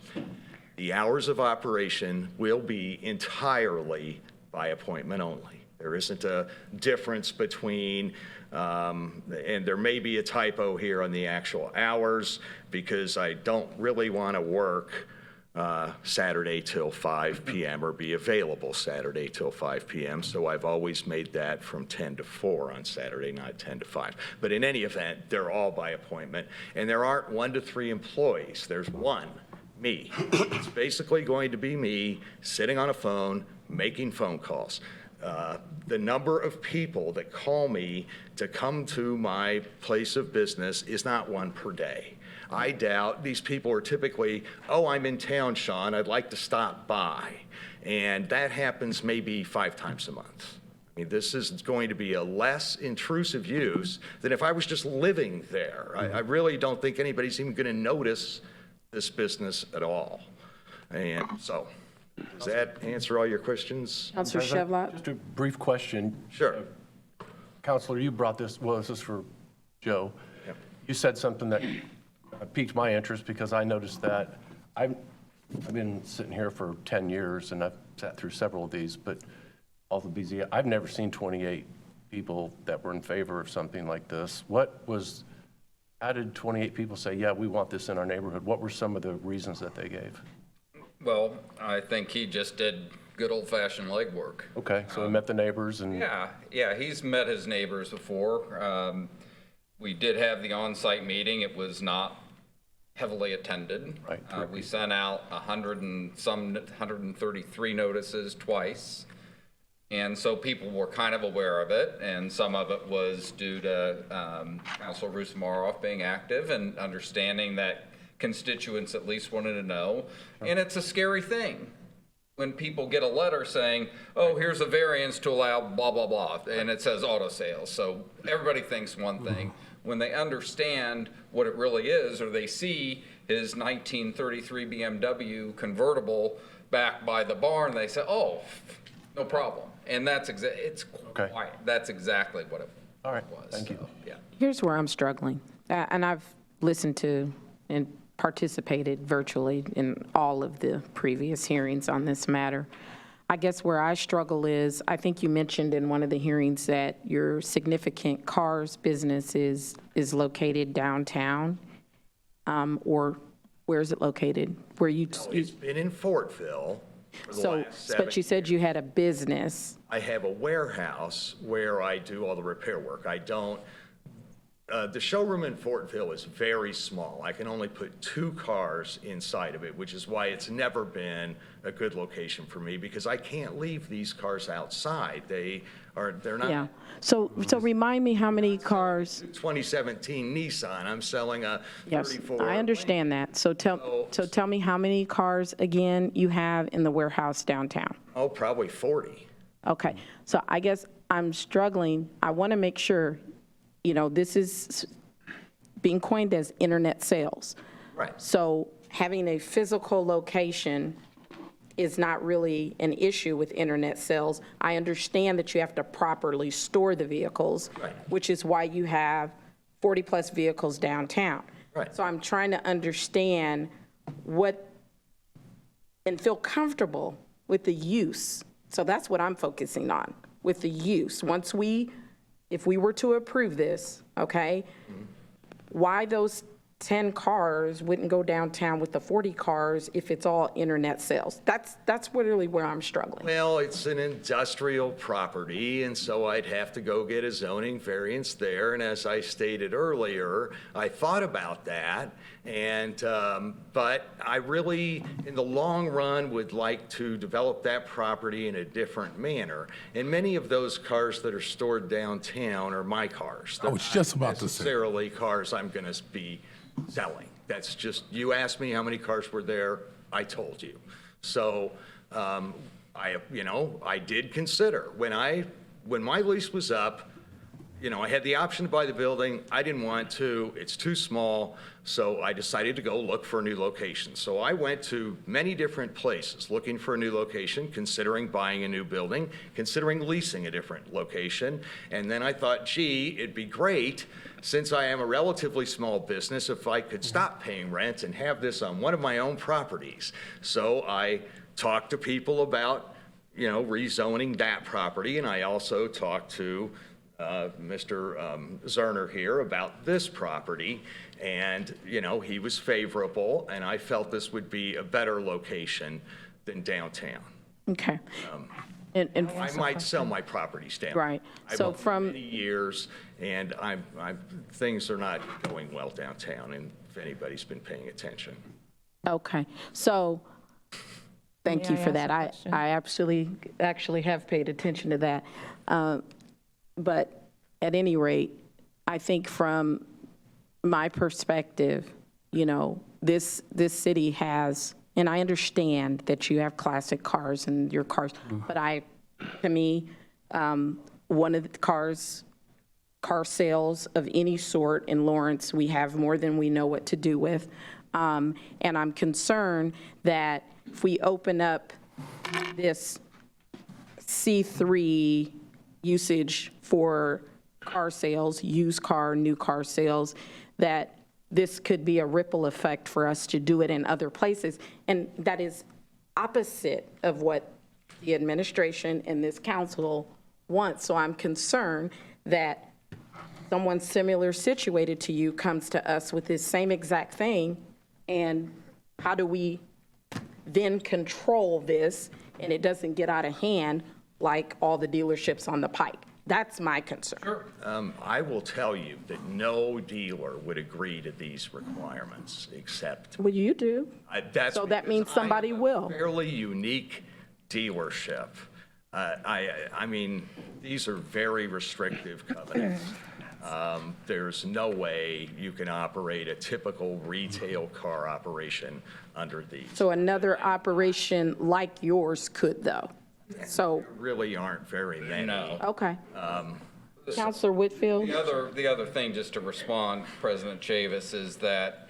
The hours of operation will be entirely by appointment only. There isn't a difference between, and there may be a typo here on the actual hours because I don't really want to work Saturday till 5 p.m. or be available Saturday till 5 p.m. So I've always made that from 10 to 4 on Saturday, not 10 to 5. But in any event, they're all by appointment. And there aren't 1 to 3 employees. There's one, me. It's basically going to be me sitting on a phone, making phone calls. The number of people that call me to come to my place of business is not 1 per day. I doubt these people are typically, oh, I'm in town, Sean, I'd like to stop by. And that happens maybe 5 times a month. I mean, this is going to be a less intrusive use than if I was just living there. I really don't think anybody's even going to notice this business at all. And so, does that answer all your questions? Councilor Chevlot? Just a brief question. Sure. Counselor, you brought this, well, this is for Joe. Yep. You said something that piqued my interest because I noticed that I've been sitting here for 10 years and I've sat through several of these, but all the BZ, I've never seen 28 people that were in favor of something like this. How did 28 people say, yeah, we want this in our neighborhood? What were some of the reasons that they gave? Well, I think he just did good old-fashioned legwork. Okay, so we met the neighbors and. Yeah, he's met his neighbors before. We did have the on-site meeting. It was not heavily attended. Right. We sent out 133 notices twice. And so people were kind of aware of it, and some of it was due to Councilor Rusamaroff being active and understanding that constituents at least wanted to know. And it's a scary thing when people get a letter saying, oh, here's a variance to allow blah, blah, blah, and it says auto sales. So everybody thinks one thing. When they understand what it really is, or they see his 1933 BMW convertible back by the barn, they say, oh, no problem. And that's that's exactly what it All right, was. thank you. So, yeah. Here's where I'm struggling, and I've listened to and participated virtually in all of the previous hearings on this matter. I guess where I struggle is, I think you mentioned in one of the hearings that your significant cars business is located downtown, or where is it located? Where you? It's been in Fortville for the last 7 But you said you had a business. I have a warehouse where I do all the repair work. I don't, the showroom in Fortville is very small. I can only put 2 cars inside of it, which is why it's never been a good location for me, because I can't leave these cars outside. They're not. Yeah. So remind me how many cars. 2017 Nissan, I'm selling a 34. Yes, I understand that. So tell me how many cars again you have in the warehouse downtown. Oh, probably 40. Okay, so I guess I'm struggling. I want to make sure, this is being coined as internet sales. Right. So having a physical location is not really an issue with internet sales. I understand that you have to properly store the vehicles, Right. which is why you have 40-plus vehicles downtown. Right. So I'm trying to understand and feel comfortable with the use. So that's what I'm focusing on, with the use. If we were to approve this, okay, why those 10 cars wouldn't go downtown with the 40 cars if it's all internet sales? That's really where I'm struggling. Well, it's an industrial property, and so I'd have to go get a zoning variance there. And as I stated earlier, I thought about that, but I really, in the long run, would like to develop that property in a different manner. And many of those cars that are stored downtown are my cars. I was just about to say. Necessarily cars I'm going to be selling. That's just, you asked me how many cars were there, I told you. So I did consider, when my lease was up, I had the option to buy the building. I didn't want to. It's too small. So I decided to go look for a new location. So I went to many different places looking for a new location, considering buying a new building, considering leasing a different location. And then I thought, gee, it'd be great, since I am a relatively small business, if I could stop paying rent and have this on one of my own properties. So I talked to people about, rezoning that property. And I also talked to Mr. Zerner here about this property, and he was favorable, and I felt this would be a better location than downtown. Okay. And I might sell my properties down. Right. I've So owned for from many years, and things are not going well downtown, and if anybody's been paying attention. Okay, so, thank you May I for that. ask a question? I actually have paid attention to that. But at any rate, I think from my perspective, this city has, and I understand that you have classic cars and your cars, but to me, one of the car sales of any sort in Lawrence, we have more than we know what to do with. And I'm concerned that if we open up this C3 usage for car sales, used car, new car sales, that this could be a ripple effect for us to do it in other places. And that is opposite of what the administration and this council once. So I'm concerned that someone similar situated to you comes to us with this same exact thing, and how do we then control this and it doesn't get out of hand like all the dealerships on the pike? That's my concern. Sure. I will tell you that no dealer would agree to these requirements except. Well, you do. That's So that because means somebody I have will. a fairly unique dealership. I mean, these are very restrictive covenants. There's no way you can operate a typical retail car operation under these. So another operation like yours could, though. So, There really aren't very many. No. okay. Counselor Whitfield? The other thing, just to respond, President Chavis, is that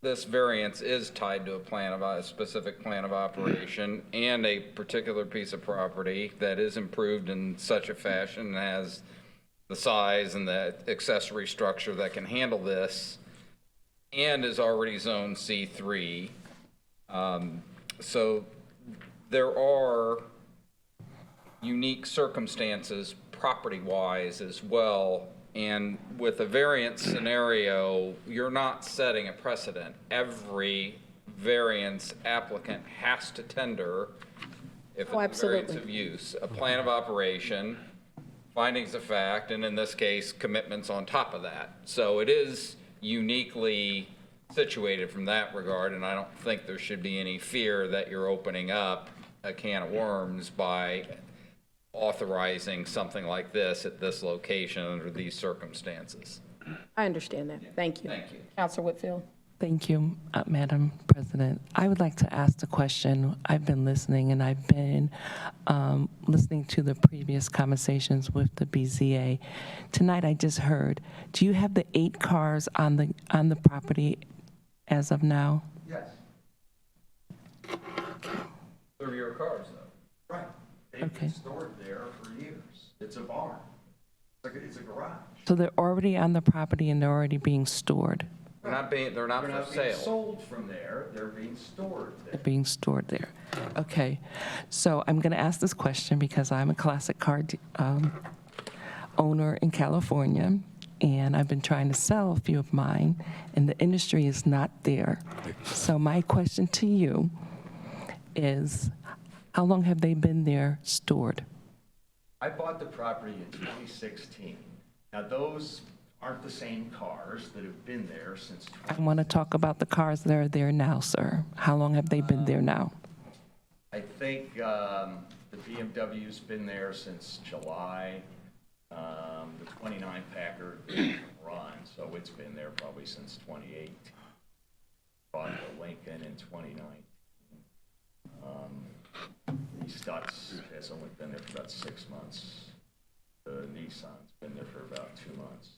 this variance is tied to a specific plan of operation and a particular piece of property that is improved in such a fashion as the size and the accessory structure that can handle this and is already zone C3. So there are unique circumstances property-wise as well. And with a variance scenario, you're not setting a precedent. Every variance applicant has to tender, if it's a variance of use, a plan of operation, findings of fact, and in this case, commitments on top of that. So it is uniquely situated from that regard, and I don't think there should be any fear that you're opening up a can of worms by authorizing something like this at this location under these circumstances. I understand that. Thank you. Thank you. Counselor Whitfield? Thank you, Madam President. I would like to ask the question. I've been listening, and I've been listening to the previous conversations with the BZA. Tonight, I just heard, do you have the 8 cars on the property as of now? Yes. They're your cars, though. Right. They've Okay. been stored there for years. It's a barn. It's a garage. So they're already on the property and they're already being stored. They're not They're for not being sale. sold from there. They're being stored there. They're being stored there. Okay. So I'm going to ask this question because I'm a classic car owner in California, and I've been trying to sell a few of mine, and the industry is not there. So my question to you is, how long have they been there stored? I bought the property in 2016. Now, those aren't the same cars that have been there since. I want to talk about the cars that are there now, sir. How long have they been there now? I think the BMW's been there since July. The 29 Packard didn't run, so it's been there probably since 2018. Bought the Lincoln in 2019. The Stutz has only been there for about 6 months. The Nissan's been there for about 2 months.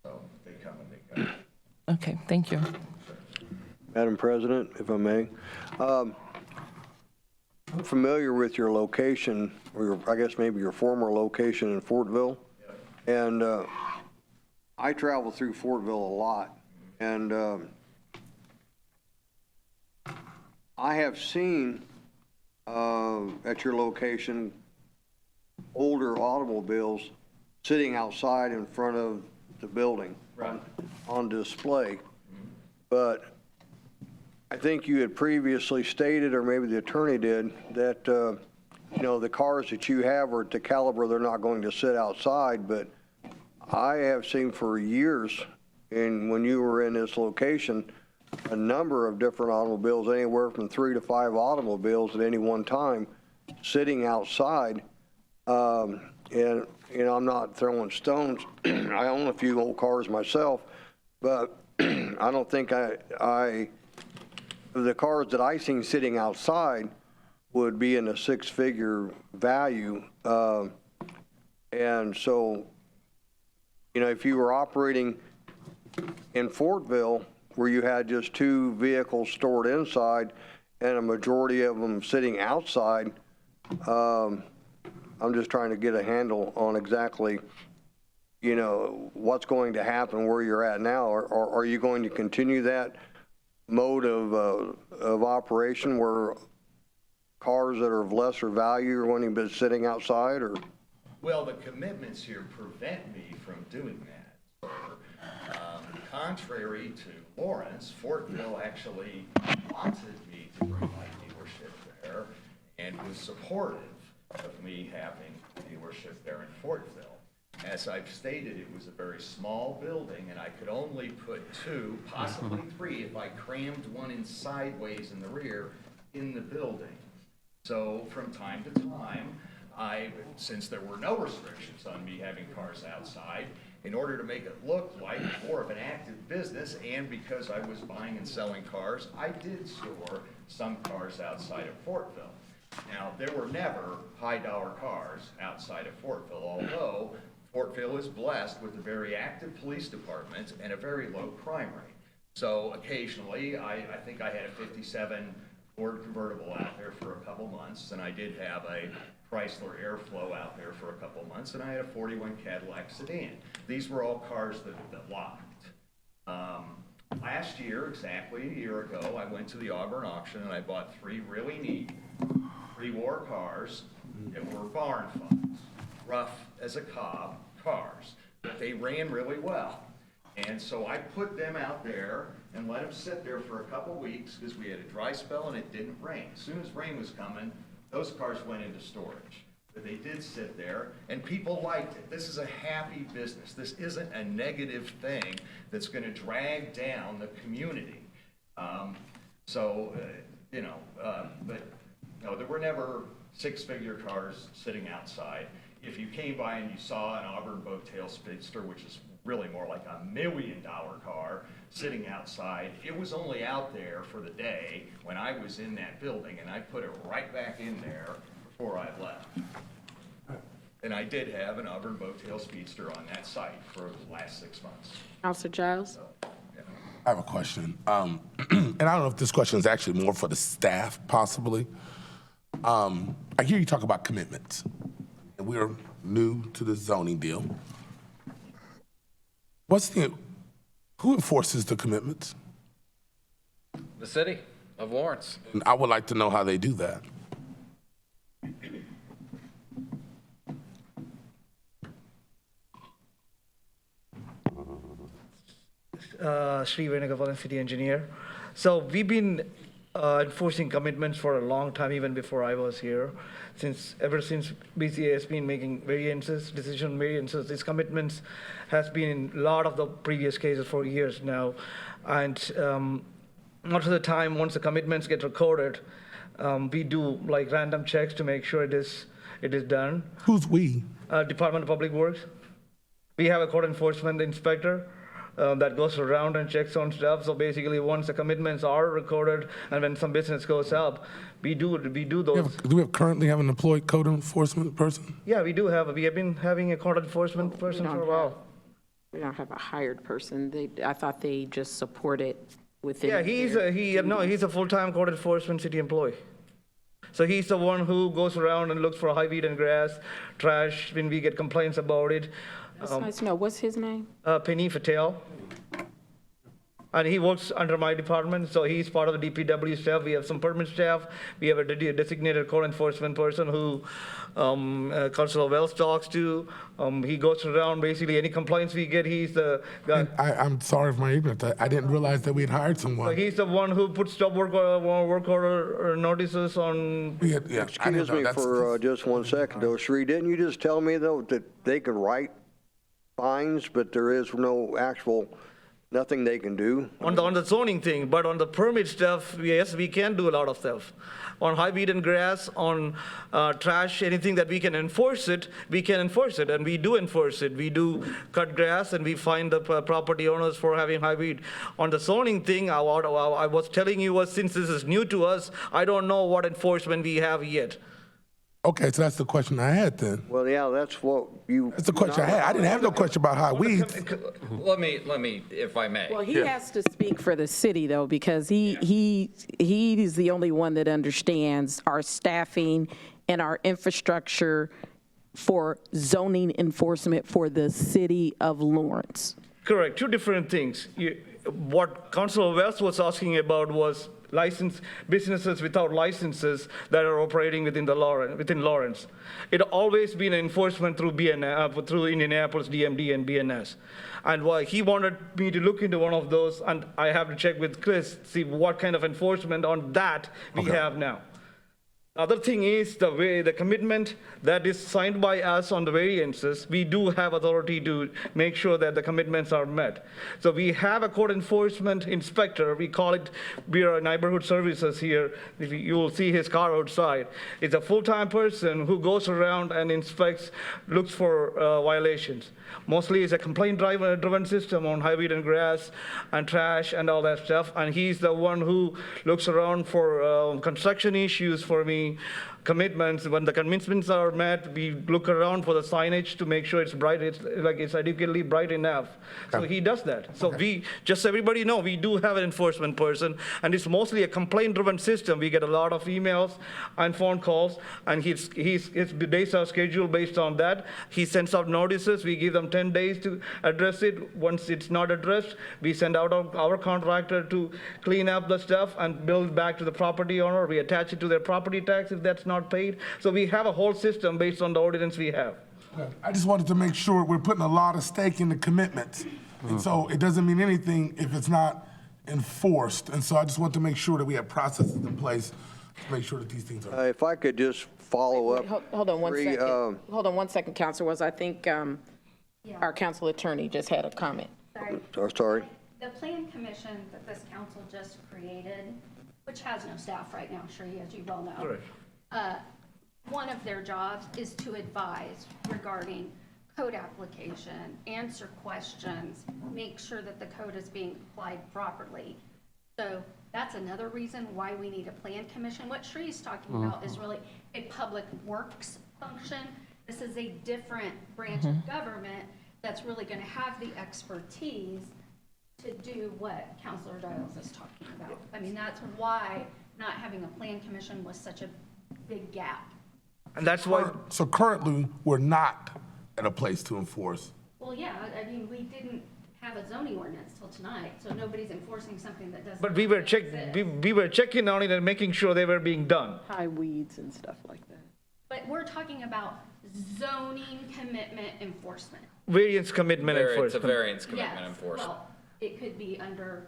So they come and they go. Okay, thank you. Madam President, if I may. I'm familiar with your location, or I guess maybe your former location in Fortville. And I travel through Fortville a lot. And I have seen at your location older automobiles sitting outside in front of the building on display. But I think you had previously stated, or maybe the attorney did, that, you know, the cars that you have are at the caliber they're not going to sit outside. But I have seen for years, and when you were in this location, a number of different automobiles, anywhere from 3 to 5 automobiles at any one time, sitting outside. And, you know, I'm not throwing stones. I own a few old cars myself, but I don't think the cars that I seen sitting outside would be in a 6-figure value. And so, you know, if you were operating in Fortville, where you had just 2 vehicles stored inside and a majority of them sitting outside, I'm just trying to get a handle on exactly, you know, what's going to happen where you're at now. Or are you going to continue that mode of operation where cars that are of lesser value or wanting to be sitting outside, or? Well, the commitments here prevent me from doing that, sir. Contrary to Lawrence, Fortville actually wanted me to bring my dealership there and was supportive of me having a dealership there in Fortville. As I've stated, it was a very small building, and I could only put 2, possibly 3, if I crammed one in sideways in the rear in the building. So from time to time, since there were no restrictions on me having cars outside, in order to make it look like more of an active business, and because I was buying and selling cars, I did store some cars outside of Fortville. Now, there were never high-dollar cars outside of Fortville, although Fortville is blessed with a very active police department and a very low crime rate. So occasionally, I think I had a 57 Ford convertible out there for a couple months, and I did have a Chrysler Airflow out there for a couple months, and I had a 41 Cadillac sedan. These were all cars that locked. Last year, exactly a year ago, I went to the Auburn auction and I bought 3 really neat pre-war cars that were barn finds, rough as a cob cars, but they ran really well. And so I put them out there and let them sit there for a couple weeks because we had a dry spell and it didn't rain. As soon as rain was coming, those cars went into storage. But they did sit there, and people liked it. This is a happy business. This isn't a negative thing that's going to drag down the community. But no, there were never 6-figure cars sitting outside. If you came by and you saw an Auburn Bowtail Speedster, which is really more like $1 million car, sitting outside, it was only out there for the day when I was in that building, and I put it right back in there before I left. And I did have an Auburn Bowtail Speedster on that site for the last 6 months. Counselor Giles? So, yeah. I have a question. And I don't know if this question is actually more for the staff, possibly. I hear you talk about commitments. And we're new to the zoning deal. Who enforces the commitments? The city of Lawrence. And I would like to know how they do that. Sri Venugopalan, city engineer. So we've been enforcing commitments for a long time, even before I was here. Ever since BCA has been making variances, decision variances, these commitments has been in a lot of the previous cases for years now. And most of the time, once the commitments get recorded, we do like random checks to make sure it is done. Who's we? Department of Public Works. We have a code enforcement inspector that goes around and checks on stuff. So basically, once the commitments are recorded and when some business goes up, we do those. Do we currently have an employed code enforcement person? Yeah, we do have. We have been having a code enforcement person for a while. We don't have a hired person. I thought they just support it within. Yeah, he's a full-time code enforcement city employee. So he's the one who goes around and looks for high weed and grass, trash when we get complaints about it. That's nice to know. What's his name? Penny Patel. And he works under my department, so he's part of the DPW staff. We have some permit staff. We have a designated code enforcement person who Councilor Wells talks to. He goes around, basically, any complaints we get, he's the guy. I'm sorry for my ignorance. I didn't realize that we had hired someone. So he's the one who puts stop work order notices on. Excuse me for just 1 second, though. Sri, didn't you just tell me, though, that they could write fines, but there is nothing they can do? On the zoning thing, but on the permit stuff, yes, we can do a lot of stuff. On high weed and grass, on trash, anything that we can enforce it, we can enforce it, and we do enforce it. We do cut grass, and we find the property owners for having high weed. On the zoning thing, I was telling you, since this is new to us, I don't know what enforcement we have yet. Okay, so that's the question I had then. Well, yeah, that's the question I had. I didn't have no question about high weeds. Let me, if I may. Well, he has to speak for the city, though, because he is the only one that understands our staffing and our infrastructure for zoning enforcement for the city of Lawrence. Correct. Two different things. what Councilor West was asking about was businesses without licenses that are operating within Lawrence. It always been enforcement through through Indianapolis DMD and BNS. And why he wanted me to look into one of those, and I have to check with Chris, see what kind of enforcement on that we have now. Other thing is the commitment that is signed by us on the variances, we do have authority to make sure that the commitments are met. So we have a code enforcement inspector, we call it Bureau of Neighborhood Services here. You will see his car outside. It's a full-time person who goes around and inspects, looks for violations. Mostly it's a complaint-driven system on high weed and grass and trash and all that stuff. And he's the one who looks around for construction issues for me, commitments. When the commitments are met, we look around for the signage to make sure it's bright, it's adequately bright enough. So he does that. So we, just so everybody know, we do have an enforcement person, and it's mostly a complaint-driven system. We get a lot of emails and phone calls, and his days are scheduled based on that. He sends out notices. We give them 10 days to address it. Once it's not addressed, we send out our contractor to clean up the stuff and bill back to the property owner. We attach it to their property tax if that's not paid. So we have a whole system based on the ordinance we have. I just wanted to make sure we're putting a lot of stake in the commitments. And so it doesn't mean anything if it's not enforced. And so I just want to make sure that we have processes in place to make sure that these things are. If I could just follow up. Hold on one second. Hold on one second, Councilor Wells. I think our council attorney just had a comment. Sorry. The plan commission that this council just created, which has no staff right now, I'm sure as you well know. Correct. One of their jobs is to advise regarding code application, answer questions, make sure that the code is being applied properly. So that's another reason why we need a plan commission. What Shree's talking about is really a public works function. This is a different branch of government that's really going to have the expertise to do what Councilor Giles is talking about. I mean, that's why not having a plan commission was such a big gap. And that's why. So currently, we're not at a place to enforce. Well, yeah, I mean, we didn't have a zoning ordinance till tonight, so nobody's enforcing something that doesn't. But we were checking on it and making sure they were being done. High weeds and stuff like that. But we're talking about zoning commitment enforcement. Variance commitment It's a enforcement. variance commitment Yes, enforcement. well, it could be under,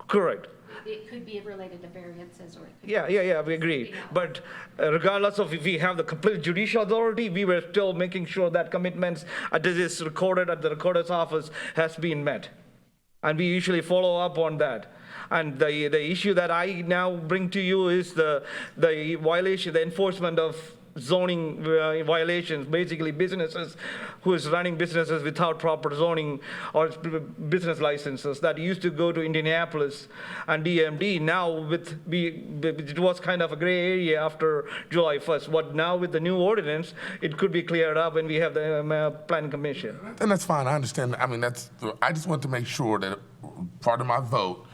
Correct. it could be related to variances, or it could. Yeah, we agree. But regardless of if we have the complete judicial authority, we were still making sure that commitments, this is recorded at the recorder's office, has been met. And we usually follow up on that. And the issue that I now bring to you is the violation, the enforcement of zoning violations, basically businesses who is running businesses without proper zoning or business licenses that used to go to Indianapolis and DMD. Now it was kind of a gray area after July 1st. What now with the new ordinance, it could be cleared up when we have the plan commission. And that's fine, I understand. I mean, I just want to make sure that part of my vote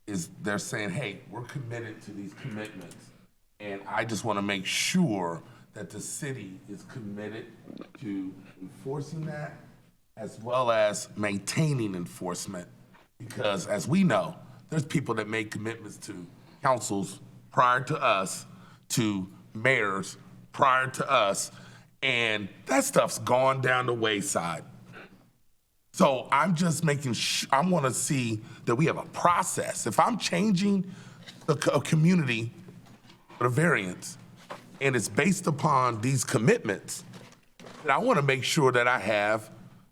is they're saying, hey, we're committed to these commitments. And I just want to make sure that the city is committed to enforcing that as well as maintaining enforcement. Because as we know, there's people that make commitments to councils prior to us, to mayors prior to us, and that stuff's gone down the wayside. So I'm just making I want to see that we have a process. If I'm changing a community for a variance, and it's based upon these commitments, then I want to make sure that I have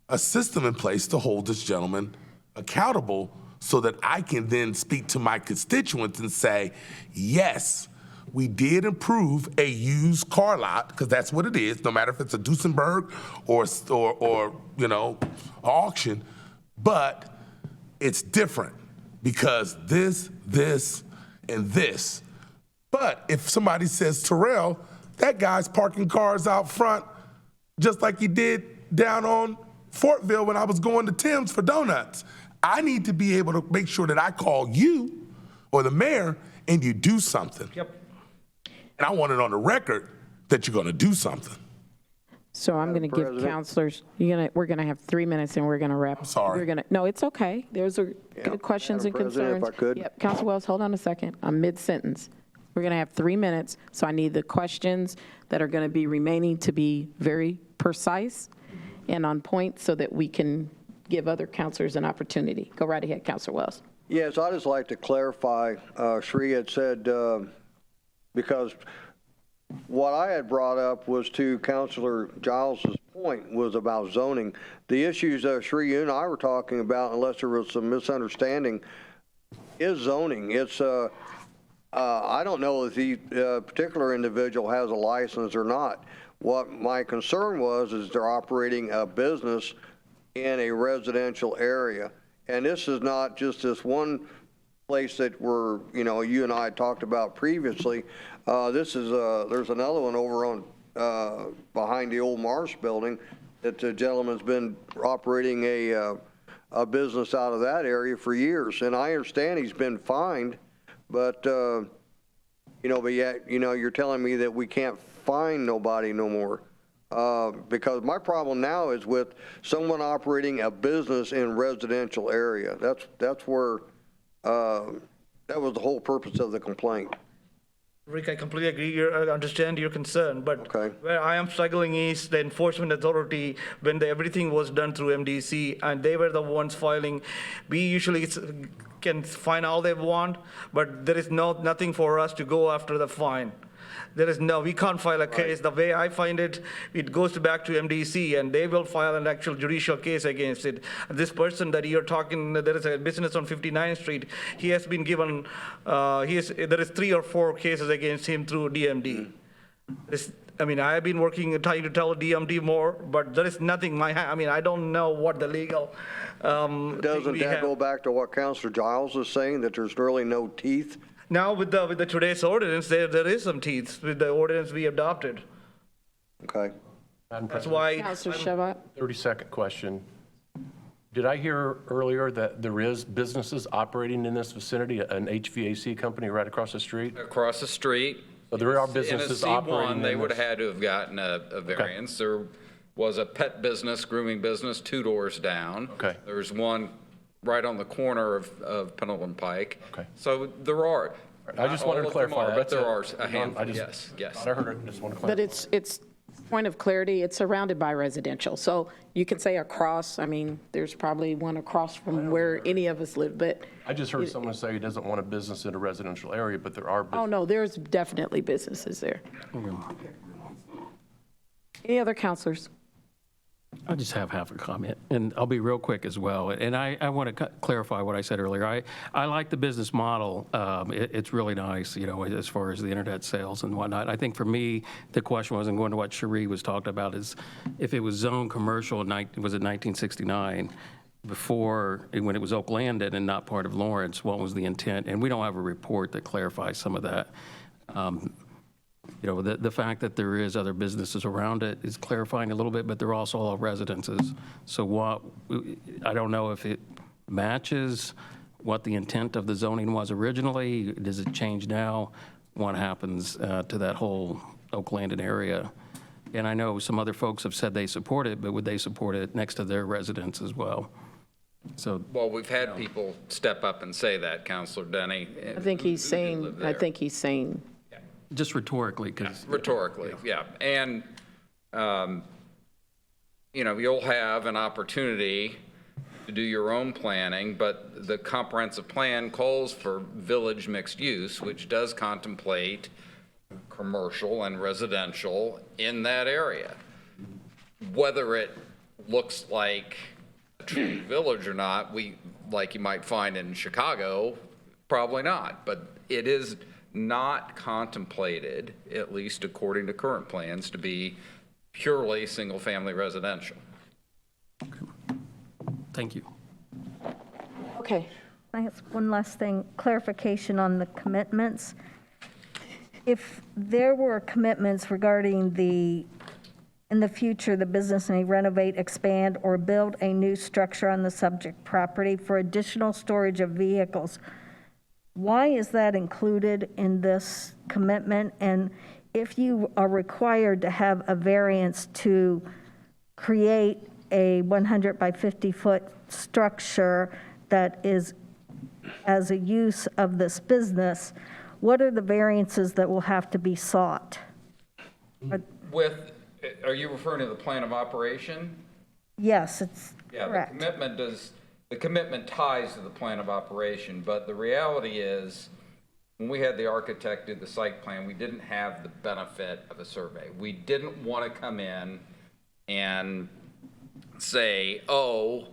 a system in place to hold this gentleman accountable so that I can then speak to my constituents and say, yes, we did improve a used car lot, because that's what it is, no matter if it's a Duesenberg or auction, but it's different because this, and this. But if somebody says, Terrell, that guy's parking cars out front just like he did down on Fortville when I was going to Tim's for donuts, I need to be able to make sure that I call you or the mayor and you do something. Yep. And I want it on the record that you're going to do something. So I'm going to give President? counselors, we're going to have 3 minutes and we're going to wrap. I'm sorry. No, it's okay. Those are good questions and Madam President, concerns. if I could. Yep, Council Wells, hold on a second. I'm mid-sentence. We're going to have 3 minutes, so I need the questions that are going to be remaining to be very precise and on point so that we can give other counselors an opportunity. Go right ahead, Councilor Wells. Yes, I'd just like to clarify, Sri had said, because what I had brought up was to Councilor Giles's point was about zoning. The issues Sri, you and I were talking about, unless there was some misunderstanding, is zoning. It's, I don't know if the particular individual has a license or not. What my concern was is they're operating a business in a residential area. And this is not just this one place that you and I had talked about previously. This is, there's another one over on, behind the old Marsh building that the gentleman's been operating a business out of that area for years. And I understand he's been fined, but, but yet, you're telling me that we can't fine nobody no more. Because my problem now is with someone operating a business in residential area. That's where, that was the whole purpose of the complaint. Rick, I completely agree. I understand your concern, but Okay. where I am struggling is the enforcement authority. When everything was done through MDC and they were the ones filing, we usually can fine all they want, but there is nothing for us to go after the fine. We can't file a case. The way I find it, it goes back to MDC and they will file an actual judicial case against it. This person that you're talking, there is a business on 59th Street. He has been given, there is 3 or 4 cases against him through DMD. I've been trying to tell DMD more, but there is nothing. I don't know what the legal Doesn't that go back to what Councilor Giles is saying, that there's really no teeth? Now with the today's ordinance, there is some teeth with the ordinance we adopted. Okay. Madam That's President, why. Councilor Shabbat. 30-second question. Did I hear earlier that there is businesses operating in this vicinity, an HVAC company right across the street? Across the street. So there are businesses in a operating C1, in they would have this? had to have gotten a variance. There was a pet business, grooming business, 2 doors down. Okay. There's one right on the corner of Pendleton Pike. Okay. So there are. I just wanted to clarify. But there are it. a handful, I just yes. thought I heard it. Just want to But clarify. it's point of clarity, it's surrounded by residential. So you can say across, there's probably one across from where any of us live, but, I just heard someone say he doesn't want a business in a residential area, but there are. oh no, there's definitely businesses there. Any other counselors? I just have half a comment, and I'll be real quick as well. And I want to clarify what I said earlier. I like the business model. It's really nice, as far as the internet sales and whatnot. I think for me, the question wasn't going to what Cherie was talking about, is if it was zone commercial, was it 1969, before, when it was Oak Landon and not part of Lawrence, what was the intent? And we don't have a report that clarifies some of that. The fact that there is other businesses around it is clarifying a little bit, but they're also all residences. So I don't know if it matches what the intent of the zoning was originally. Does it change now? What happens to that whole Oak Landon area? And I know some other folks have said they support it, but would they support it next to their residence as well? So, Well, we've had people step up and say that, Counselor Denny. I think he's saying, just rhetorically, because. Rhetorically, yeah. And, you'll have an opportunity to do your own planning, but the comprehensive plan calls for village mixed use, which does contemplate commercial and residential in that area. Whether it looks like a true village or not, like you might find in Chicago, probably not. But it is not contemplated, at least according to current plans, to be purely single-family residential. Thank you. okay. I have one last thing, clarification on the commitments. If there were commitments regarding in the future, the business may renovate, expand, or build a new structure on the subject property for additional storage of vehicles, why is that included in this commitment? And if you are required to have a variance to create a 100 by 50-foot structure that is as a use of this business, what are the variances that will have to be sought? Are you referring to the plan of operation? Yes, it's Yeah, correct. the commitment ties to the plan of operation, but the reality is, when we had the architect do the site plan, we didn't have the benefit of a survey. We didn't want to come in and say, oh,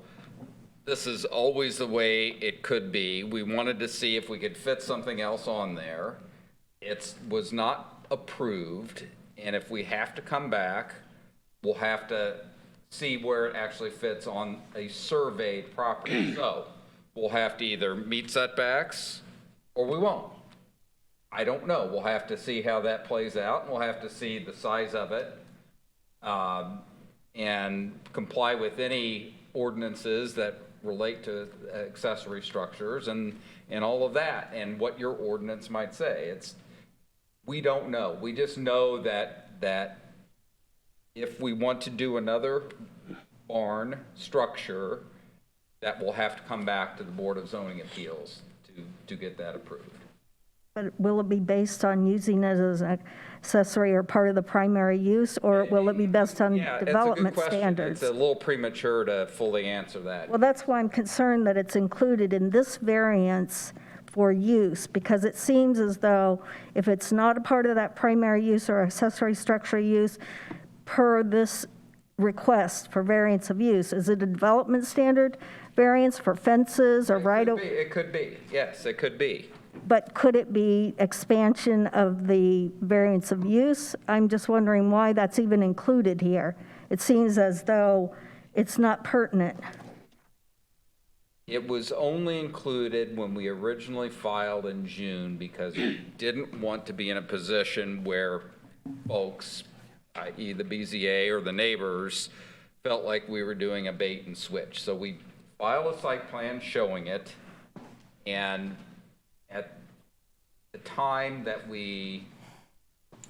this is always the way it could be. We wanted to see if we could fit something else on there. It was not approved, and if we have to come back, we'll have to see where it actually fits on a surveyed property. So we'll have to either meet setbacks or we won't. I don't know. We'll have to see how that plays out, and we'll have to see the size of it and comply with any ordinances that relate to accessory structures and all of that, and what your ordinance might say. We don't know. We just know that if we want to do another barn structure, that will have to come back to the Board of Zoning Appeals to get that approved. But will it be based on using it as an accessory or part of the primary use, or will it be based on development It's a good question. standards? It's a little premature to fully answer that. Well, that's why I'm concerned that it's included in this variance for use, because it seems as though if it's not a part of that primary use or accessory structure use per this request for variance of use, is it a development standard variance for fences or It could be, yes, it could be. But could it be expansion of the variance of use? I'm just wondering why that's even included here. It seems as though it's not pertinent. It was only included when we originally filed in June because we didn't want to be in a position where folks, i.e. the BZA or the neighbors, felt like we were doing a bait and switch. So we filed a site plan showing it, and at the time that we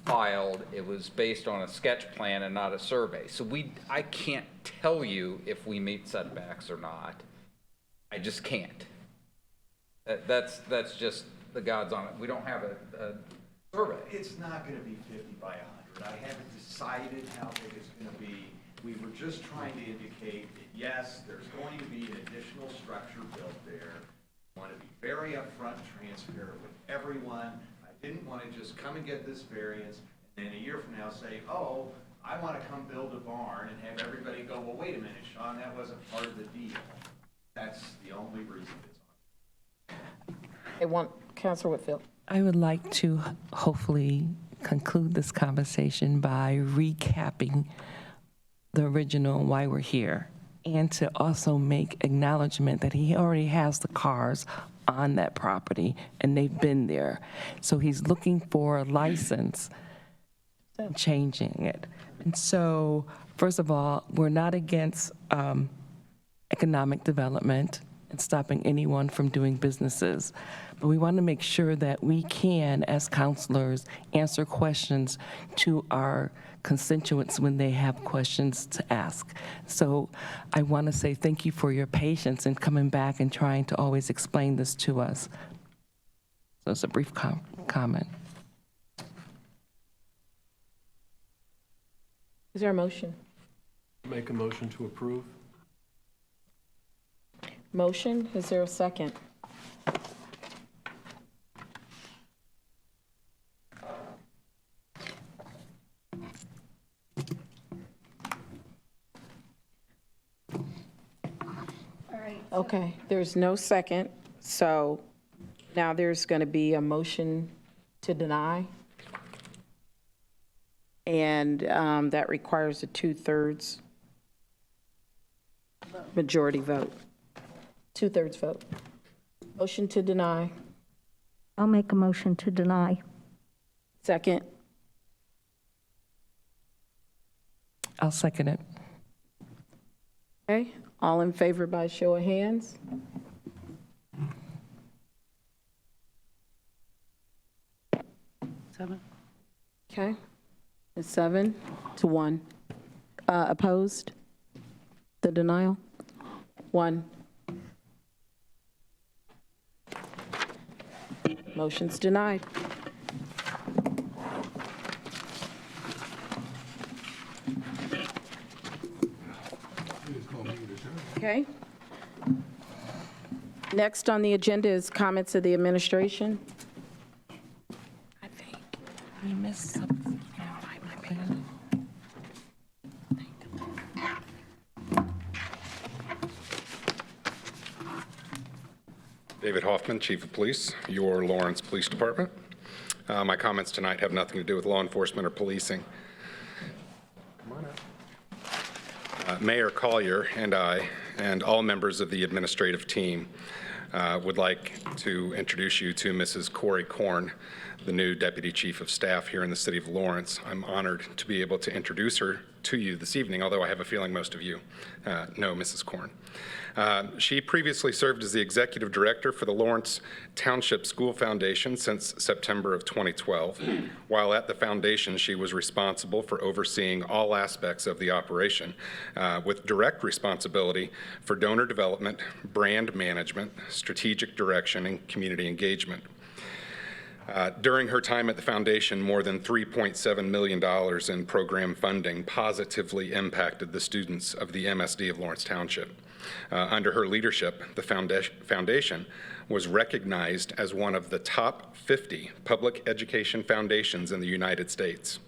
filed, it was based on a sketch plan and not a survey. So I can't tell you if we meet setbacks or not. I just can't. That's just the God's on it. We don't have a survey. It's not going to be 50 by 100. I haven't decided how big it's going to be. We were just trying to indicate that, yes, there's going to be an additional structure built there. I want to be very upfront, transparent with everyone. I didn't want to just come and get this variance and then a year from now say, oh, I want to come build a barn and have everybody go, well, wait a minute, Sean, that wasn't part of the deal. That's the only reason it's on. Councilor Whitfield. I would like to hopefully conclude this conversation by recapping the original why we're here, and to also make acknowledgement that he already has the cars on that property and they've been there. So he's looking for a license, changing it. And so, first of all, we're not against economic development and stopping anyone from doing businesses. But we want to make sure that we can, as counselors, answer questions to our constituents when they have questions to ask. So I want to say thank you for your patience in coming back and trying to always explain this to us. So it's a brief comment. Is there a motion? Make a motion to approve. Motion, is there a second? Okay, there's no second, so now there's going to be a motion to deny. And that requires a 2/3 majority vote. 2/3 vote. Motion to deny. I'll make a motion to deny. Second. I'll second it. Okay, all in favor by show of hands? Seven. Okay. It's 7-1. Opposed? The denial? 1. Motion's denied. Okay. Next on the agenda is comments of the administration. I think we missed something. David Hoffman, Chief of Police, your Lawrence Police Department. My comments tonight have nothing to do with law enforcement or policing. Come on up. Mayor Collier and I, and all members of the administrative team, would like to introduce you to Mrs. Corey Korn, the new Deputy Chief of Staff here in the city of Lawrence. I'm honored to be able to introduce her to you this evening, although I have a feeling most of you know Mrs. Korn. She previously served as the executive director for the Lawrence Township School Foundation since September of 2012. While at the foundation, she was responsible for overseeing all aspects of the operation, with direct responsibility for donor development, brand management, strategic direction, and community engagement. During her time at the foundation, more than $3.7 million in program funding positively impacted the students of the MSD of Lawrence Township. Under her leadership, the foundation was recognized as one of the top 50 public education foundations in the United States.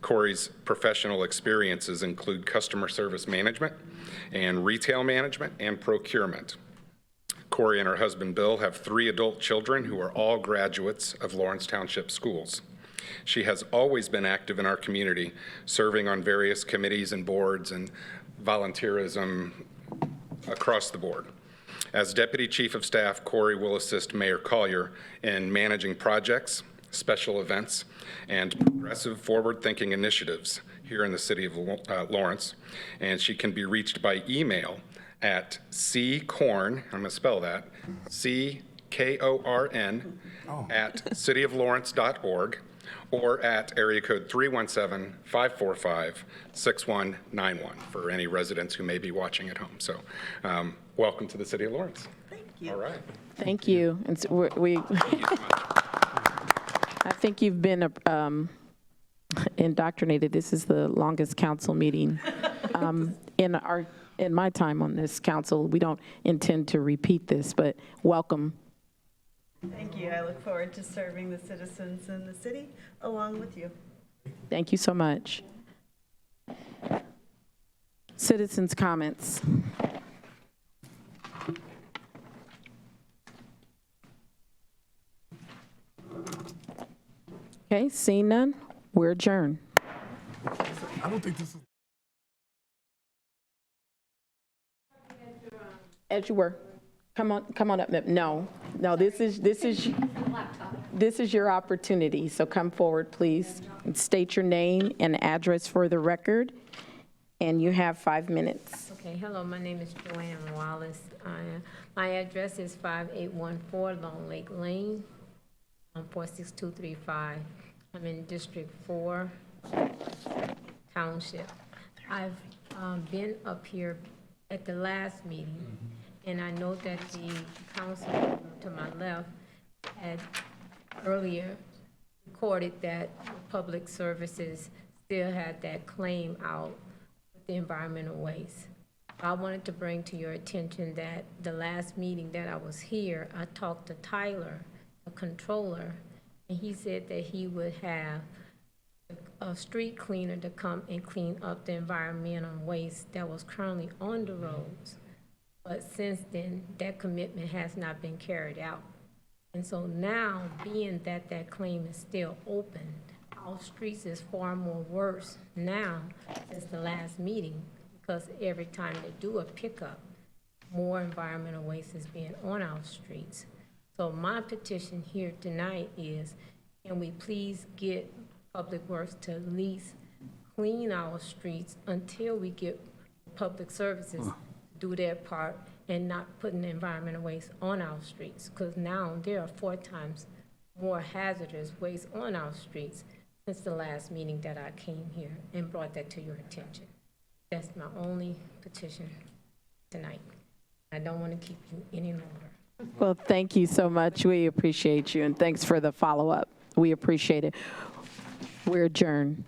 Corey's professional experiences include customer service management and retail management and procurement. Corey and her husband Bill have 3 adult children who are all graduates of Lawrence Township schools. She has always been active in our community, serving on various committees and boards and volunteerism across the board. As Deputy Chief of Staff, Corey will assist Mayor Collier in managing projects, special events, and progressive forward-thinking initiatives here in the city of Lawrence, and she can be reached by email at ckorn, I'm going to spell that, CKORN, at cityoflawrence.org, or at area code 317-545-6191 for any residents who may be watching at home. So welcome to the city of Lawrence. Thank you. All right. Thank you. And so we I think you've been indoctrinated. This is the longest council meeting in my time on this council. We don't intend to repeat this, but welcome. Thank you. I look forward to serving the citizens in the city along with you. Thank you so much. Citizens' comments. Okay, seeing none, we're adjourned. I don't think this is. As you were. Come on up. No, this is your opportunity. So come forward, please, and state your name and address for the record. And you have 5 minutes. Okay, hello, my name is Joanne Wallace. My address is 5814 Long Lake Lane, 46235. I'm in District 4, Township. I've been up here at the last meeting, and I know that the council to my left had earlier recorded that Public Services still had that claim out with the environmental waste. I wanted to bring to your attention that the last meeting that I was here, I talked to Tyler, the controller, and he said that he would have a street cleaner to come and clean up the environmental waste that was currently on the roads. But since then, that commitment has not been carried out. And so now, being that that claim is still open, our streets is far more worse now since the last meeting, because every time they do a pickup, more environmental waste is being on our streets. So my petition here tonight is, can we please get Public Works to at least clean our streets until we get Public Services do their part and not putting environmental waste on our streets, because now there are 4 times more hazardous waste on our streets since the last meeting that I came here and brought that to your attention. That's my only petition tonight. I don't want to keep you any longer. Well, thank you so much. We appreciate you, and thanks for the follow-up. We appreciate it. We're adjourned.